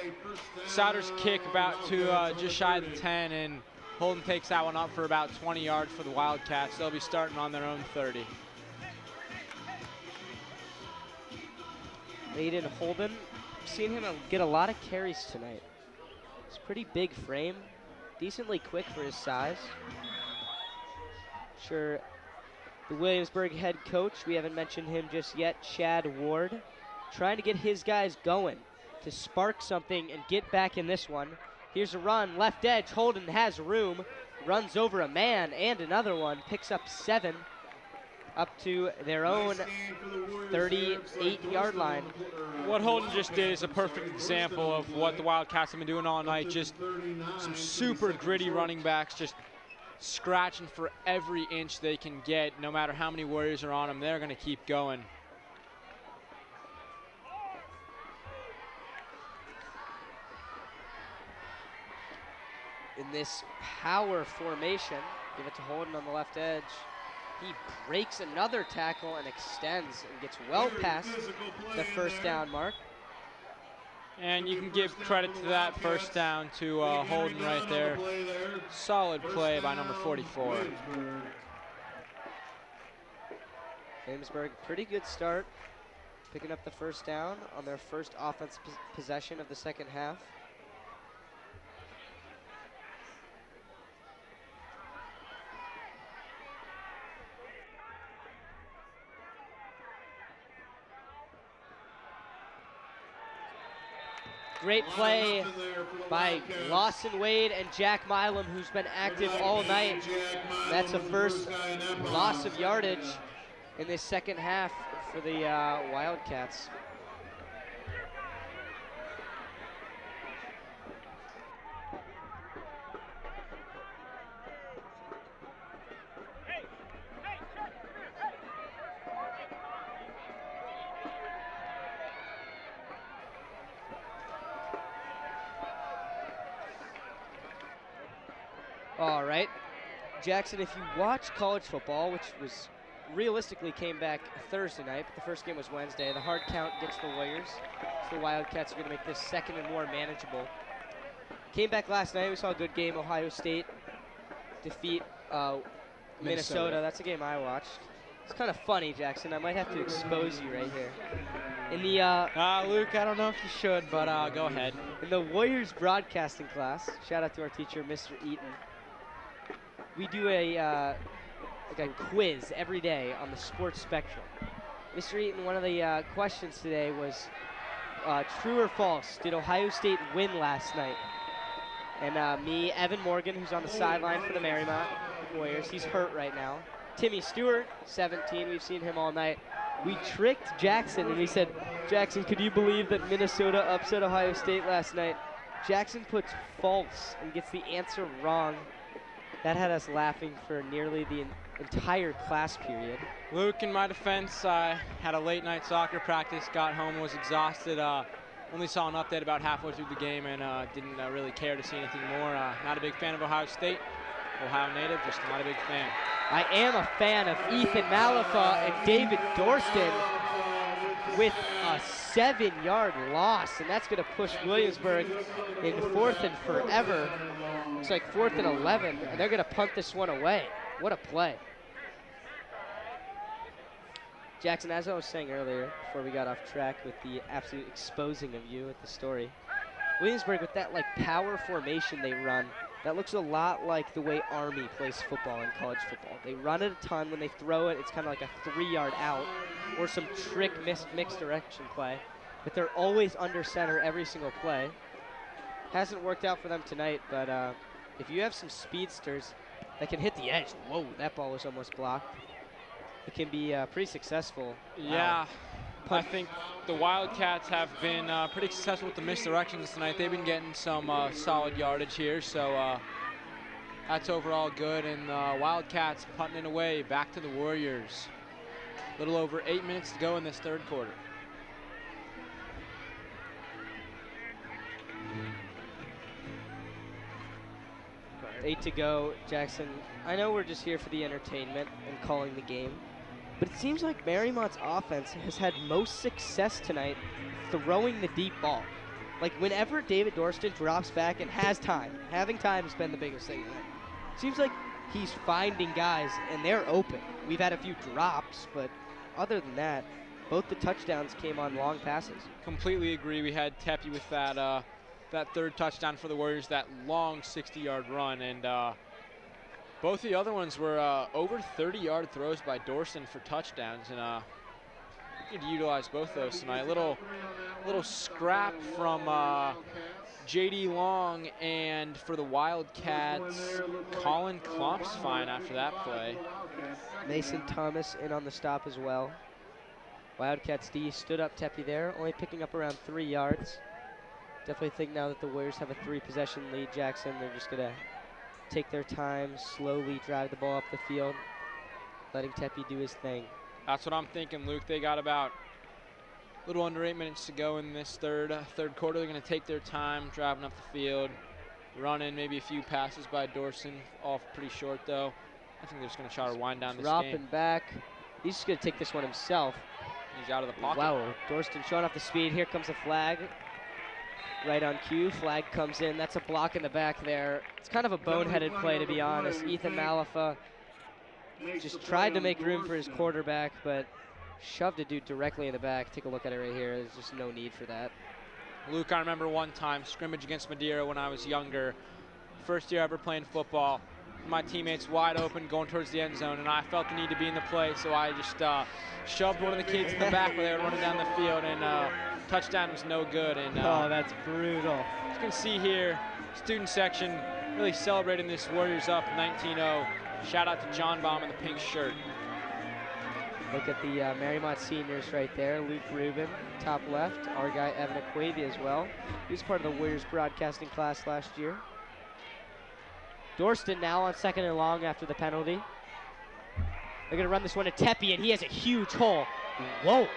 Souders kick about to just shy of the 10, and Holden takes that one up for about 20 yards for the Wildcats. They'll be starting on their own 30. Aiden Holden, seen him get a lot of carries tonight. He's a pretty big frame, decently quick for his size. Sure, the Williamsburg head coach, we haven't mentioned him just yet, Chad Ward, trying to get his guys going to spark something and get back in this one. Here's a run, left edge, Holden has room, runs over a man and another one, picks up 7. Up to their own 38-yard line. What Holden just did is a perfect example of what the Wildcats have been doing all night. Just some super gritty running backs, just scratching for every inch they can get. No matter how many Warriors are on them, they're going to keep going. In this power formation, give it to Holden on the left edge. He breaks another tackle and extends and gets well past the first down mark. And you can give credit to that first down to Holden right there. Solid play by number 44. Williamsburg, pretty good start, picking up the first down on their first offensive possession of the second half. Great play by Lawson Wade and Jack Milam, who's been active all night. That's the first loss of yardage in this second half for the Wildcats. All right, Jackson, if you watch college football, which was realistically came back Thursday night, but the first game was Wednesday, the hard count gets the Warriors. So the Wildcats are going to make this second and more manageable. Came back last night. We saw a good game. Ohio State defeat Minnesota. That's a game I watched. It's kind of funny, Jackson. I might have to expose you right here. In the Luke, I don't know if you should, but go ahead. In the Warriors broadcasting class, shout out to our teacher, Mr. Eaton. We do a quiz every day on the sports spectrum. Mr. Eaton, one of the questions today was true or false, did Ohio State win last night? And me, Evan Morgan, who's on the sideline for the Mariemont Warriors, he's hurt right now. Timmy Stewart, 17, we've seen him all night. We tricked Jackson and we said, Jackson, could you believe that Minnesota upset Ohio State last night? Jackson puts false and gets the answer wrong. That had us laughing for nearly the entire class period. Luke, in my defense, I had a late night soccer practice, got home, was exhausted, only saw an update about halfway through the game and didn't really care to see anything more. Not a big fan of Ohio State, Ohio native, just not a big fan. I am a fan of Ethan Malafa and David Dorston with a 7-yard loss, and that's going to push Williamsburg in 4th and forever. Looks like 4th and 11, and they're going to punt this one away. What a play. Jackson, as I was saying earlier, before we got off track with the absolute exposing of you at the story, Williamsburg, with that power formation they run, that looks a lot like the way Army plays football in college football. They run it a ton. When they throw it, it's kind of like a 3-yard out or some trick mixed direction play. But they're always under center every single play. Hasn't worked out for them tonight, but if you have some speedsters that can hit the edge, whoa, that ball was almost blocked. It can be pretty successful. Yeah, I think the Wildcats have been pretty successful with the misdirections tonight. They've been getting some solid yardage here, so that's overall good. And Wildcats punting it away back to the Warriors. A little over 8 minutes to go in this third quarter. Eight to go, Jackson. I know we're just here for the entertainment and calling the game, but it seems like Mariemont's offense has had most success tonight throwing the deep ball. Like whenever David Dorston drops back and has time, having time has been the biggest thing tonight. Seems like he's finding guys and they're open. We've had a few drops, but other than that, both the touchdowns came on long passes. Completely agree. We had Tepe with that third touchdown for the Warriors, that long 60-yard run, and both the other ones were over 30-yard throws by Dorston for touchdowns, and we could utilize both those tonight. Little scrap from J.D. Long, and for the Wildcats, Colin Klomp's fine after that play. Mason Thomas in on the stop as well. Wildcats D stood up Tepe there, only picking up around 3 yards. Definitely think now that the Warriors have a 3-possession lead, Jackson, they're just going to take their time, slowly drive the ball up the field, letting Tepe do his thing. That's what I'm thinking, Luke. They got about a little under 8 minutes to go in this third quarter. They're going to take their time, driving up the field, running maybe a few passes by Dorston, off pretty short, though. I think they're just going to try to wind down this game. Dropping back. He's just going to take this one himself. He's out of the pocket. Wow, Dorston showing off the speed. Here comes a flag. Right on cue, flag comes in. That's a block in the back there. It's kind of a boneheaded play, to be honest. Ethan Malafa just tried to make room for his quarterback, but shoved a dude directly in the back. Take a look at it right here. There's just no need for that. Luke, I remember one time, scrimmage against Madeira when I was younger. First year ever playing football. My teammates wide open going towards the end zone, and I felt the need to be in the play, so I just shoved one of the kids in the back where they were running down the field, and touchdown was no good. And oh, that's brutal. As you can see here, student section really celebrating this Warriors up 19-0. Shout out to John Baum in the pink shirt. Look at the Mariemont seniors right there. Luke Rubin, top left. Our guy Evan Aquavia as well. He was part of the Warriors broadcasting class last year. Dorston now on 2nd and long after the penalty. They're going to run this one to Tepe, and he has a huge hole. Whoa.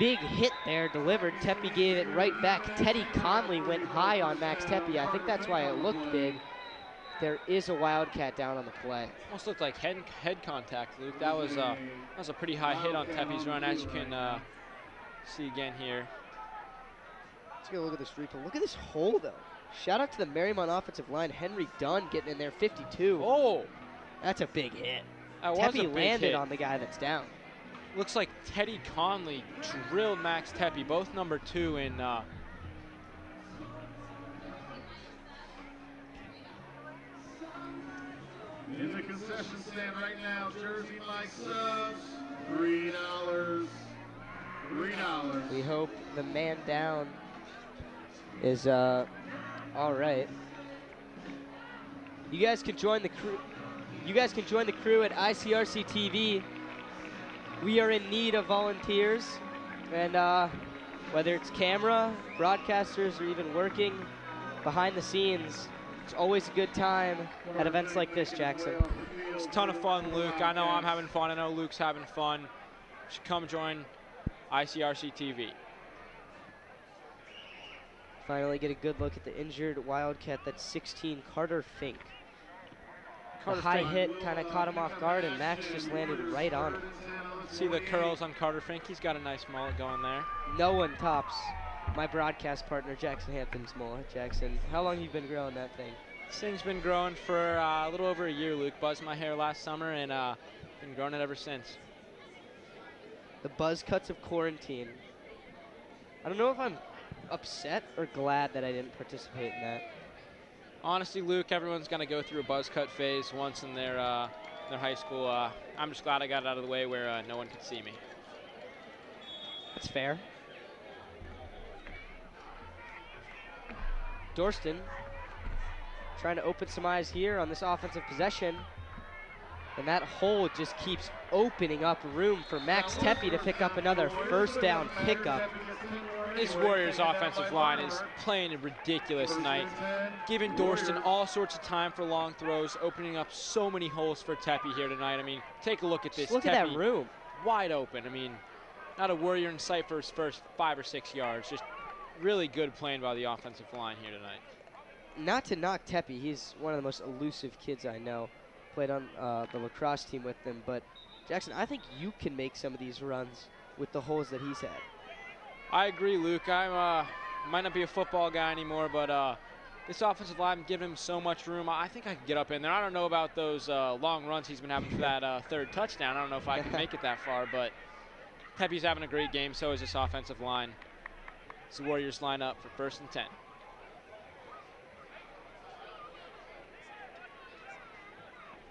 Big hit there delivered. Tepe gave it right back. Teddy Conley went high on Max Tepe. I think that's why it looked big. There is a Wildcat down on the play. Almost looked like head contact, Luke. That was a pretty high hit on Tepe's run, as you can see again here. Let's get a look at this replay. Look at this hole, though. Shout out to the Mariemont offensive line. Henry Dunn getting in there, 52. Oh! That's a big hit. That was a Tepe big landed hit. on the guy that's down. Looks like Teddy Conley drilled Max Tepe, both number 2 in in the concession stand right now, Jersey Mike subs, $3. $3. We hope the man down is all right. You guys can join the crew. You guys can join the crew at ICRC-TV. We are in need of volunteers, and whether it's camera, broadcasters, or even working behind the scenes, it's always a good time at events like this, Jackson. It's a ton of fun, Luke. I know I'm having fun. I know Luke's having fun. You should come join ICRC-TV. Finally get a good look at the injured Wildcat. That's 16, Carter Fink. The high hit kind of caught him off guard, and Max just landed right on him. See the curls on Carter Fink? He's got a nice mullet going there. No one tops my broadcast partner, Jackson Hampton's mullet. Jackson, how long have you been growing that thing? This thing's been growing for a little over a year, Luke. Buzzed my hair last summer, and been growing it ever since. The buzz cuts of quarantine. I don't know if I'm upset or glad that I didn't participate in that. Honestly, Luke, everyone's going to go through a buzz cut phase once in their high school. I'm just glad I got it out of the way where no one could see me. That's fair. Dorston trying to open some eyes here on this offensive possession. And that hole just keeps opening up room for Max Tepe to pick up another first down pickup. This Warriors offensive line is playing ridiculous tonight, giving Dorston all sorts of time for long throws, opening up so many holes for Tepe here tonight. I mean, take a look at this. Just look at that room. Wide open. I mean, not a Warrior in sight for his first 5 or 6 yards. Just really good playing by the offensive line here tonight. Not to knock Tepe, he's one of the most elusive kids I know. Played on the lacrosse team with them, but Jackson, I think you can make some of these runs with the holes that he's had. I agree, Luke. I might not be a football guy anymore, but this offensive line giving him so much room. I think I could get up in there. I don't know about those long runs he's been having for that third touchdown. I don't know if I can make it that far, but Tepe's having a great game. So is this offensive line. It's the Warriors line up for 1st and 10.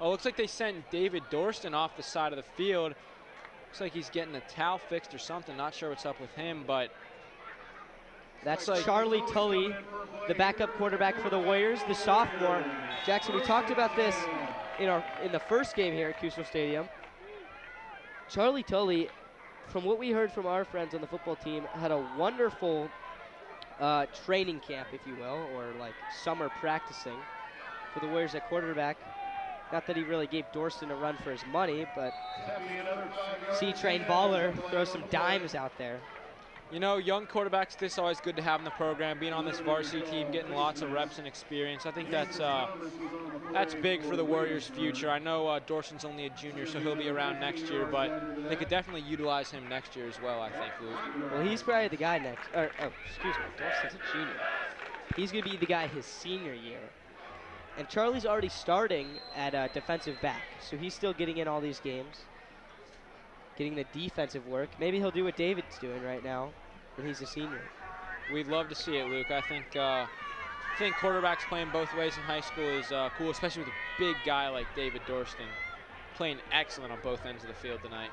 Oh, looks like they sent David Dorston off the side of the field. Looks like he's getting a towel fixed or something. Not sure what's up with him, but that's like Charlie Tully, the backup quarterback for the Warriors, the sophomore. Jackson, we talked about this in the first game here at Kusel Stadium. Charlie Tully, from what we heard from our friends on the football team, had a wonderful training camp, if you will, or like summer practicing for the Warriors at quarterback. Not that he really gave Dorston a run for his money, but C-Train baller throws some dimes out there. You know, young quarterbacks, this is always good to have in the program. Being on this varsity team, getting lots of reps and experience. I think that's big for the Warriors' future. I know Dorston's only a junior, so he'll be around next year, but they could definitely utilize him next year as well, I think, Luke. Well, he's probably the guy next. Excuse me, Dorston's a junior. He's going to be the guy his senior year. And Charlie's already starting at defensive back, so he's still getting in all these games, getting the defensive work. Maybe he'll do what David's doing right now when he's a senior. We'd love to see it, Luke. I think quarterbacks playing both ways in high school is cool, especially with a big guy like David Dorston, playing excellent on both ends of the field tonight.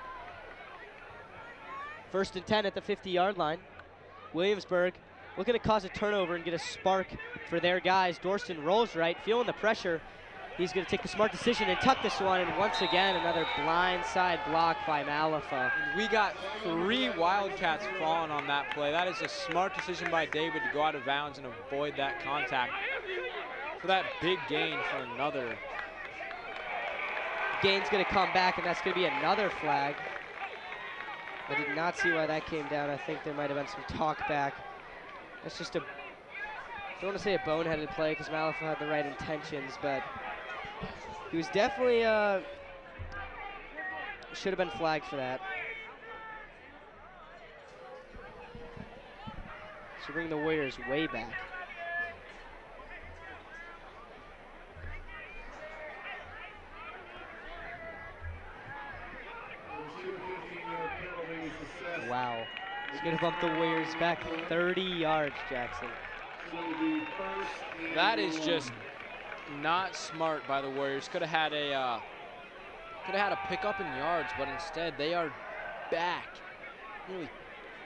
1st and 10 at the 50-yard line. Williamsburg looking to cause a turnover and get a spark for their guys. Dorston rolls right, feeling the pressure. He's going to take the smart decision and tuck this one, and once again, another blind side block by Malafa. We got 3 Wildcats falling on that play. That is a smart decision by David to go out of bounds and avoid that contact for that big gain for another. Gain's going to come back, and that's going to be another flag. I did not see why that came down. I think there might have been some talk back. That's just a, I don't want to say a boneheaded play because Malafa had the right intentions, but he was definitely, should have been flagged for that. So bring the Warriors way back. Wow. He's going to bump the Warriors back 30 yards, Jackson. That is just not smart by the Warriors. Could have had a pickup in yards, but instead they are back nearly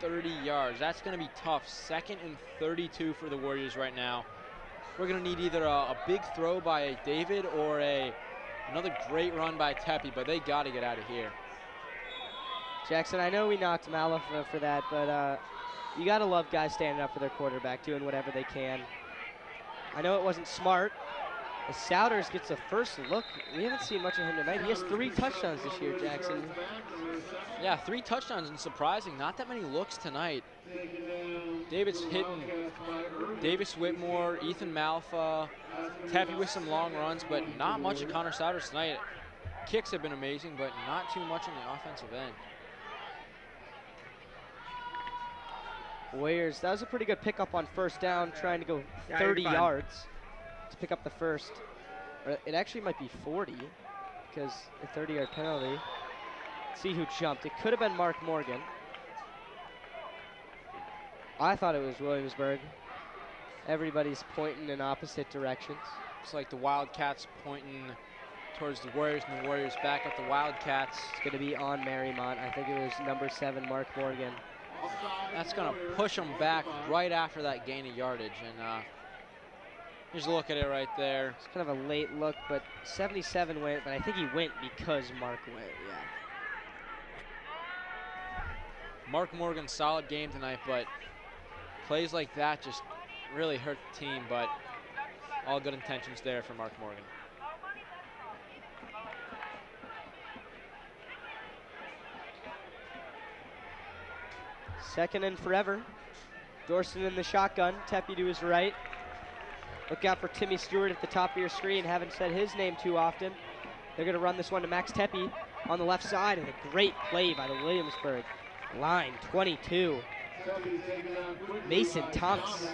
30 yards. That's going to be tough. 2nd and 32 for the Warriors right now. We're going to need either a big throw by David or another great run by Tepe, but they got to get out of here. Jackson, I know we knocked Malafa for that, but you got to love guys standing up for their quarterback, doing whatever they can. I know it wasn't smart. As Souders gets a first look, we haven't seen much of him tonight. He has 3 touchdowns this year, Jackson. Yeah, 3 touchdowns, and surprising, not that many looks tonight. David's hitting Davis Whitmore, Ethan Malfa, Tepe with some long runs, but not much of Connor Souders tonight. Kicks have been amazing, but not too much on the offensive end. Warriors, that was a pretty good pickup on first down, trying to go 30 yards to pick up the first. Or it actually might be 40 because a 30-yard penalty. Let's see who jumped. It could have been Mark Morgan. I thought it was Williamsburg. Everybody's pointing in opposite directions. It's like the Wildcats pointing towards the Warriors and the Warriors back at the Wildcats. It's going to be on Mariemont. I think it was number 7, Mark Morgan. That's going to push them back right after that gain of yardage. And just look at it right there. It's kind of a late look, but 77 went, but I think he went because Mark went, yeah. Mark Morgan, solid game tonight, but plays like that just really hurt the team, but all good intentions there for Mark Morgan. Second and forever. Dorston in the shotgun. Tepe to his right. Look out for Timmy Stewart at the top of your screen. Haven't said his name too often. They're going to run this one to Max Tepe on the left side, and a great play by the Williamsburg line. 22. Mason Thomas.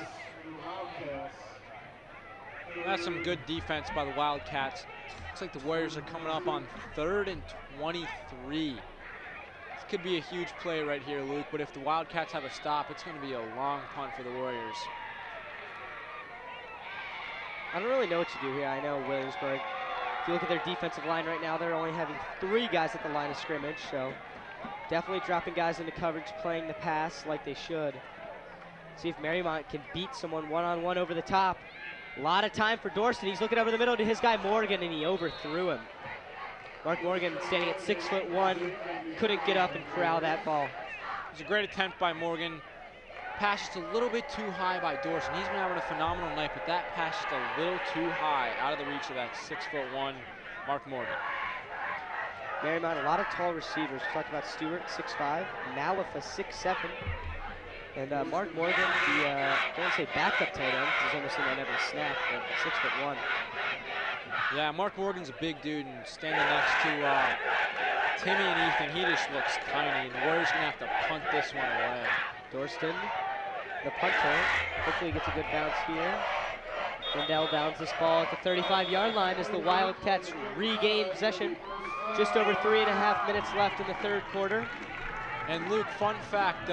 That's some good defense by the Wildcats. Looks like the Warriors are coming up on 3rd and 23. Could be a huge play right here, Luke, but if the Wildcats have a stop, it's going to be a long punt for the Warriors. I don't really know what to do here. I know Williamsburg, if you look at their defensive line right now, they're only having 3 guys at the line of scrimmage, so definitely dropping guys into coverage, playing the pass like they should. See if Mariemont can beat someone one-on-one over the top. A lot of time for Dorston. He's looking over the middle to his guy Morgan, and he overthrew him. Mark Morgan standing at 6'1", couldn't get up and corral that ball. It was a great attempt by Morgan. Pass just a little bit too high by Dorston. He's been having a phenomenal night, but that pass just a little too high, out of the reach of that 6'1" Mark Morgan. Mariemont, a lot of tall receivers. We talked about Stewart, 6'5", Malafa, 6'7", and Mark Morgan, the I don't want to say backup tight end, because he's almost in that every snap, but 6'1". Yeah, Mark Morgan's a big dude, and standing next to Timmy and Ethan, he just looks tiny, and the Warriors going to have to punt this one away. Dorston, the punter, hopefully gets a good bounce here. Lindell downs this ball at the 35-yard line as the Wildcats regain possession. Just over 3.5 minutes left in the 3rd quarter. And Luke, fun fact,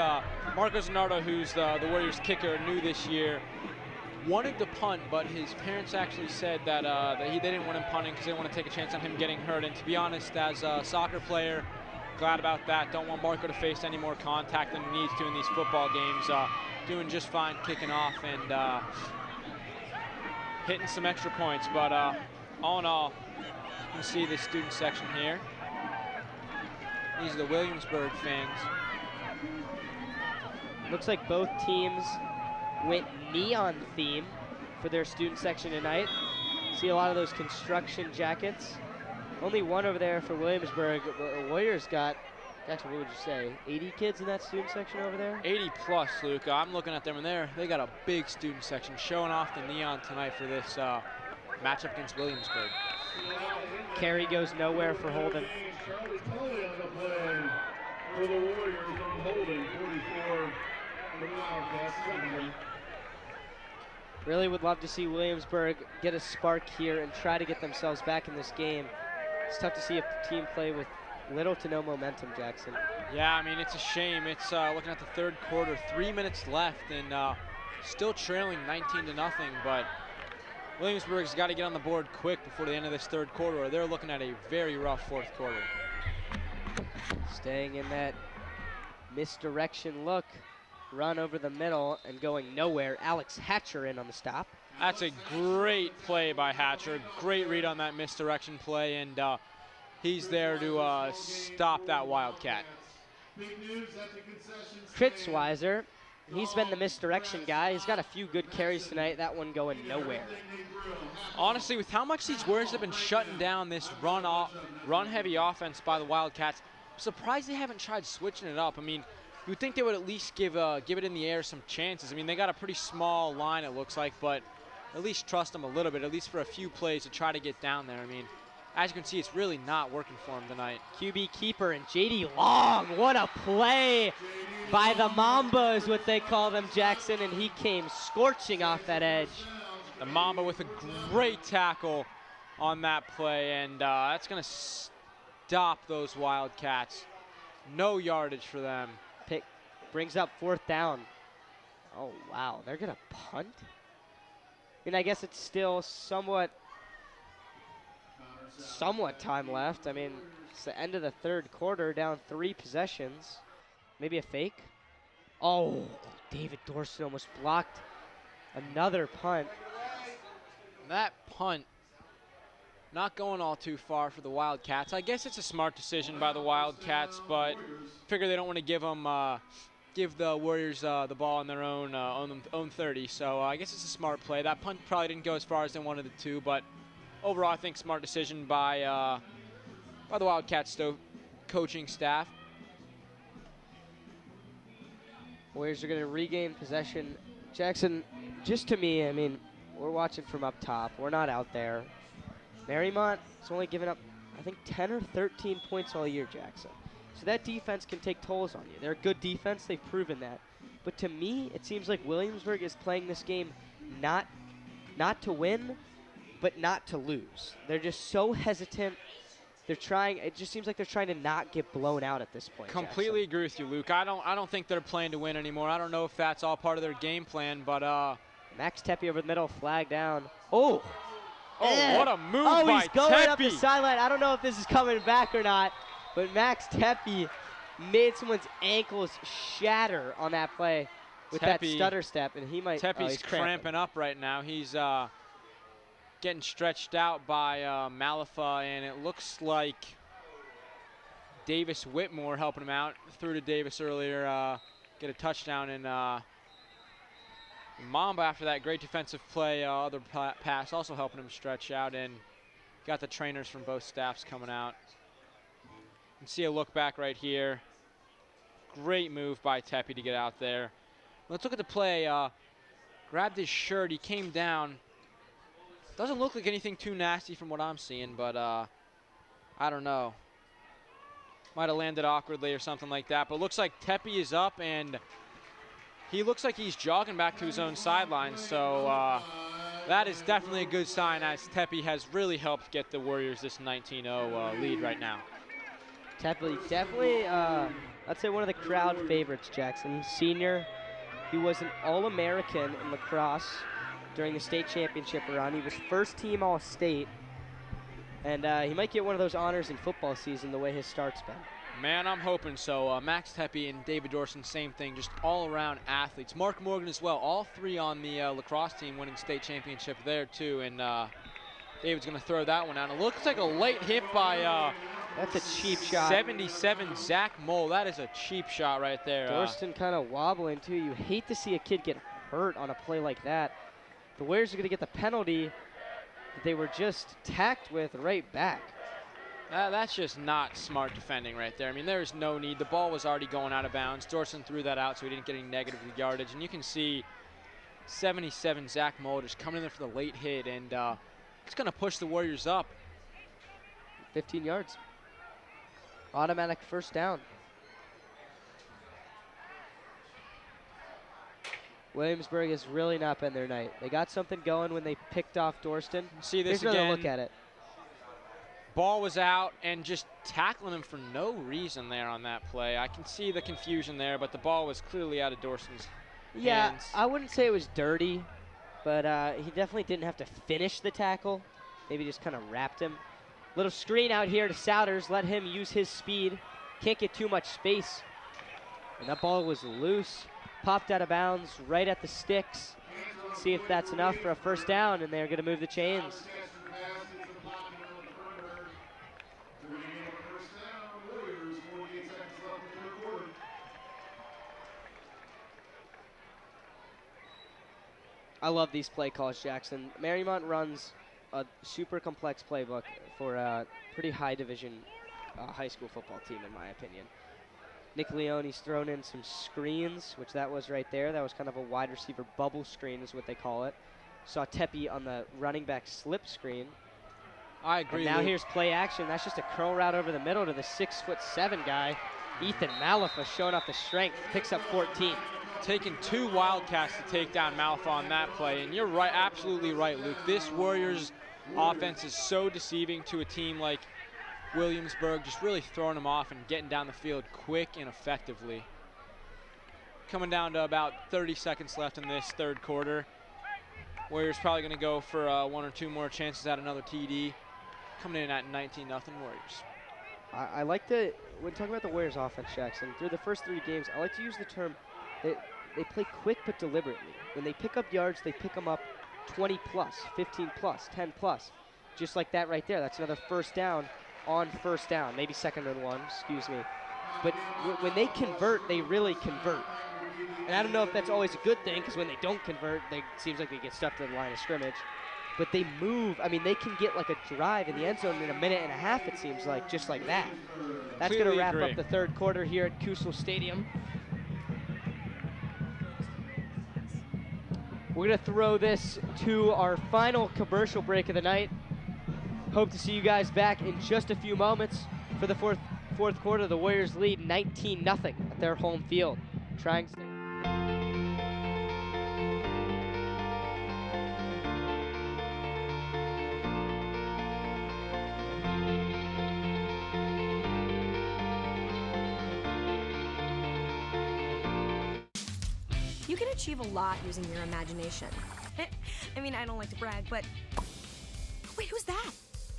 Marco Zanardo, who's the Warriors kicker, new this year, wanted to punt, but his parents actually said that, they didn't want him punting because they didn't want to take a chance on him getting hurt. And to be honest, as a soccer player, glad about that. Don't want Marco to face any more contact than he needs to in these football games. Doing just fine kicking off and hitting some extra points. But all in all, you can see the student section here. These are the Williamsburg fans. Looks like both teams went neon theme for their student section tonight. See a lot of those construction jackets. Only one over there for Williamsburg. The Warriors got, actually, what would you say, 80 kids in that student section over there? 80 plus, Luke. I'm looking at them, and they got a big student section showing off the neon tonight for this matchup against Williamsburg. Carry goes nowhere for Holden. Charlie Tully on the play for the Warriors on Holden, 44 on the Wildcats. Really would love to see Williamsburg get a spark here and try to get themselves back in this game. It's tough to see a team play with little to no momentum, Jackson. Yeah, I mean, it's a shame. It's looking at the third quarter, 3 minutes left, and still trailing 19-0, but Williamsburg's got to get on the board quick before the end of this third quarter, or they're looking at a very rough fourth quarter. Staying in that misdirection look, run over the middle and going nowhere. Alex Hatcher in on the stop. That's a great play by Hatcher. Great read on that misdirection play, and he's there to stop that Wildcat. Kritzweiser, he's been the misdirection guy. He's got a few good carries tonight. That one going nowhere. Honestly, with how much these Warriors have been shutting down this run-heavy offense by the Wildcats, I'm surprised they haven't tried switching it up. I mean, you would think they would at least give it in the air some chances. I mean, they got a pretty small line, it looks like, but at least trust them a little bit, at least for a few plays to try to get down there. I mean, as you can see, it's really not working for him tonight. QB keeper and J.D. Long, what a play by the Mamba is what they call them, Jackson, and he came scorching off that edge. The Mamba with a great tackle on that play, and that's going to stop those Wildcats. No yardage for them. Pick brings up fourth down. Oh, wow, they're going to punt? I mean, I guess it's still somewhat time left. I mean, it's the end of the third quarter, down 3 possessions. Maybe a fake? Oh, David Dorson almost blocked another punt. That punt not going all too far for the Wildcats. I guess it's a smart decision by the Wildcats, but figure they don't want to give the Warriors the ball on their own 30. So I guess it's a smart play. That punt probably didn't go as far as they wanted it to, but overall, I think smart decision by the Wildcats coaching staff. Warriors are going to regain possession. Jackson, just to me, I mean, we're watching from up top. We're not out there. Mariemont has only given up, I think, 10 or 13 points all year, Jackson. So that defense can take tolls on you. They're a good defense. They've proven that. But to me, it seems like Williamsburg is playing this game not to win, but not to lose. They're just so hesitant. They're trying. It just seems like they're trying to not get blown out at this point. Completely agree with you, Luke. I don't think they're playing to win anymore. I don't know if that's all part of their game plan, but Max Tepe over the middle, flag down. Oh, what a move by Tepe. Oh, he's going up the sideline. I don't know if this is coming back or not, but Max Tepe made someone's ankles shatter on that play with that stutter step, and he might. Tepe's cramping up right now. He's getting stretched out by Malafa, and it looks like Davis Whitmore helping him out. Threw to Davis earlier, get a touchdown, and Mamba, after that great defensive play, other pass, also helping him stretch out, and got the trainers from both staffs coming out. You can see a look back right here. Great move by Tepe to get out there. Let's look at the play. Grabbed his shirt, he came down. Doesn't look like anything too nasty from what I'm seeing, but I don't know. Might have landed awkwardly or something like that, but looks like Tepe is up, and he looks like he's jogging back to his own sideline, so that is definitely a good sign, as Tepe has really helped get the Warriors this 19-0 lead right now. Tepe, definitely, I'd say one of the crowd favorites, Jackson. Senior, he was an All-American in lacrosse during the state championship run. He was first team All-State, and he might get one of those honors in football season the way his start's been. Man, I'm hoping so. Max Tepe and David Dorson, same thing, just all-around athletes. Mark Morgan as well, all three on the lacrosse team winning state championship there too. And David's going to throw that one out. It looks like a late hit by that's a cheap shot. 77 Zach Mole. That is a cheap shot right there. Dorston kind of wobbling too. You hate to see a kid get hurt on a play like that. The Warriors are going to get the penalty that they were just tacked with right back. That's just not smart defending right there. I mean, there's no need. The ball was already going out of bounds. Dorson threw that out so he didn't get any negative yardage. And you can see 77 Zach Mole just coming in there for the late hit. And it's going to push the Warriors up. 15 yards. Automatic first down. Williamsburg has really not been their night. They got something going when they picked off Dorston. See this Here's again. another look at it. Ball was out and just tackling him for no reason there on that play. I can see the confusion there, but the ball was clearly out of Dorson's hands. I wouldn't say it was dirty, but he definitely didn't have to finish the tackle. Maybe just kind of wrapped him. Little screen out here to Souders. Let him use his speed. Can't get too much space. And that ball was loose. Popped out of bounds right at the sticks. See if that's enough for a first down, and they're going to move the chains. I love these play calls, Jackson. Mariemont runs a super complex playbook for a pretty high division high school football team, in my opinion. Nick Leone's thrown in some screens, which that was right there. That was kind of a wide receiver bubble screen is what they call it. Saw Tepe on the running back slip screen. I agree. And now here's play action. That's just a curl route over the middle to the 6'7" guy. Ethan Malafa showing off the strength, picks up 14. Taking two Wildcats to take down Malafa on that play. And you're right, absolutely right, Luke. This Warriors offense is so deceiving to a team like Williamsburg, just really throwing them off and getting down the field quick and effectively. Coming down to about 30 seconds left in this third quarter. Warriors probably going to go for one or two more chances at another TD. Coming in at 19-0 Warriors. I like to, when talking about the Warriors offense, Jackson, through the first 3 games, I like to use the term, they play quick but deliberately. When they pick up yards, they pick them up 20 plus, 15 plus, 10 plus. Just like that right there. That's another first down on first down. Maybe 2nd and 1, excuse me. But when they convert, they really convert. And I don't know if that's always a good thing, because when they don't convert, it seems like they get stuck to the line of scrimmage. But they move. I mean, they can get like a drive in the end zone in 1.5 minutes, it seems like, just like that. That's going to wrap up the third quarter here at Kusel Stadium. We're going to throw this to our final commercial break of the night. Hope to see you guys back in just a few moments for the fourth quarter. The Warriors lead 19-0 at their home field. Trying to stay. You can achieve a lot using your imagination. I mean, I don't like to brag, but... Wait, who's that?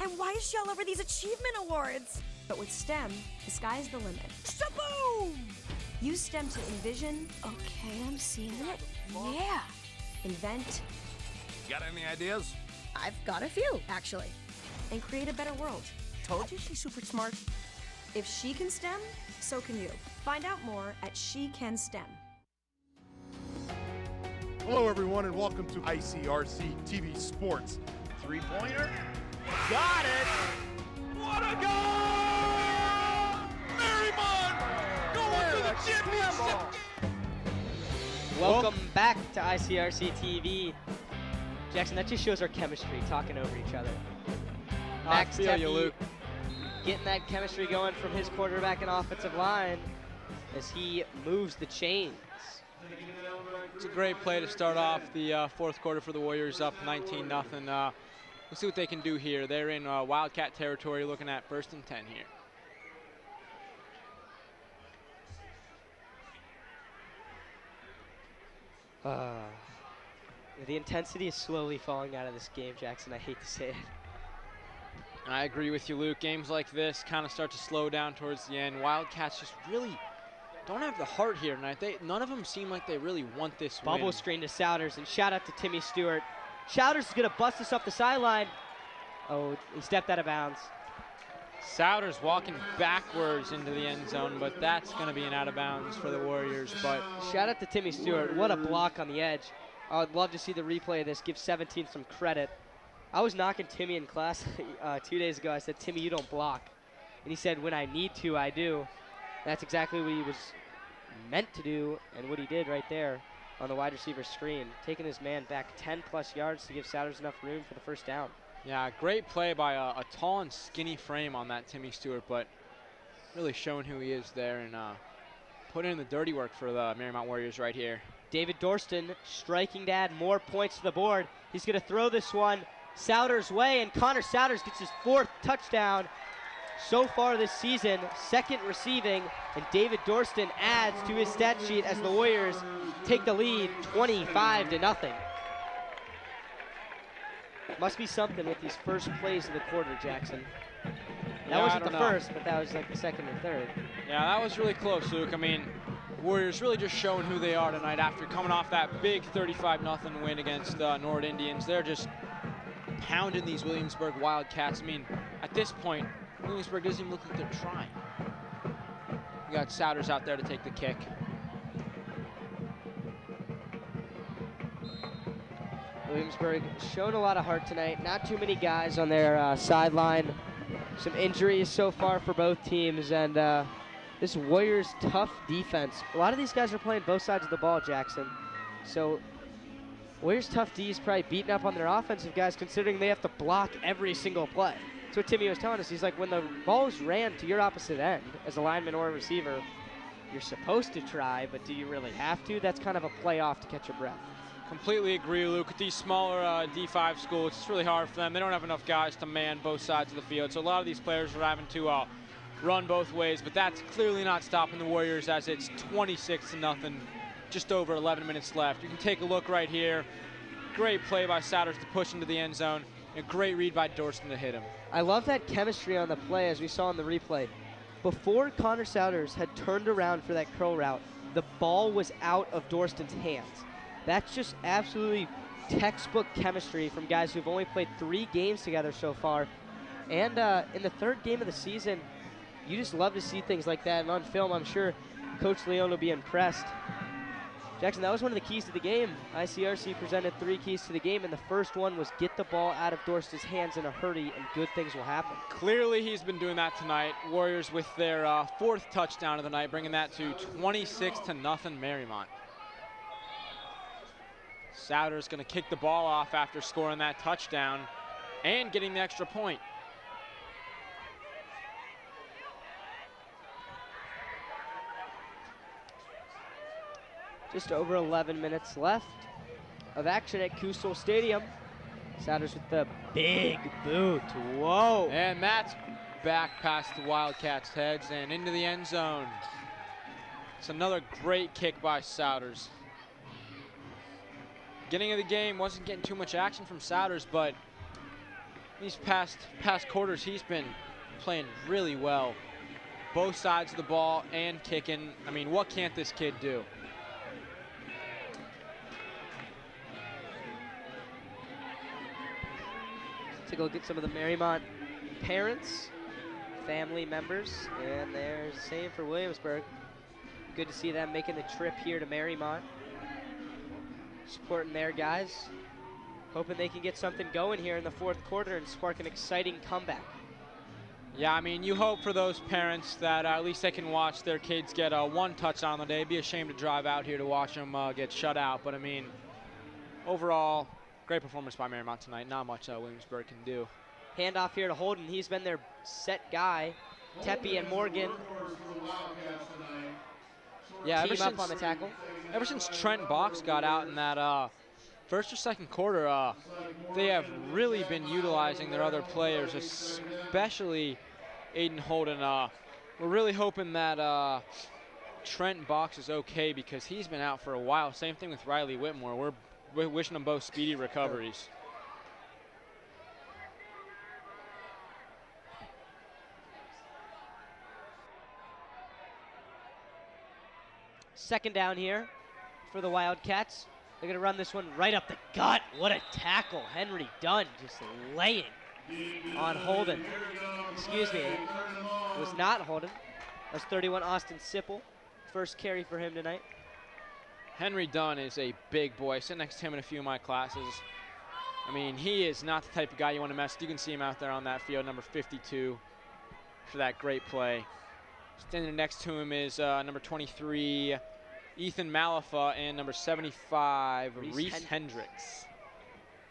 And why is she all over these achievement awards? But with STEM, the sky's the limit. Shaboom! Use STEM to envision... Okay, I'm seeing it. Yeah. Invent... Got any ideas? I've got a few, actually. And create a better world. Told you she's super smart. If she can STEM, so can you. Find out more at She Can STEM. Hello, everyone, and welcome to ICRC-TV Sports. Three-pointer. Got it! What a goal! Mariemont going to the championship! Welcome back to ICRC-TV. Jackson, that just shows our chemistry, talking over each other. Max feel you, Luke. Getting that chemistry going from his quarterback and offensive line as he moves the chains. It's a great play to start off the fourth quarter for the Warriors, up 19-0. We'll see what they can do here. They're in Wildcat territory, looking at 1st and 10 here. The intensity is slowly falling out of this game, Jackson. I hate to say it. I agree with you, Luke. Games like this kind of start to slow down towards the end. Wildcats just really don't have the heart here tonight. None of them seem like they really want this win. Bubble screen to Souders, and shout out to Timmy Stewart. Souders is going to bust this off the sideline. Oh, he stepped out of bounds. Souders walking backwards into the end zone, but that's going to be an out of bounds for the Warriors. But shout out to Timmy Stewart. What a block on the edge. I would love to see the replay of this. Give 17 some credit. I was knocking Timmy in class 2 days ago. I said, Timmy, you don't block. And he said, when I need to, I do. That's exactly what he was meant to do and what he did right there on the wide receiver screen, taking his man back 10-plus yards to give Souders enough room for the first down. Yeah, great play by a tall and skinny frame on that Timmy Stewart, but really showing who he is there and putting in the dirty work for the Mariemont Warriors right here. David Dorston striking to add more points to the board. He's going to throw this one Souders' way, and Connor Souders gets his 4th touchdown so far this season, 2nd receiving, and David Dorston adds to his stat sheet as the Warriors take the lead 25-0. Must be something with these first plays of the quarter, Jackson. That wasn't the first, but that was like the 2nd or 3rd. Yeah, that was really close, Luke. I mean, Warriors really just showing who they are tonight after coming off that big 35-0 win against Nord Indians. They're just pounding these Williamsburg Wildcats. I mean, at this point, Williamsburg doesn't even look like they're trying. We got Souders out there to take the kick. Williamsburg showing a lot of heart tonight. Not too many guys on their sideline. Some injuries so far for both teams, and this Warriors tough defense. A lot of these guys are playing both sides of the ball, Jackson. So Warriors tough D is probably beating up on their offensive guys, considering they have to block every single play. That's what Timmy was telling us. He's like, when the ball's ran to your opposite end as a lineman or a receiver, you're supposed to try, but do you really have to? That's kind of a play off to catch your breath. Completely agree, Luke. With these smaller D5 schools, it's really hard for them. They don't have enough guys to man both sides of the field, so a lot of these players are having to run both ways, but that's clearly not stopping the Warriors as it's 26-0, just over 11 minutes left. You can take a look right here. Great play by Souders to push into the end zone, and a great read by Dorston to hit him. I love that chemistry on the play as we saw in the replay. Before Connor Souders had turned around for that curl route, the ball was out of Dorston's hands. That's just absolutely textbook chemistry from guys who've only played 3 games together so far. And in the 3rd game of the season, you just love to see things like that. And on film, I'm sure Coach Leon will be impressed. Jackson, that was one of the keys to the game. ICRC presented 3 keys to the game, and the first one was get the ball out of Dorston's hands in a hurry, and good things will happen. Clearly, he's been doing that tonight. Warriors with their 4th touchdown of the night, bringing that to 26-0 Mariemont. Souders going to kick the ball off after scoring that touchdown and getting the extra point. Just over 11 minutes left of action at Kusel Stadium. Souders with the big boot. Whoa. And that's back past the Wildcats' heads and into the end zone. It's another great kick by Souders. Beginning of the game wasn't getting too much action from Souders, but these past quarters he's been playing really well. Both sides of the ball and kicking. I mean, what can't this kid do? Take a look at some of the Mariemont parents, family members, and they're the same for Williamsburg. Good to see them making the trip here to Mariemont, supporting their guys, hoping they can get something going here in the 4th quarter and spark an exciting comeback. Yeah, I mean, you hope for those parents that at least they can watch their kids get 1 touchdown on the day. It'd be a shame to drive out here to watch them get shut out, but I mean, overall, great performance by Mariemont tonight. Not much Williamsburg can do. Handoff here to Holden. He's been their set guy. Tepe and Morgan team up on the tackle. Ever since Trent Box got out in that 1st or 2nd quarter, they have really been utilizing their other players, especially Aiden Holden. We're really hoping that Trent Box is okay because he's been out for a while. Same thing with Riley Whitmore. We're wishing them both speedy recoveries. Second down here for the Wildcats. They're going to run this one right up the gut. What a tackle. Henry Dunn just laying on Holden. Excuse me, it was not Holden. That's 31 Austin Sipple. First carry for him tonight. Henry Dunn is a big boy. I sit next to him in a few of my classes. I mean, he is not the type of guy you want to mess with. You can see him out there on that field, number 52, for that great play. Standing next to him is number 23, Ethan Malafa, and number 75, Reese Hendricks.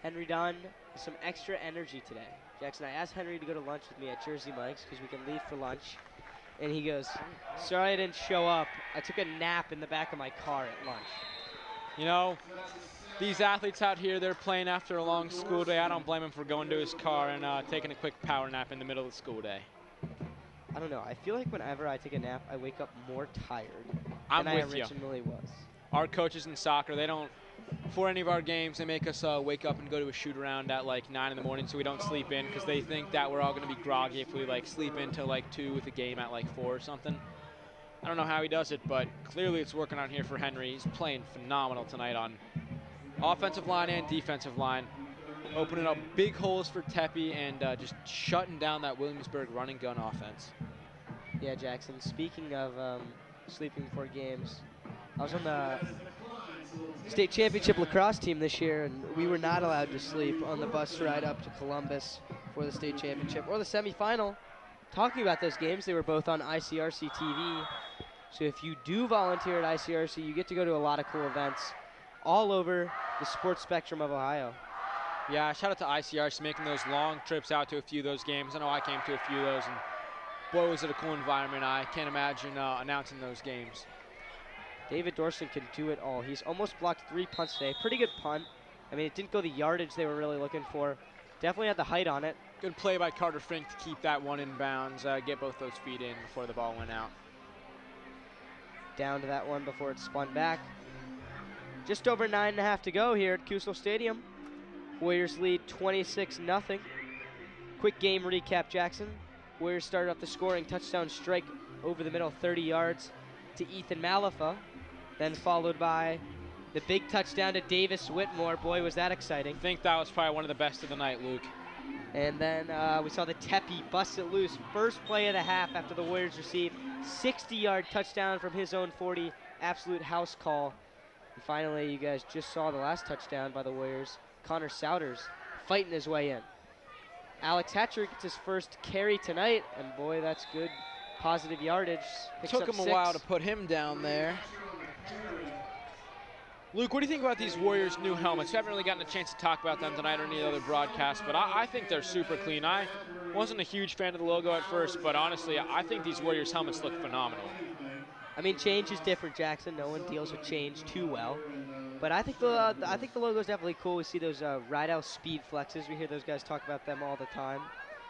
Henry Dunn with some extra energy today. Jackson, I asked Henry to go to lunch with me at Jersey Mike's because we can leave for lunch. And he goes, sorry I didn't show up. I took a nap in the back of my car at lunch. You know, these athletes out here, they're playing after a long school day. I don't blame him for going to his car and taking a quick power nap in the middle of the school day. I don't know. I feel like whenever I take a nap, I wake up more tired I'm than I with you. originally was. Our coaches in soccer, they don't, for any of our games, they make us wake up and go to a shoot around at like 9 in the morning so we don't sleep in because they think that we're all going to be groggy if we like sleep into like 2 with a game at like 4 or something. I don't know how he does it, but clearly it's working out here for Henry. He's playing phenomenal tonight on offensive line and defensive line, opening up big holes for Tepe and just shutting down that Williamsburg running gun offense. Yeah, Jackson, speaking of sleeping before games, I was on the state championship lacrosse team this year, and we were not allowed to sleep on the bus ride up to Columbus for the state championship or the semifinal. Talking about those games, they were both on ICRC-TV. So if you do volunteer at ICRC, you get to go to a lot of cool events all over the sports spectrum of Ohio. Yeah, shout out to ICRC making those long trips out to a few of those games. I know I came to a few of those, and boy, was it a cool environment. I can't imagine announcing those games. David Dorson can do it all. He's almost blocked 3 punts today. Pretty good punt. I mean, it didn't go the yardage they were really looking for. Definitely had the height on it. Good play by Carter Frink to keep that one in bounds, get both those feet in before the ball went out. Down to that one before it spun back. Just over 9.5 to go here at Kusel Stadium. Warriors lead 26-0. Quick game recap, Jackson. Warriors started off the scoring touchdown strike over the middle, 30 yards to Ethan Malafa. Then followed by the big touchdown to Davis Whitmore. Boy, was that exciting. I think that was probably one of the best of the night, Luke. And then we saw the Tepe bust it loose. First play of the half after the Warriors received 60-yard touchdown from his own 40. Absolute house call. And finally, you guys just saw the last touchdown by the Warriors. Connor Souders fighting his way in. Alex Hatcher gets his first carry tonight, and boy, that's good positive yardage. Took him a while to put him down there. Luke, what do you think about these Warriors' new helmets? We haven't really gotten a chance to talk about them tonight or any other broadcast, but I think they're super clean. I wasn't a huge fan of the logo at first, but honestly, I think these Warriors' helmets look phenomenal. I mean, change is different, Jackson. No one deals with change too well. But I think the logo is definitely cool. We see those Rydell Speed Flexes. We hear those guys talk about them all the time.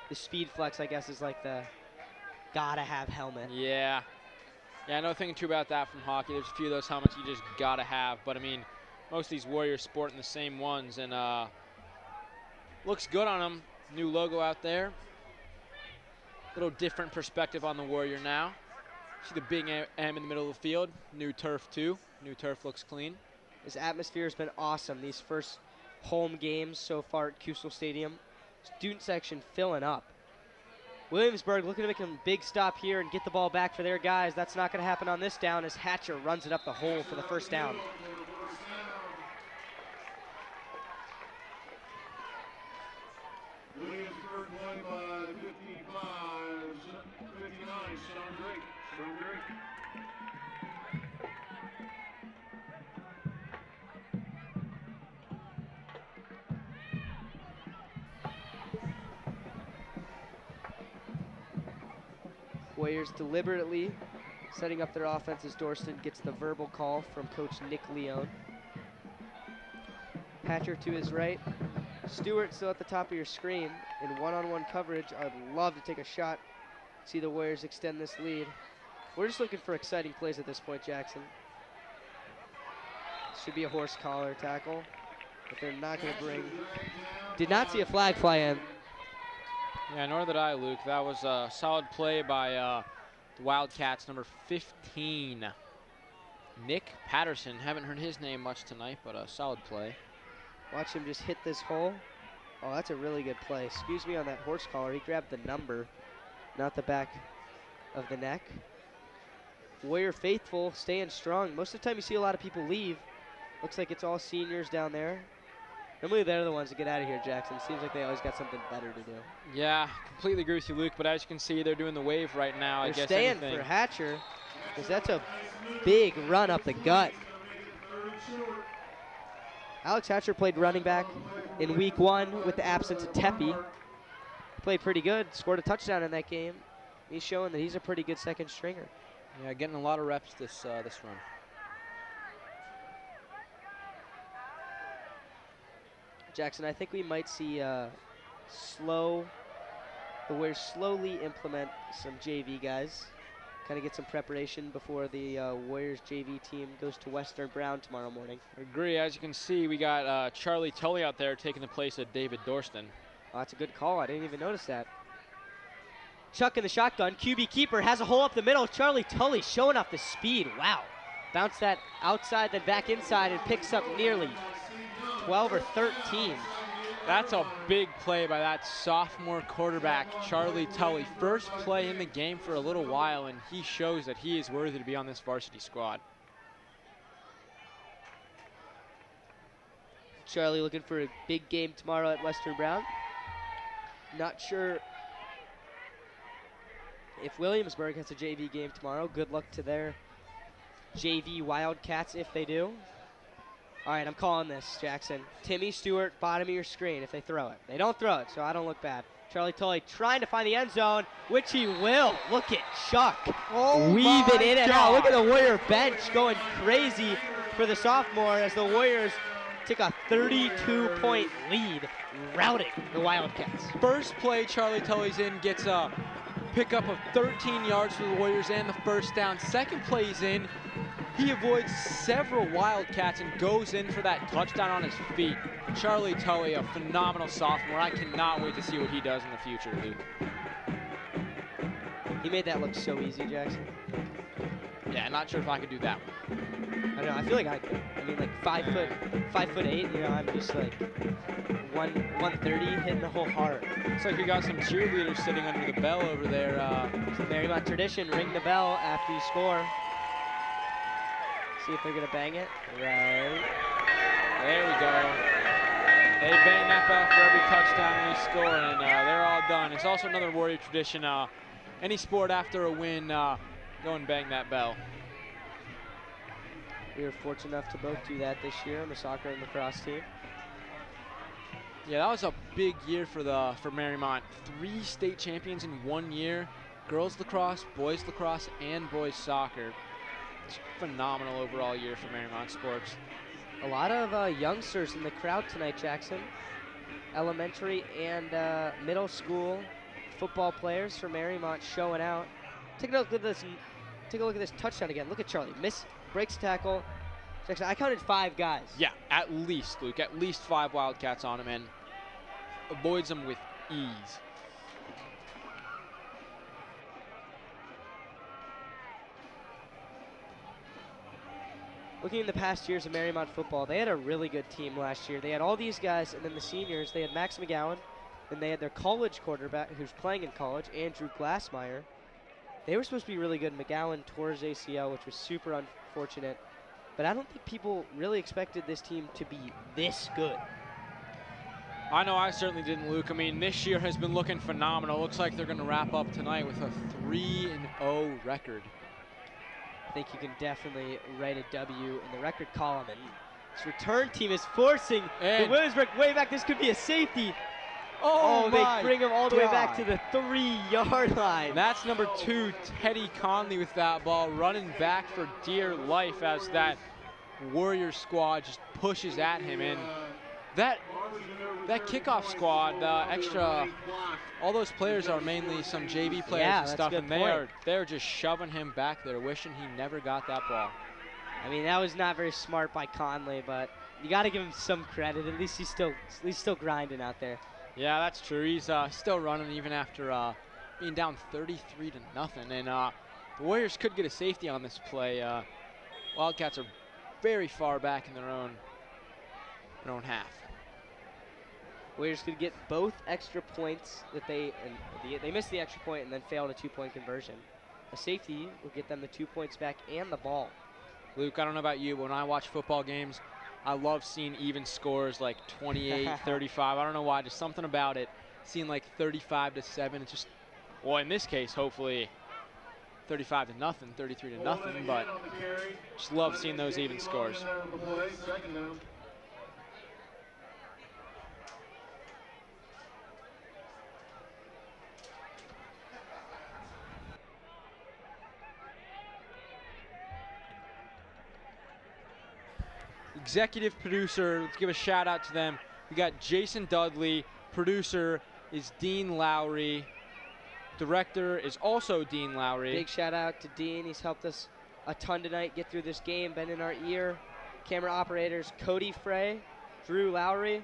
The Speed Flex, I guess, is like the gotta-have helmet. Yeah. Yeah, I know thinking too about that from hockey. There's a few of those helmets you just gotta have. But, I mean, most of these Warriors sporting the same ones. And looks good on them. New logo out there. Little different perspective on the Warrior now. See the big M in the middle of the field. New turf, too. New turf looks clean. This atmosphere has been awesome. These first home games so far at Kusel Stadium. Student section filling up. Williamsburg looking to make a big stop here and get the ball back for their guys. That's not going to happen on this down as Hatcher runs it up the hole for the first down. Williamsburg won by 59, Sean Drake. Warriors deliberately setting up their offense as Dorston gets the verbal call from Coach Nick Leone. Hatcher to his right. Stewart still at the top of your screen in one-on-one coverage. I'd love to take a shot, see the Warriors extend this lead. We're just looking for exciting plays at this point, Jackson. Should be a horse collar tackle, but they're not going to bring. Did not see a flag fly in. Yeah, nor did I, Luke. That was a solid play by the Wildcats, number 15. Nick Patterson. Haven't heard his name much tonight, but a solid play. Watch him just hit this hole. Oh, that's a really good play. Excuse me on that horse collar. He grabbed the number, not the back of the neck. Warrior faithful, staying strong. Most of the time you see a lot of people leave. Looks like it's all seniors down there. Normally they're the ones that get out of here, Jackson. Seems like they always got something better to do. Yeah, completely agree with you, Luke. But as you can see, they're doing the wave right now. They're I guess staying for Hatcher, because that's a big run up the gut. Alex Hatcher played running back in week 1 with the absence of Tepe. Played pretty good, scored a touchdown in that game. He's showing that he's a pretty good second stringer. Yeah, getting a lot of reps this run. Jackson, I think we might see the Warriors slowly implement some JV guys. Kind of get some preparation before the Warriors JV team goes to Western Brown tomorrow morning. I agree. As you can see, we got Charlie Tully out there taking the place of David Dorston. Oh, that's a good call. I didn't even notice that. Chuck in the shotgun. QB keeper has a hole up the middle. Charlie Tully showing off the speed. Wow. Bounce that outside, then back inside, and picks up nearly 12 or 13. That's a big play by that sophomore quarterback, Charlie Tully. First play in the game for a little while, and he shows that he is worthy to be on this varsity squad. Charlie looking for a big game tomorrow at Western Brown. Not sure if Williamsburg has a JV game tomorrow. Good luck to their JV Wildcats if they do. All right, I'm calling this, Jackson. Timmy Stewart, bottom of your screen if they throw it. They don't throw it, so I don't look bad. Charlie Tully trying to find the end zone, which he will. Look at Chuck weaving in and out. Look at the Warrior bench going crazy for the sophomore as the Warriors take a 32-point lead, routing the Wildcats. First play Charlie Tully's in, gets a pickup of 13 yards for the Warriors and the first down. Second play he's in, he avoids several Wildcats and goes in for that touchdown on his feet. Charlie Tully, a phenomenal sophomore. I cannot wait to see what he does in the future, Luke. He made that look so easy, Jackson. Yeah, not sure if I could do that one. I don't know, I feel like I could. I mean, like 5'8", you know, I'm just like 130 hitting the whole heart. Looks like we got some cheerleaders sitting under the bell over there. It's the Mariemont tradition, ring the bell after you score. See if they're gonna bang it. Right. There we go. They bang that bell for every touchdown we score, and they're all done. It's also another Warrior tradition. Any sport after a win, go and bang that bell. We were fortunate enough to both do that this year on the soccer and lacrosse team. Yeah, that was a big year for Mariemont. 3 state champions in 1 year. Girls lacrosse, boys lacrosse, and boys soccer. It's a phenomenal overall year for Mariemont sports. A lot of youngsters in the crowd tonight, Jackson. Elementary and middle school football players for Mariemont showing out. Take a look at this. Take a look at this touchdown again. Look at Charlie. Breaks tackle. Jackson, I counted 5 guys. Yeah, at least, Luke. At least 5 Wildcats on him and avoids them with ease. Looking in the past years of Mariemont football, they had a really good team last year. They had all these guys, and then the seniors, they had Max McGowan, and they had their college quarterback, who's playing in college, Andrew Glassmeyer. They were supposed to be really good. McGowan tore his ACL, which was super unfortunate. But I don't think people really expected this team to be this good. I know I certainly didn't, Luke. I mean, this year has been looking phenomenal. Looks like they're going to wrap up tonight with a 3-0 record. I think you can definitely write a W in the record column. And this return team is forcing the Williamsburg way back. This could be a safety. Oh, they bring him all the way back to the 3-yard line. That's number 2, Teddy Conley with that ball, running back for dear life as that Warrior squad just pushes at him. And that kickoff squad, all those players are mainly some JV players and stuff, and they're just shoving him back there, wishing he never got that ball. I mean, that was not very smart by Conley, but you got to give him some credit. At least he's still grinding out there. Yeah, that's true. He's still running even after being down 33-0, and the Warriors could get a safety on this play. Wildcats are very far back in their own half. Warriors could get both extra points that they missed the extra point and then failed a 2-point conversion. A safety will get them the 2 points back and the ball. Luke, I don't know about you, but when I watch football games, I love seeing even scores like 28, 35. I don't know why, just something about it. Seeing like 35-7, it's just, well, in this case, hopefully 35-0, 33-0, but just love seeing those even scores. Executive producer, let's give a shout out to them. We got Jason Dudley. Producer is Dean Lowry. Director is also Dean Lowry. Big shout out to Dean. He's helped us a ton tonight get through this game, been in our ear. Camera operators Cody Frey, Drew Lowry,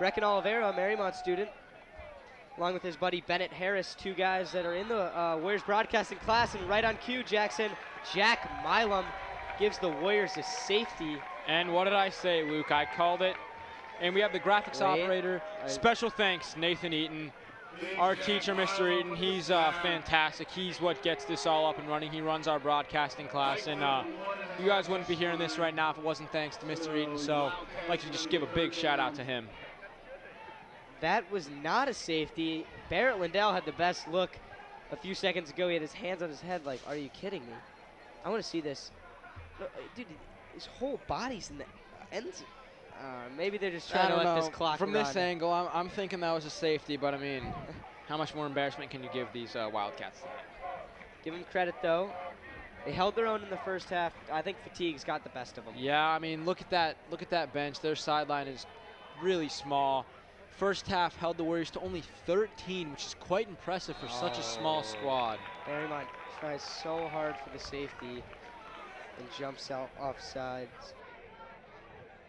Brecken Oliveira, Mariemont student, along with his buddy Bennett Harris, 2 guys that are in the Warriors broadcasting class. And right on cue, Jackson, Jack Milam gives the Warriors a safety. And what did I say, Luke? I called it. And we have the graphics operator. Special thanks, Nathan Eaton. Our teacher, Mr. Eaton, he's fantastic. He's what gets this all up and running. He runs our broadcasting class. And you guys wouldn't be hearing this right now if it wasn't thanks to Mr. Eaton. So I'd like to just give a big shout out to him. That was not a safety. Barrett Lindell had the best look a few seconds ago. He had his hands on his head like, are you kidding me? I want to see this. Dude, his whole body's in the ends. Maybe they're just trying to let this clock From run. this angle, I'm thinking that was a safety, but I mean, how much more embarrassment can you give these Wildcats tonight? Give them credit, though. They held their own in the first half. I think fatigue's got the best of them. Yeah, I mean, look at that bench. Their sideline is really small. First half held the Warriors to only 13, which is quite impressive for such a small squad. Mariemont tries so hard for the safety and jumps out off sides.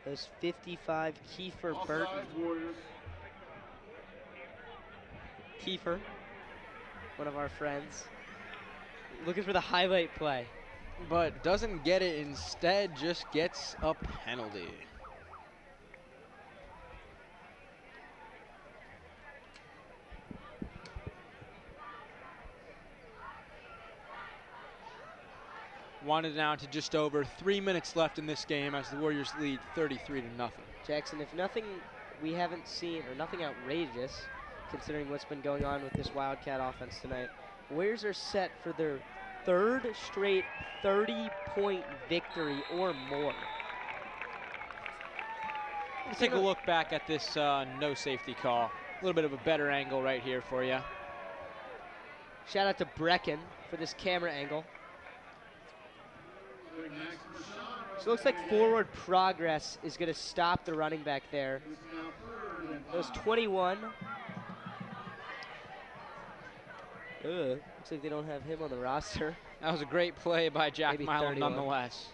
There's 55, Kiefer Burton. Kiefer, one of our friends, looking for the highlight play. But doesn't get it, instead just gets a penalty. Wanted down to just over 3 minutes left in this game as the Warriors lead 33-0. Jackson, if nothing we haven't seen, or nothing outrageous, considering what's been going on with this Wildcat offense tonight, Warriors are set for their 3rd straight 30-point victory or more. Let's take a look back at this no safety call. A little bit of a better angle right here for you. Shout out to Brecken for this camera angle. So it looks like forward progress is going to stop the running back there. Those 21. Looks like they don't have him on the roster. That was a great play by Jack Milam nonetheless.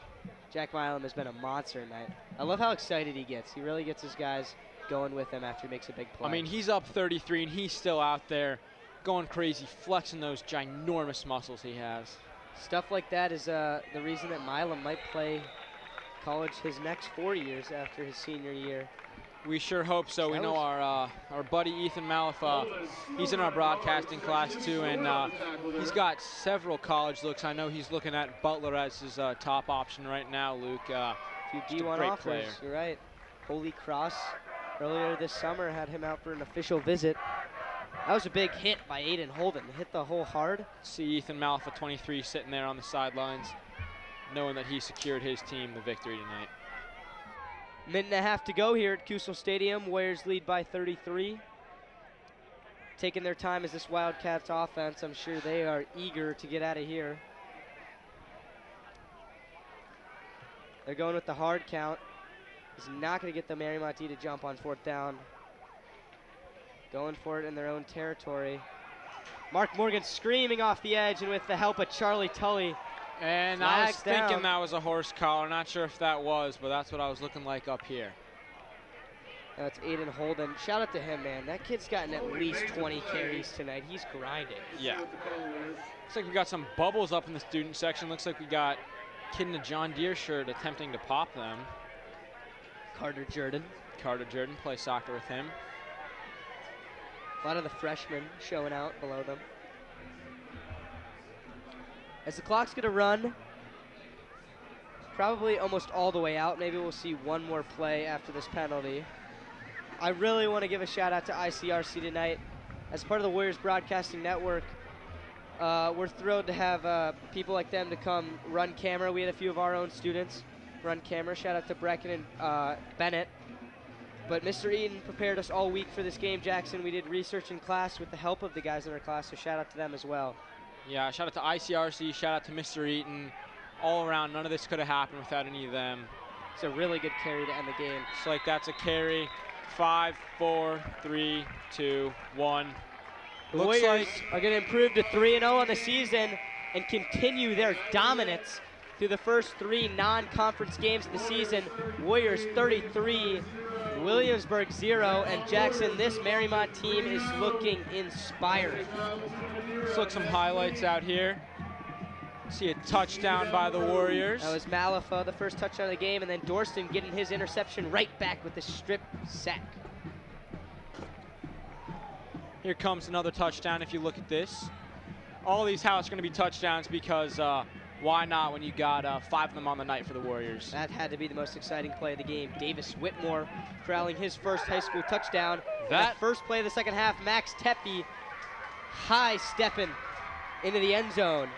Jack Milam has been a monster tonight. I love how excited he gets. He really gets his guys going with him after he makes a big play. I mean, he's up 33 and he's still out there going crazy, flexing those ginormous muscles he has. Stuff like that is the reason that Milam might play college his next 4 years after his senior year. We sure hope so. We know our buddy Ethan Malifa, he's in our broadcasting class too, and he's got several college looks. I know he's looking at Butler as his top option right now, Luke. A few D1 offers, player. You're right. Holy Cross earlier this summer had him out for an official visit. That was a big hit by Aiden Holden. Hit the hole hard. See Ethan Malifa, 23, sitting there on the sidelines, knowing that he secured his team the victory tonight. Minute and a half to go here at Kusel Stadium. Warriors lead by 33. Taking their time as this Wildcats offense. I'm sure they are eager to get out of here. They're going with the hard count. It's not going to get the Mariemont to jump on 4th down. Going for it in their own territory. Mark Morgan screaming off the edge, and with the help of Charlie Tully. And I was thinking that was a horse collar. Not sure if that was, but that's what I was looking like up here. That's Aiden Holden. Shout out to him, man. That kid's gotten at least 20 carries tonight. He's grinding. Yeah. Looks like we got some bubbles up in the student section. Looks like we got kid in a John Deere shirt attempting to pop them. Carter Jordan. Carter Jordan, play soccer with him. A lot of the freshmen showing out below them. As the clock's going to run, probably almost all the way out. Maybe we'll see one more play after this penalty. I really want to give a shout out to ICRC tonight. As part of the Warriors Broadcasting Network, we're thrilled to have people like them to come run camera. We had a few of our own students run camera. Shout out to Brecken and Bennett. But Mr. Eaton prepared us all week for this game, Jackson. We did research in class with the help of the guys in our class, so shout out to them as well. Yeah, shout out to ICRC, shout out to Mr. Eaton. All around, none of this could have happened without any of them. It's a really good carry to end the game. It's like that's a carry. 5, 4, 3, 2, 1. The Warriors are going to improve to 3-0 on the season and continue their dominance through the first 3 non-conference games of the season. Warriors 33, Williamsburg 0, and Jackson, this Mariemont team is looking inspired. Let's look some highlights out here. See a touchdown by the Warriors. That was Malafa, the first touchdown of the game, and then Dorston getting his interception right back with the strip sack. Here comes another touchdown if you look at this. All these highlights are going to be touchdowns because why not when you got 5 of them on the night for the Warriors? That had to be the most exciting play of the game. Davis Whitmore corralling his first high school touchdown. That first play of the second half, Max Tepe high-stepping into the end zone.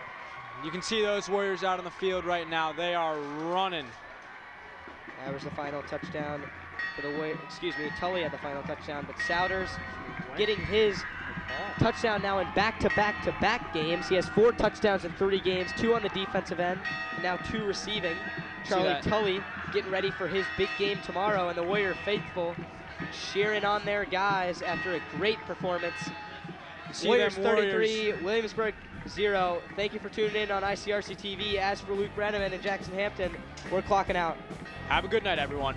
You can see those Warriors out on the field right now. They are running. That was the final touchdown for the Warriors. Excuse me, Tully had the final touchdown, but Souders getting his touchdown now in back-to-back-to-back games. He has 4 touchdowns in 3 games, 2 on the defensive end, and now 2 receiving. Charlie Tully getting ready for his big game tomorrow, and the Warrior faithful cheering on their guys after a great performance. Warriors 33, Williamsburg 0. Thank you for tuning in on ICRC-TV. As for Luke Brenneman and Jackson Hampton, we're clocking out. Have a good night, everyone.